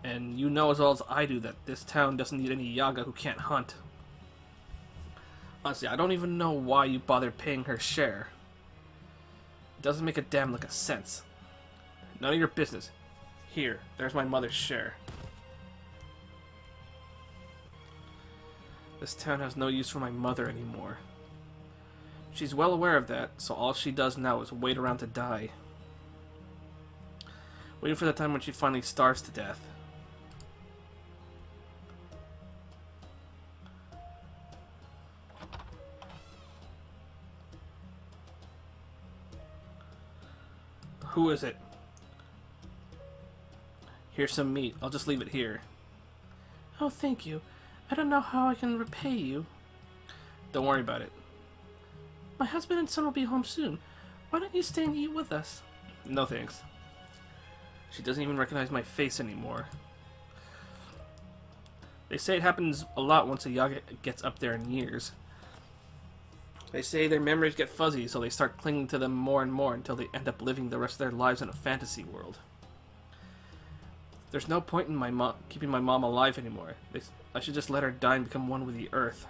S2: And you know as well as I do that this town doesn't need any Yaga who can't hunt. Honestly, I don't even know why you bother paying her share. It doesn't make a damn lick of sense. None of your business. Here, there's my mother's share. This town has no use for my mother anymore. She's well aware of that, so all she does now is wait around to die. Waiting for the time when she finally starves to death. Who is it? Here's some meat. I'll just leave it here.
S4: Oh, thank you. I don't know how I can repay you.
S2: Don't worry about it.
S4: My husband and son will be home soon. Why don't you stay and eat with us?
S2: No thanks. She doesn't even recognize my face anymore. They say it happens a lot once a Yaga gets up there in years. They say their memories get fuzzy, so they start clinging to them more and more until they end up living the rest of their lives in a fantasy world. There's no point in keeping my mom alive anymore. I should just let her die and become one with the earth.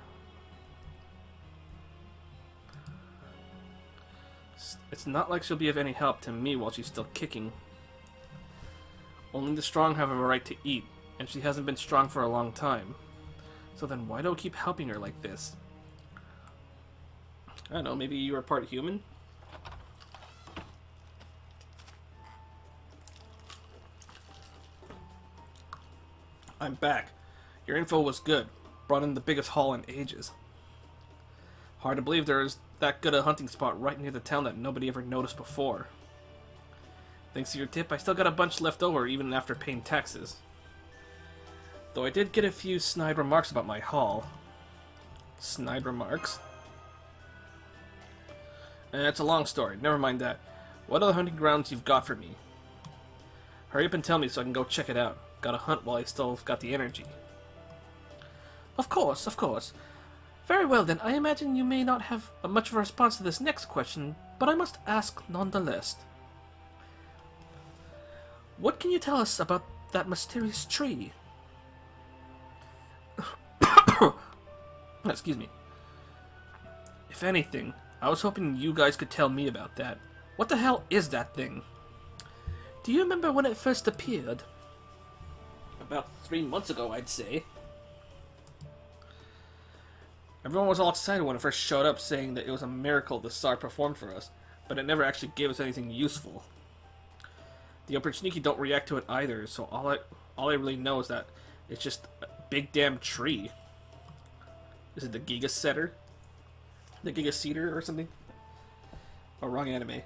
S2: It's not like she'll be of any help to me while she's still kicking. Only the strong have a right to eat, and she hasn't been strong for a long time. So then why do I keep helping her like this? I don't know, maybe you are part human? I'm back. Your info was good. Brought in the biggest haul in ages. Hard to believe there is that good a hunting spot right near the town that nobody ever noticed before. Thanks to your tip, I still got a bunch left over even after paying taxes. Though I did get a few snide remarks about my haul. Snide remarks? It's a long story. Never mind that. What other hunting grounds you've got for me? Hurry up and tell me so I can go check it out. Gotta hunt while I still got the energy.
S4: Of course, of course. Very well then, I imagine you may not have much of a response to this next question, but I must ask nonetheless.
S2: What can you tell us about that mysterious tree? Excuse me. If anything, I was hoping you guys could tell me about that. What the hell is that thing? Do you remember when it first appeared? About 3 months ago, I'd say. Everyone was all excited when it first showed up, saying that it was a miracle the star performed for us, but it never actually gave us anything useful. The Opportunity don't react to it either, so all I really know is that it's just a big damn tree. Is it the Giga Setter? The Giga Cedar or something? Oh, wrong anime.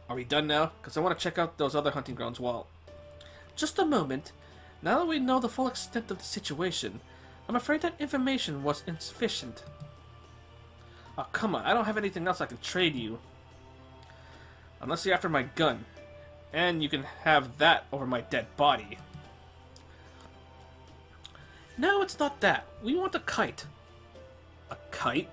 S2: Are we done now? Because I want to check out those other hunting grounds while... Just a moment. Now that we know the full extent of the situation, I'm afraid that information was insufficient. Oh, come on. I don't have anything else I can trade you. Unless you're after my gun. And you can have that over my dead body. No, it's not that. We want a kite. A kite?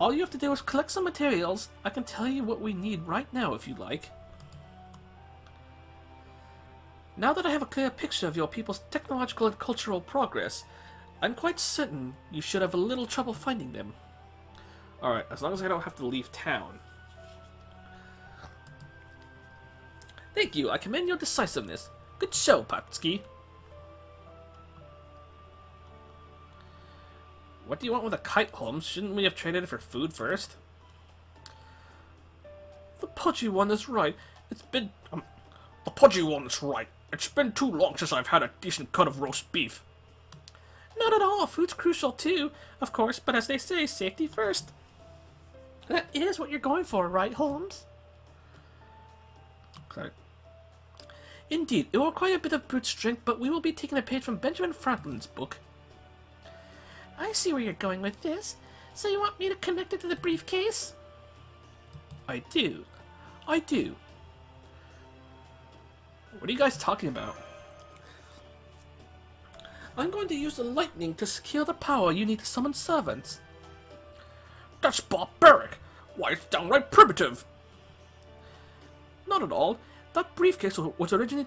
S2: All you have to do is collect some materials. I can tell you what we need right now if you like. Now that I have a clear picture of your people's technological and cultural progress, I'm quite certain you should have a little trouble finding them. Alright, as long as I don't have to leave town. Thank you, I commend your decisiveness. Good show, Patsky. What do you want with a kite, Holmes? Shouldn't we have traded it for food first? The pudgy one is right. It's been...
S3: The pudgy one is right. It's been too long since I've had a decent cut of roast beef.
S2: Not at all. Food's crucial too, of course, but as they say, safety first. That is what you're going for, right, Holmes?
S3: Okay.
S2: Indeed, it will require a bit of brute strength, but we will be taking a page from Benjamin Franklin's book. I see where you're going with this. So you want me to connect it to the briefcase? I do. I do. What are you guys talking about? I'm going to use the lightning to secure the power you need to summon servants.
S3: That's barbaric. Why, it's downright primitive.
S2: Not at all. That briefcase was originally...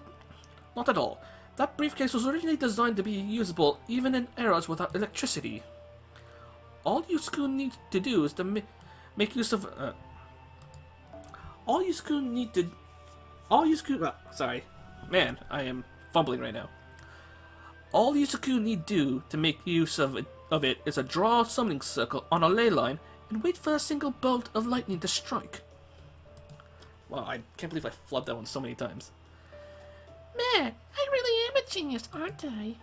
S2: Not at all. That briefcase was originally designed to be usable even in eras without electricity. All Yusaku need to do is to make use of... all Yusaku need to... All Yusaku... sorry. Man, I am fumbling right now. All Yusaku need do to make use of it is a draw a summoning circle on a ley line and wait for a single bolt of lightning to strike. Wow, I can't believe I flubbed that one so many times.
S4: Man, I really am a genius, aren't I?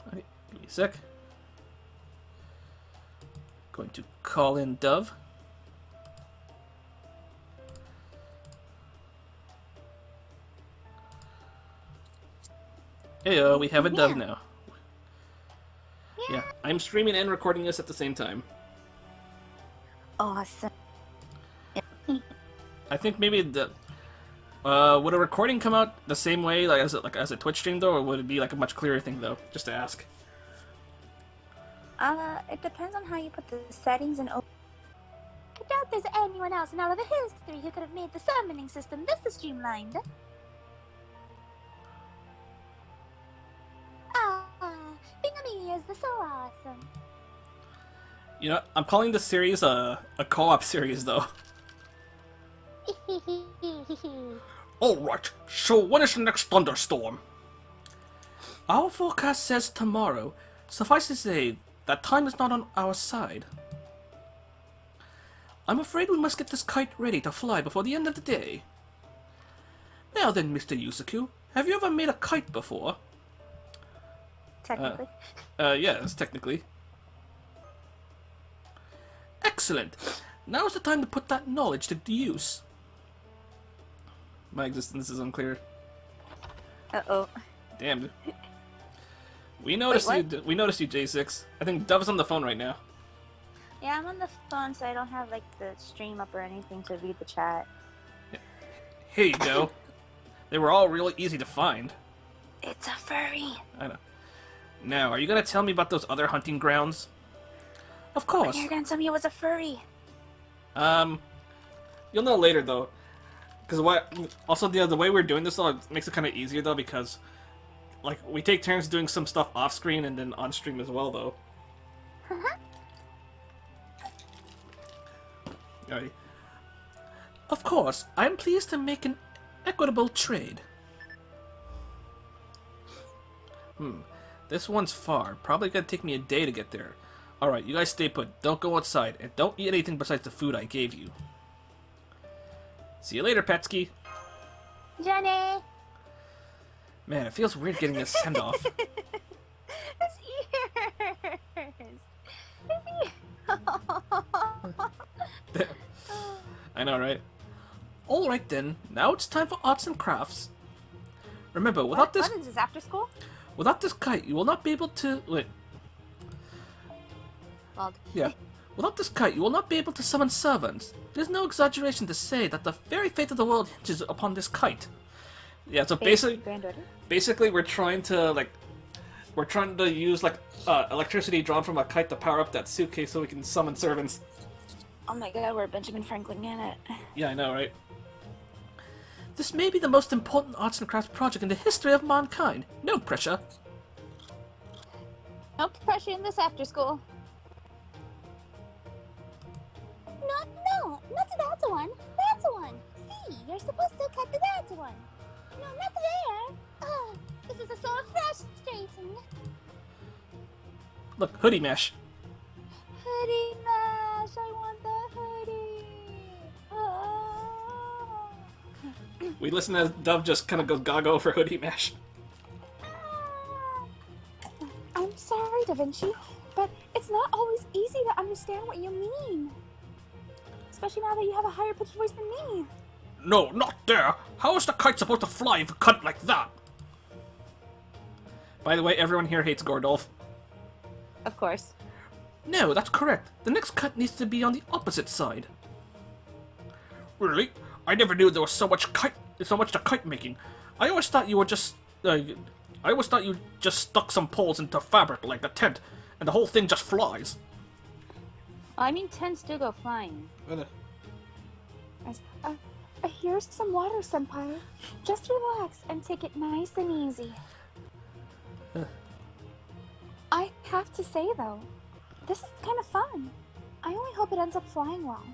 S2: Alright, give me a sec. Going to call in Dove. Heyo, we have a Dove now. Yeah, I'm streaming and recording this at the same time.
S5: Awesome.
S2: I think maybe the would a recording come out the same way as a Twitch stream though, or would it be like a much clearer thing though? Just to ask.
S5: It depends on how you put the settings and open. I doubt there's anyone else in all of history who could have made the summoning system this streamlined. Being a me is so awesome.
S2: You know, I'm calling this series a co-op series though.
S3: Alright, so when is the next thunderstorm?
S2: Our forecast says tomorrow. Suffice to say, that time is not on our side. I'm afraid we must get this kite ready to fly before the end of the day. Now then, Mr. Yusaku, have you ever made a kite before?
S5: Technically.
S2: Yes, technically. Excellent! Now is the time to put that knowledge to use. My existence is unclear.
S5: Uh-oh.
S2: Damn. We noticed you. We noticed you, J6. I think Dove's on the phone right now.
S5: Yeah, I'm on the phone, so I don't have, like, the stream up or anything to read the chat.
S2: Here you go. They were all really easy to find.
S5: It's a furry.
S2: I know. Now, are you gonna tell me about those other hunting grounds? Of course.
S5: You're gonna tell me it was a furry.
S2: You'll know later, though.
S1: Because what? Also, the way we're doing this though it makes it kind of easier though because, like, we take turns doing some stuff off screen and then on stream as well though. Alright.
S2: Of course, I'm pleased to make an equitable trade.
S1: This one's far. Probably gonna take me a day to get there. Alright, you guys stay put. Don't go outside. And don't eat anything besides the food I gave you. See you later, Petsky.
S5: Jenny!
S1: Man, it feels weird getting a send-off.
S5: His ears! His ears!
S1: I know, right?
S2: Alright then, now it's time for arts and crafts. Remember, without
S5: What is this, after school?
S2: this kite, you will not be able to... Wait.
S5: Well,
S2: Yeah. Without this kite, you will not be able to summon servants. There's no exaggeration to say that the very fate of the world hinges upon this kite.
S1: Yeah, so
S5: granddaughter?
S1: basically we're trying to use like electricity drawn from a kite to power up that suitcase so we can summon servants.
S5: Oh my god, we're Benjamin Franklin in it.
S1: Yeah, I know, right?
S2: This may be the most important arts and crafts project in the history of mankind. No pressure.
S5: No pressure in this after school. No, not to that one. That's one. See, you're supposed to cut to that one. No, not there. Oh, this is so frustrating.
S1: Look, hoodie mesh.
S5: Hoodie mash, I want the hoodie. Oh.
S1: We listen as Dove just kind of goes gaga over hoodie mesh.
S5: I'm sorry, Da Vinci, but it's not always easy to understand what you mean. Especially now that you have a higher pitched voice than me.
S3: No, not there. How is the kite supposed to fly if you cut like that?
S1: By the way, everyone here hates Gordolf.
S5: Of course.
S2: No, that's correct. The next cut needs to be on the opposite side.
S3: Really? I never knew there was so much to kite making.
S1: I always thought you were just... I always thought you just stuck some poles into fabric like a tent, and the whole thing just flies.
S5: I mean, tents do go flying. Here's some water, Senpai. Just relax and take it nice and easy. I have to say, though, this is kind of fun. I only hope it ends up flying well.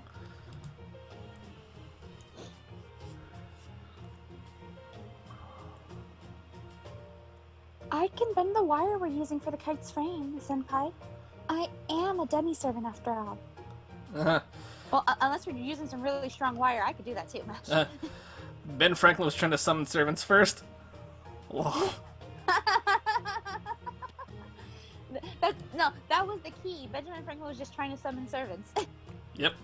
S5: I can bend the wire we're using for the kite's frame, Senpai. I am a demi-servant after all.
S1: Uh-huh.
S5: Well, unless we're using some really strong wire, I could do that too, Mesh.
S1: Ben Franklin was trying to summon servants first. Whoa.
S5: That was the key. Benjamin Franklin was just trying to summon servants.
S1: Yep.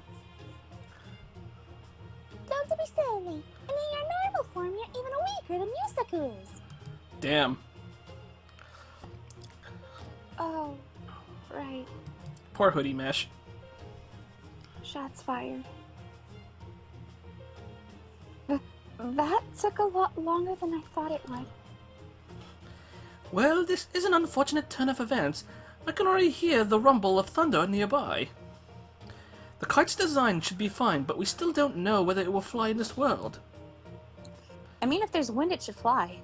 S5: Don't be silly. And in your normal form, you're even weaker than Yusaku's.
S1: Damn.
S5: Oh, right.
S1: Poor hoodie mesh.
S5: Shots fired. That took a lot longer than I thought it would.
S2: Well, this is an unfortunate turn of events. I can already hear the rumble of thunder nearby. The kite's design should be fine, but we still don't know whether it will fly in this world.
S5: I mean, if there's wind, it should fly.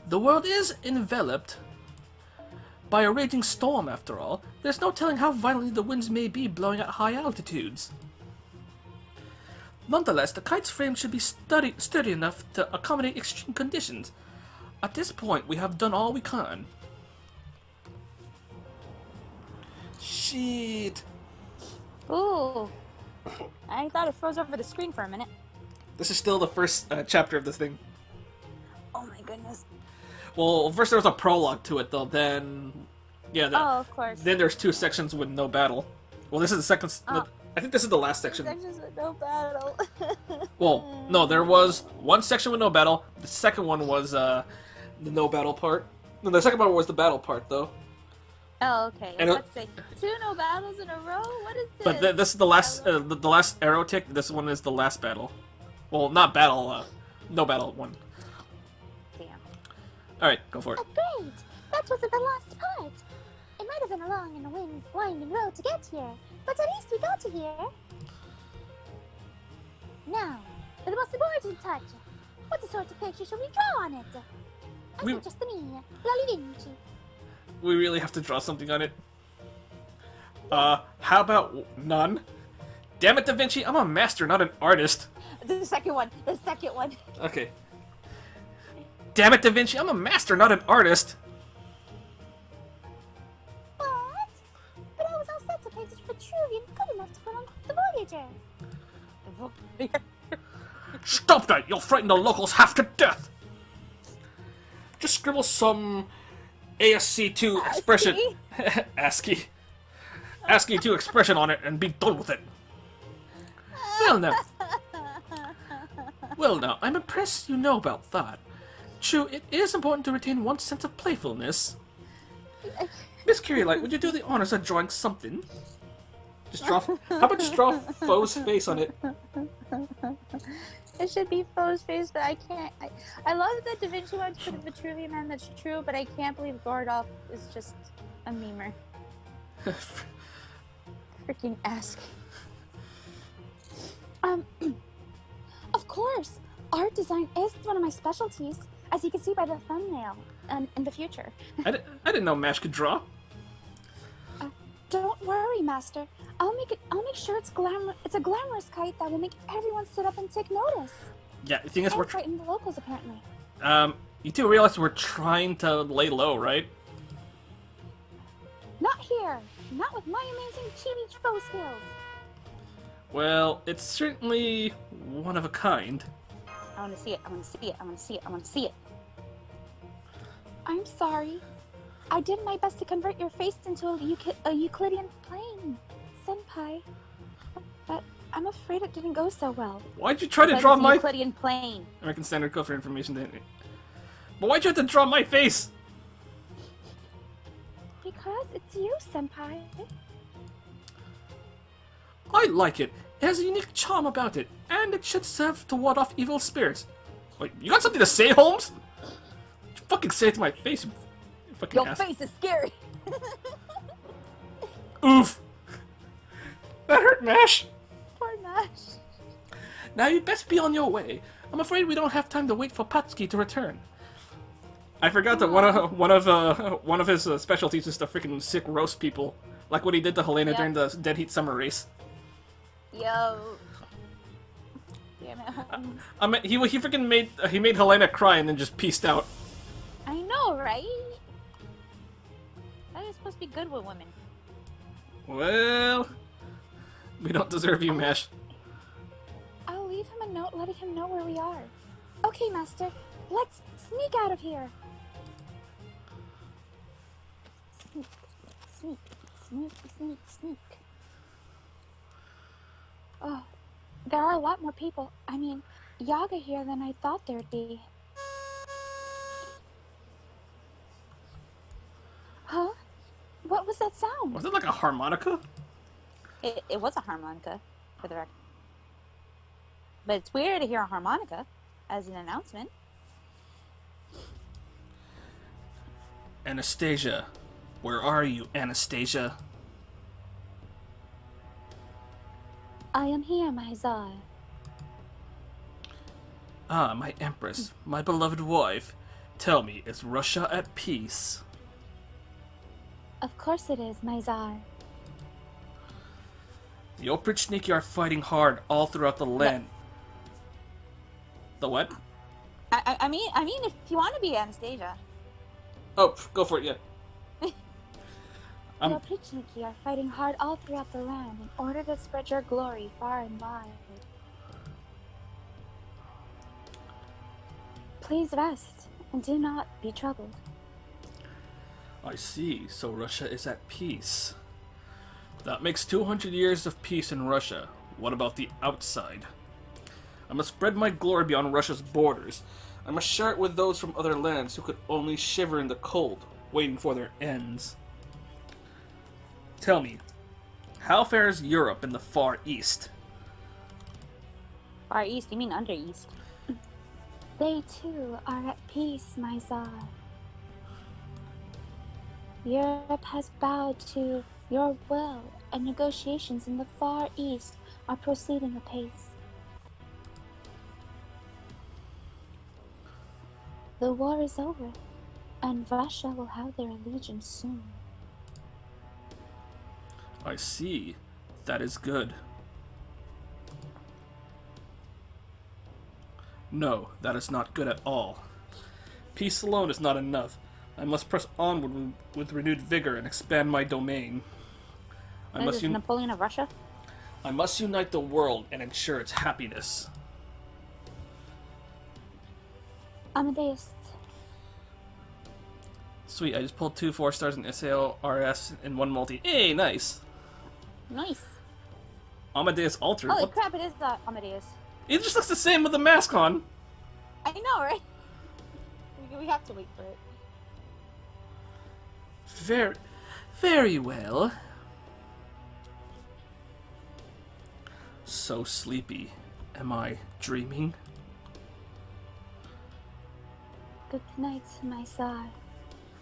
S2: The world is enveloped by a raging storm, after all. There's no telling how violently the winds may be blowing at high altitudes. Nonetheless, the kite's frame should be sturdy enough to accommodate extreme conditions. At this point, we have done all we can.
S1: Shit.
S5: Ooh. I thought it froze over the screen for a minute.
S1: This is still the first chapter of this thing.
S5: Oh my goodness.
S1: Well, first there was a prologue to it, though. Then, yeah.
S5: Oh, of course.
S1: Then there's 2 sections with no battle. Well, this is the second.
S5: Oh.
S1: I think this is the last section.
S5: Sections with no battle.
S1: Well, no, there was one section with no battle. The second one was the no battle part. No, the second part was the battle part, though.
S5: Oh, okay.
S1: And
S5: Let's say 2 no battles in a row. What is this?
S1: But this is the last, the last arrow tick. This one is the last battle. Well, not battle. No battle one.
S5: Damn.
S1: All right, go for it.
S5: Oh, great! That wasn't the last part. It might have been a long and winding road to get here, but at least we got to here. Now, The most important touch. What sort of picture should we draw on it? I
S1: We-
S5: suggest me, Lolly Vinci.
S1: We really have to draw something on it. How about none? Damn it, Da Vinci, I'm a master, not an artist.
S5: The second one. The second one.
S1: Okay. Damn it, Da Vinci, I'm a master, not an artist.
S5: What? But I was all set to paint it Vitruvian good enough to put on the Voyager. The Voyager?
S3: Stop that! You'll frighten the locals half to death! Just scribble some ASC2 expression.
S1: ASCII.
S3: ASCII2 expression on it and be done with it.
S1: Well now, I'm impressed you know about that. True, it is important to retain one sense of playfulness. Miss Curiolite, would you do the honors of drawing something? Just draw. How about just draw Foe's face on it?
S5: It should be Foe's face, but I can't. I love that Da Vinci wanted to put a Vitruvian man, that's true, but I can't believe Gordolph is just a memer. Freaking ask. Of course, art design is one of my specialties, as you can see by the thumbnail, in the future.
S1: I didn't know Mash could draw.
S5: Don't worry, Master. I'll make sure it's a glamorous kite that will make everyone sit up and take notice.
S1: Yeah, the thing is,
S5: And
S1: we're
S5: frighten the locals, apparently.
S1: you do realize we're trying to lay low, right?
S5: Not here. Not with my amazing chibi foe skills.
S1: Well, it's certainly one of a kind.
S5: I want to see it. I want to see it. I want to see it. I want to see it. I'm sorry. I did my best to convert your face into a Euclidean plane, Senpai. But I'm afraid it didn't go so well.
S1: Why'd you try to
S5: But
S1: draw
S5: it's a
S1: my
S5: Euclidean plane?
S1: American Standard Code for Information, didn't it? But why'd you have to draw my face?
S5: Because it's you, Senpai.
S1: I like it. It has a unique charm about it, and it should serve to ward off evil spirits. Wait, you got something to say, Holmes? You fucking say it to my face, you fucking
S5: Your
S1: ass.
S5: face is scary.
S1: Oof. That hurt, Mash.
S5: Poor Nash.
S1: Now you best be on your way. I'm afraid we don't have time to wait for Patsuki to return. I forgot that one of his specialties is to freaking sick roast people, like what he did to Helena
S5: Yeah.
S1: during the Dead Heat Summer race.
S5: Yo. Damn it, Holmes.
S1: I mean, he freaking made Helena cry and then just peaced out.
S5: I know, right? That is supposed to be good with women.
S1: Well, we don't deserve you, Mash.
S5: I'll leave him a note letting him know where we are. Okay, Master. Let's sneak out of here. Sneak. Sneak. Sneak. Sneak. Sneak. Oh, there are a lot more people. I mean, Yaga here than I thought there'd be. Huh? What was that sound?
S1: Was it like a harmonica?
S5: It was a harmonica, for the record. But it's weird to hear a harmonica as an announcement.
S1: Anastasia. Where are you, Anastasia?
S5: I am here, my Tsar.
S1: Ah, my Empress, my beloved wife. Tell me, is Russia at peace?
S5: Of course it is, my Tsar.
S1: The Oprichniki are fighting hard all throughout the land. The what?
S5: I mean, if you want to be Anastasia.
S1: Oh, go for it, yeah.
S5: The Oprichniki are fighting hard all throughout the land in order to spread your glory far and wide. Please rest and do not be troubled.
S1: I see, so Russia is at peace. That makes 200 years of peace in Russia. What about the outside? I must spread my glory beyond Russia's borders. I must share it with those from other lands who could only shiver in the cold, waiting for their ends. Tell me, how fares Europe in the Far East?
S5: Far East? You mean under East? They too are at peace, my Tsar. Europe has bowed to your will, and negotiations in the Far East are proceeding apace. The war is over, and Russia will have their allegiance soon.
S2: I see. That is good. No, that is not good at all. Peace alone is not enough. I must press onward with renewed vigor and expand my domain.
S5: This is Napoleon of Russia?
S2: I must unite the world and ensure its happiness.
S5: Amadeus.
S2: Sweet, I just pulled 2 4-stars in SAO, RS, and 1 multi. Hey, nice!
S5: Nice.
S2: Amadeus Altered.
S5: Holy
S2: What?
S5: crap, it is Amadeus.
S2: It just looks the same with the mask on.
S5: I know, right? We have to wait for it.
S2: Very well. So sleepy. Am I dreaming?
S5: Good night, my Tsar.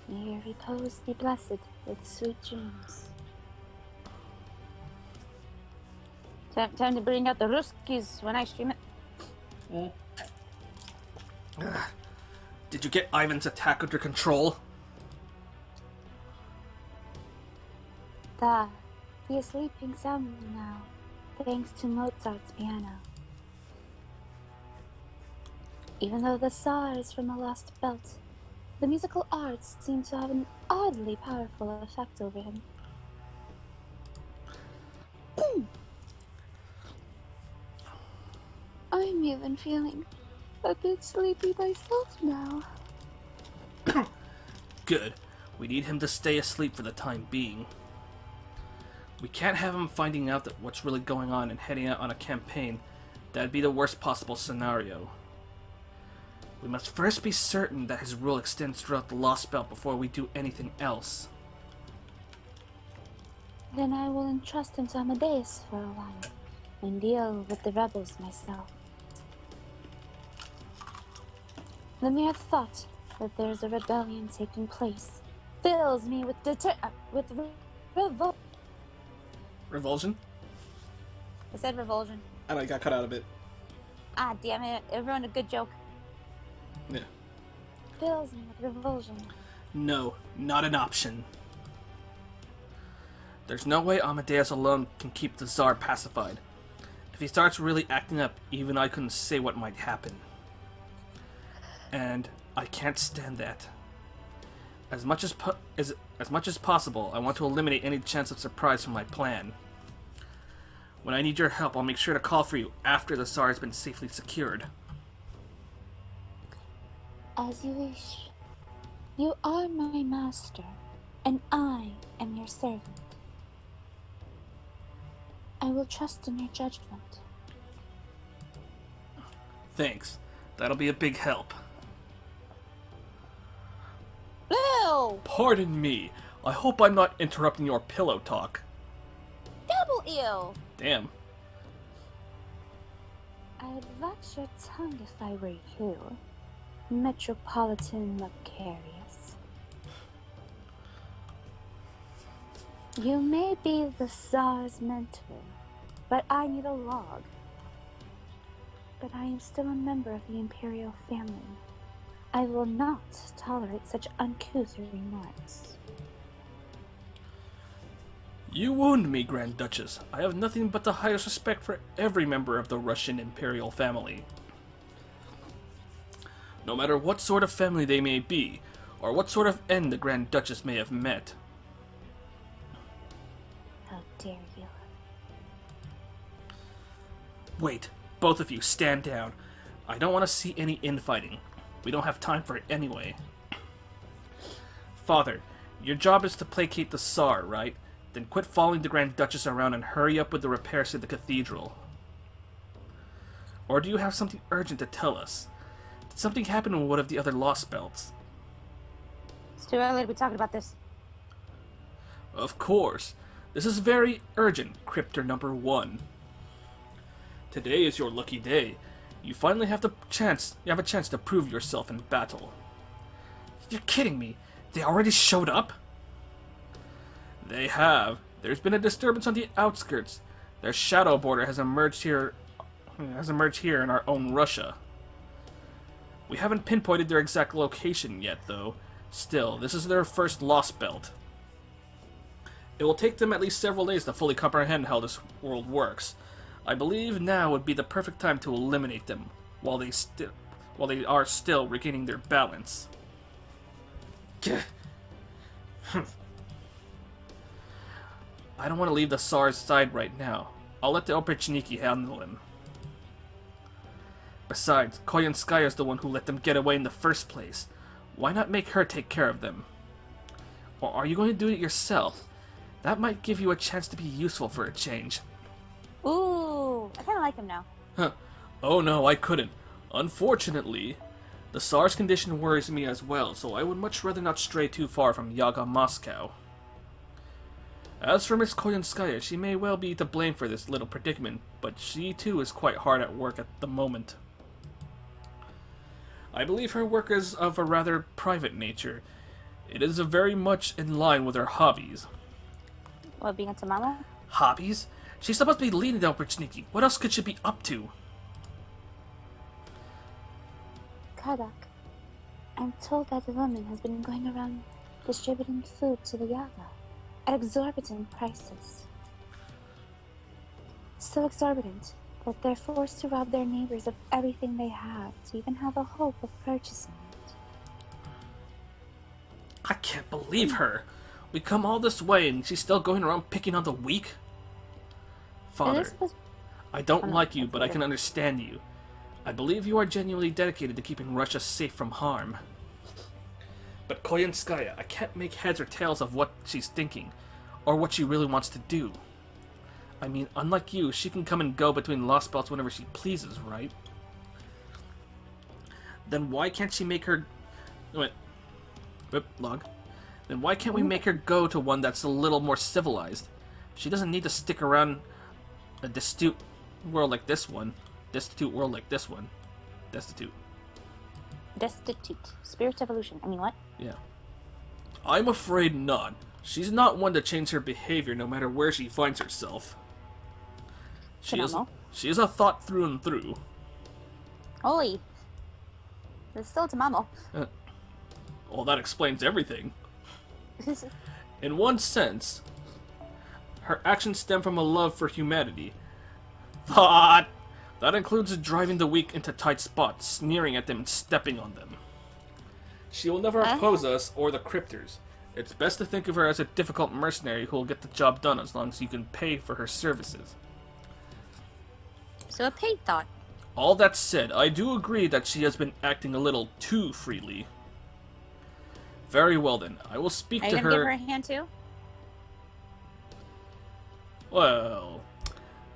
S5: May your repose be blessed with sweet dreams. Time to bring out the Ruskies when I stream it.
S2: Did you get Ivan's attack under control?
S5: He is sleeping soundly now, thanks to Mozart's piano. Even though the Tsar is from the Lostbelt, the musical arts seem to have an oddly powerful effect over him. I'm even feeling a bit sleepy myself now.
S2: Good. We need him to stay asleep for the time being. We can't have him finding out that what's really going on and heading out on a campaign. That'd be the worst possible scenario. We must first be certain that his rule extends throughout the Lostbelt before we do anything else.
S5: Then I will entrust him to Amadeus for a while, and deal with the rebels myself. The mere thought that there is a rebellion taking place fills me with revulsion.
S2: Revulsion?
S5: I said revulsion.
S2: And I got cut out of it.
S5: Ah, damn it! It ruined a good joke.
S2: Yeah.
S5: Fills me with revulsion.
S2: No, not an option. There's no way Amadeus alone can keep the Tsar pacified. If he starts really acting up, even I couldn't say what might happen. And I can't stand that. As much as possible, I want to eliminate any chance of surprise from my plan. When I need your help, I'll make sure to call for you after the Tsar has been safely secured.
S5: As you wish. You are my master, and I am your servant. I will trust in your judgment.
S2: Thanks. That'll be a big help.
S5: Ew!
S2: Pardon me. I hope I'm not interrupting your pillow talk.
S5: Double ew!
S2: Damn.
S5: I'd wax your tongue if I were you, Metropolitan Macarius. You may be the Tsar's mentor, but I need a log. But I am still a member of the Imperial family. I will not tolerate such uncouth remarks.
S2: You wound me, Grand Duchess. I have nothing but the highest respect for every member of the Russian Imperial family. No matter what sort of family they may be, or what sort of end the Grand Duchess may have met.
S5: How dare you?
S2: Wait, both of you, stand down. I don't want to see any infighting. We don't have time for it anyway. Father, your job is to placate the Tsar, right? Then quit following the Grand Duchess around and hurry up with the repairs to the cathedral. Or do you have something urgent to tell us? Did something happen with one of the other Lostbelts?
S5: It's too early to be talking about this.
S2: Of course. This is very urgent, Crypter number 1. Today is your lucky day. You finally have a chance to prove yourself in battle. You're kidding me. They already showed up? They have. There's been a disturbance on the outskirts. Their shadow border has emerged here in our own Russia.
S1: We haven't pinpointed their exact location yet, though. Still, this is their first Lostbelt. It will take them at least several days to fully comprehend how this world works. I believe now would be the perfect time to eliminate them, while they are still regaining their balance. I don't want to leave the Tsar's side right now. I'll let the Oprichniki handle him. Besides, Koyanskaya is the one who let them get away in the first place. Why not make her take care of them? Or are you going to do it yourself? That might give you a chance to be useful for a change.
S5: Ooh, I kind of like him now.
S1: Huh. Oh no, I couldn't. Unfortunately, the Tsar's condition worries me as well, so I would much rather not stray too far from Yaga Moscow. As for Miss Koyanskaya, she may well be to blame for this little predicament, but she too is quite hard at work at the moment. I believe her work is of a rather private nature. It is very much in line with her hobbies.
S5: What, being a Tamamo?
S1: Hobbies? She's supposed to be leading the Oprichniki. What else could she be up to?
S5: Kadak, I'm told that a woman has been going around distributing food to the Yaga at exorbitant prices. So exorbitant that they're forced to rob their neighbors of everything they have to even have a hope of purchasing it.
S1: I can't believe her. We come all this way and she's still going around picking on the weak? Father, I don't like you, but I can understand you. I believe you are genuinely dedicated to keeping Russia safe from harm. But Koyanskaya, I can't make heads or tails of what she's thinking, or what she really wants to do. I mean, unlike you, she can come and go between Lostbelts whenever she pleases, right? Then why can't she make her... Wait. Whip, log. Then why can't we make her go to one that's a little more civilized? She doesn't need to stick around a destitute world like this one. Destitute world like this one. Destitute.
S5: Destitute. Spirit evolution. I mean, what?
S1: Yeah. I'm afraid not. She's not one to change her behavior no matter where she finds herself. She is a thought through and through.
S5: Holy. It's still Tamamo.
S1: Well, that explains everything. In one sense, her actions stem from a love for humanity. Thought! That includes driving the weak into tight spots, sneering at them and stepping on them. She will never oppose us or the crypters. It's best to think of her as a difficult mercenary who will get the job done as long as you can pay for her services.
S5: So a paid thought.
S1: All that said, I do agree that she has been acting a little too freely. Very well then, I will speak to her...
S5: Are you gonna give her a hand too?
S1: Well,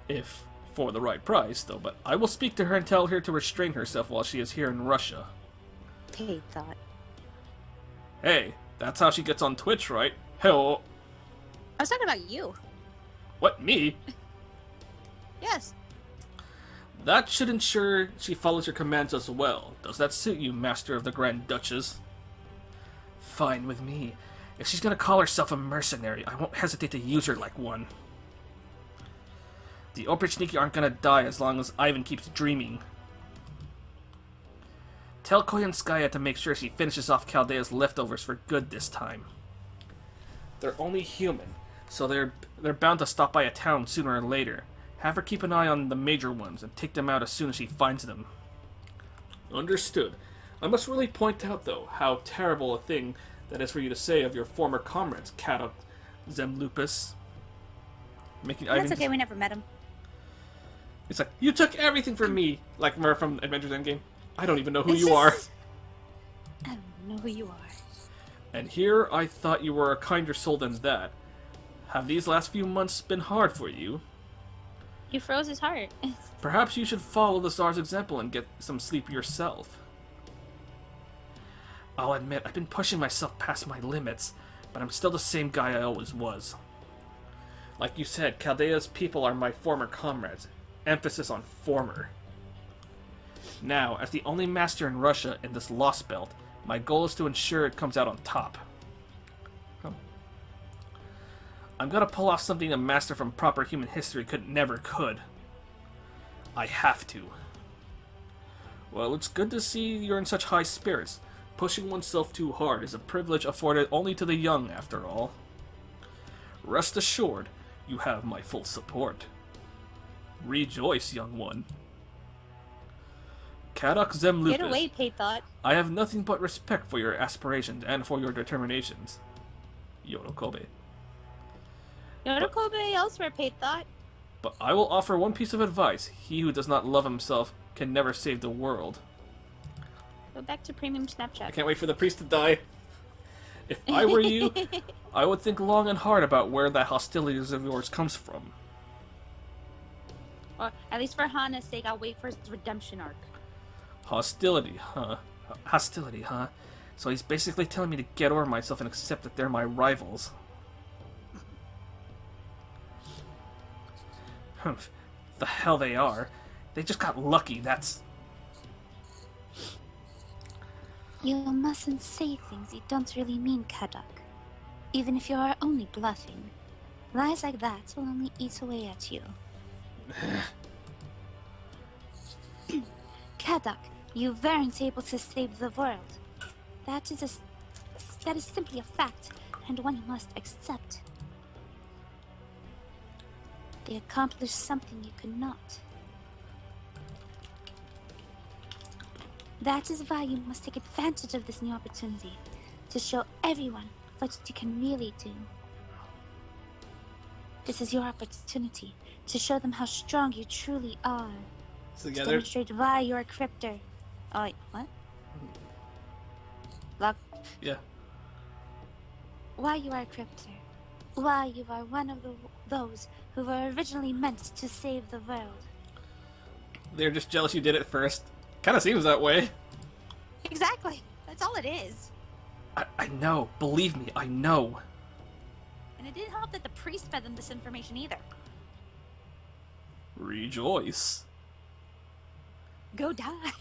S1: if for the right price, though, but I will speak to her and tell her to restrain herself while she is here in Russia.
S5: Paid thought.
S1: Hey, that's how she gets on Twitch, right? Hell.
S5: I was talking about you.
S1: What, me?
S5: Yes.
S1: That should ensure she follows your commands as well. Does that suit you, Master of the Grand Duchess? Fine with me. If she's gonna call herself a mercenary, I won't hesitate to use her like one. The Oprichniki aren't gonna die as long as Ivan keeps dreaming. Tell Koyanskaya to make sure she finishes off Chaldea's leftovers for good this time. They're only human, so they're bound to stop by a town sooner or later. Have her keep an eye on the major ones and take them out as soon as she finds them. Understood. I must really point out, though, how terrible a thing that is for you to say of your former comrades, Katok Zemlupus.
S5: That's okay, we never met him.
S1: It's like, you took everything from me, like Murph from Adventures Endgame. I don't even know who you are.
S5: I don't know who you are.
S1: And here I thought you were a kinder soul than that. Have these last few months been hard for you?
S5: You froze his heart.
S1: Perhaps you should follow the Tsar's example and get some sleep yourself. I'll admit, I've been pushing myself past my limits, but I'm still the same guy I always was. Like you said, Chaldea's people are my former comrades. Emphasis on former. Now, as the only master in Russia in this Lostbelt, my goal is to ensure it comes out on top. I'm gonna pull off something a master from proper human history never could. I have to. Well, it's good to see you're in such high spirits. Pushing oneself too hard is a privilege afforded only to the young, after all. Rest assured, you have my full support. Rejoice, young one. Kadak Zem Lupus.
S6: Get away, Pay Thought.
S1: I have nothing but respect for your aspirations and for your determinations. Yorokobe.
S6: Yorokobe elsewhere, Pay Thought.
S1: But I will offer one piece of advice. He who does not love himself can never save the world.
S6: Go back to premium Snapchat.
S1: I can't wait for the priest to die. If I were you, I would think long and hard about where that hostility of yours comes from.
S6: Or at least for Hana's sake, I'll wait for his redemption arc.
S1: Hostility, huh? Hostility, huh? So he's basically telling me to get over myself and accept that they're my rivals. Humph. The hell they are. They just got lucky, that's...
S5: You mustn't say things you don't really mean, Kadak. Even if you are only bluffing. Lies like that will only eat away at you. Kadak, you weren't able to save the world. That is simply a fact, and one you must accept. They accomplished something you could not. That is why you must take advantage of this new opportunity, to show everyone what you can really do. This is your opportunity to show them how strong you truly are. To
S1: Together?
S5: demonstrate why you're a crypter. Oh, wait, what? Lock.
S1: Yeah.
S5: Why you are a crypter. Why you are one of those who were originally meant to save the world.
S1: They're just jealous you did it first. Kinda seems that way.
S6: Exactly. That's all it is.
S1: I know. Believe me, I know.
S6: And it didn't help that the priest fed them this information either.
S1: Rejoice.
S6: Go die.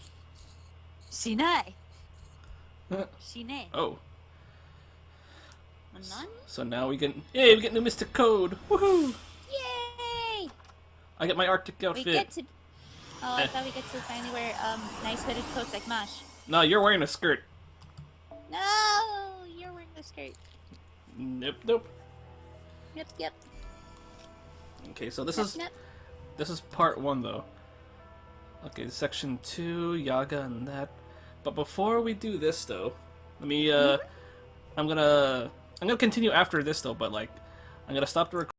S6: Shinai. Shinai.
S1: Oh.
S6: A nun?
S1: So now we get new Mystic Code. Woohoo!
S6: Yay!
S1: I get my Arctic
S6: We
S1: outfit.
S6: get to... Oh, I thought we get to finally wear nice hooded coats like Mosh.
S1: No, you're wearing a skirt.
S6: No! You're wearing the skirt.
S1: Nope, nope.
S6: Yep.
S1: Okay, so this
S6: Yep.
S1: is part 1 though. Okay, section 2, Yaga and that. But before we do this though, let me I'm gonna continue after this though, but like I'm gonna stop the recording.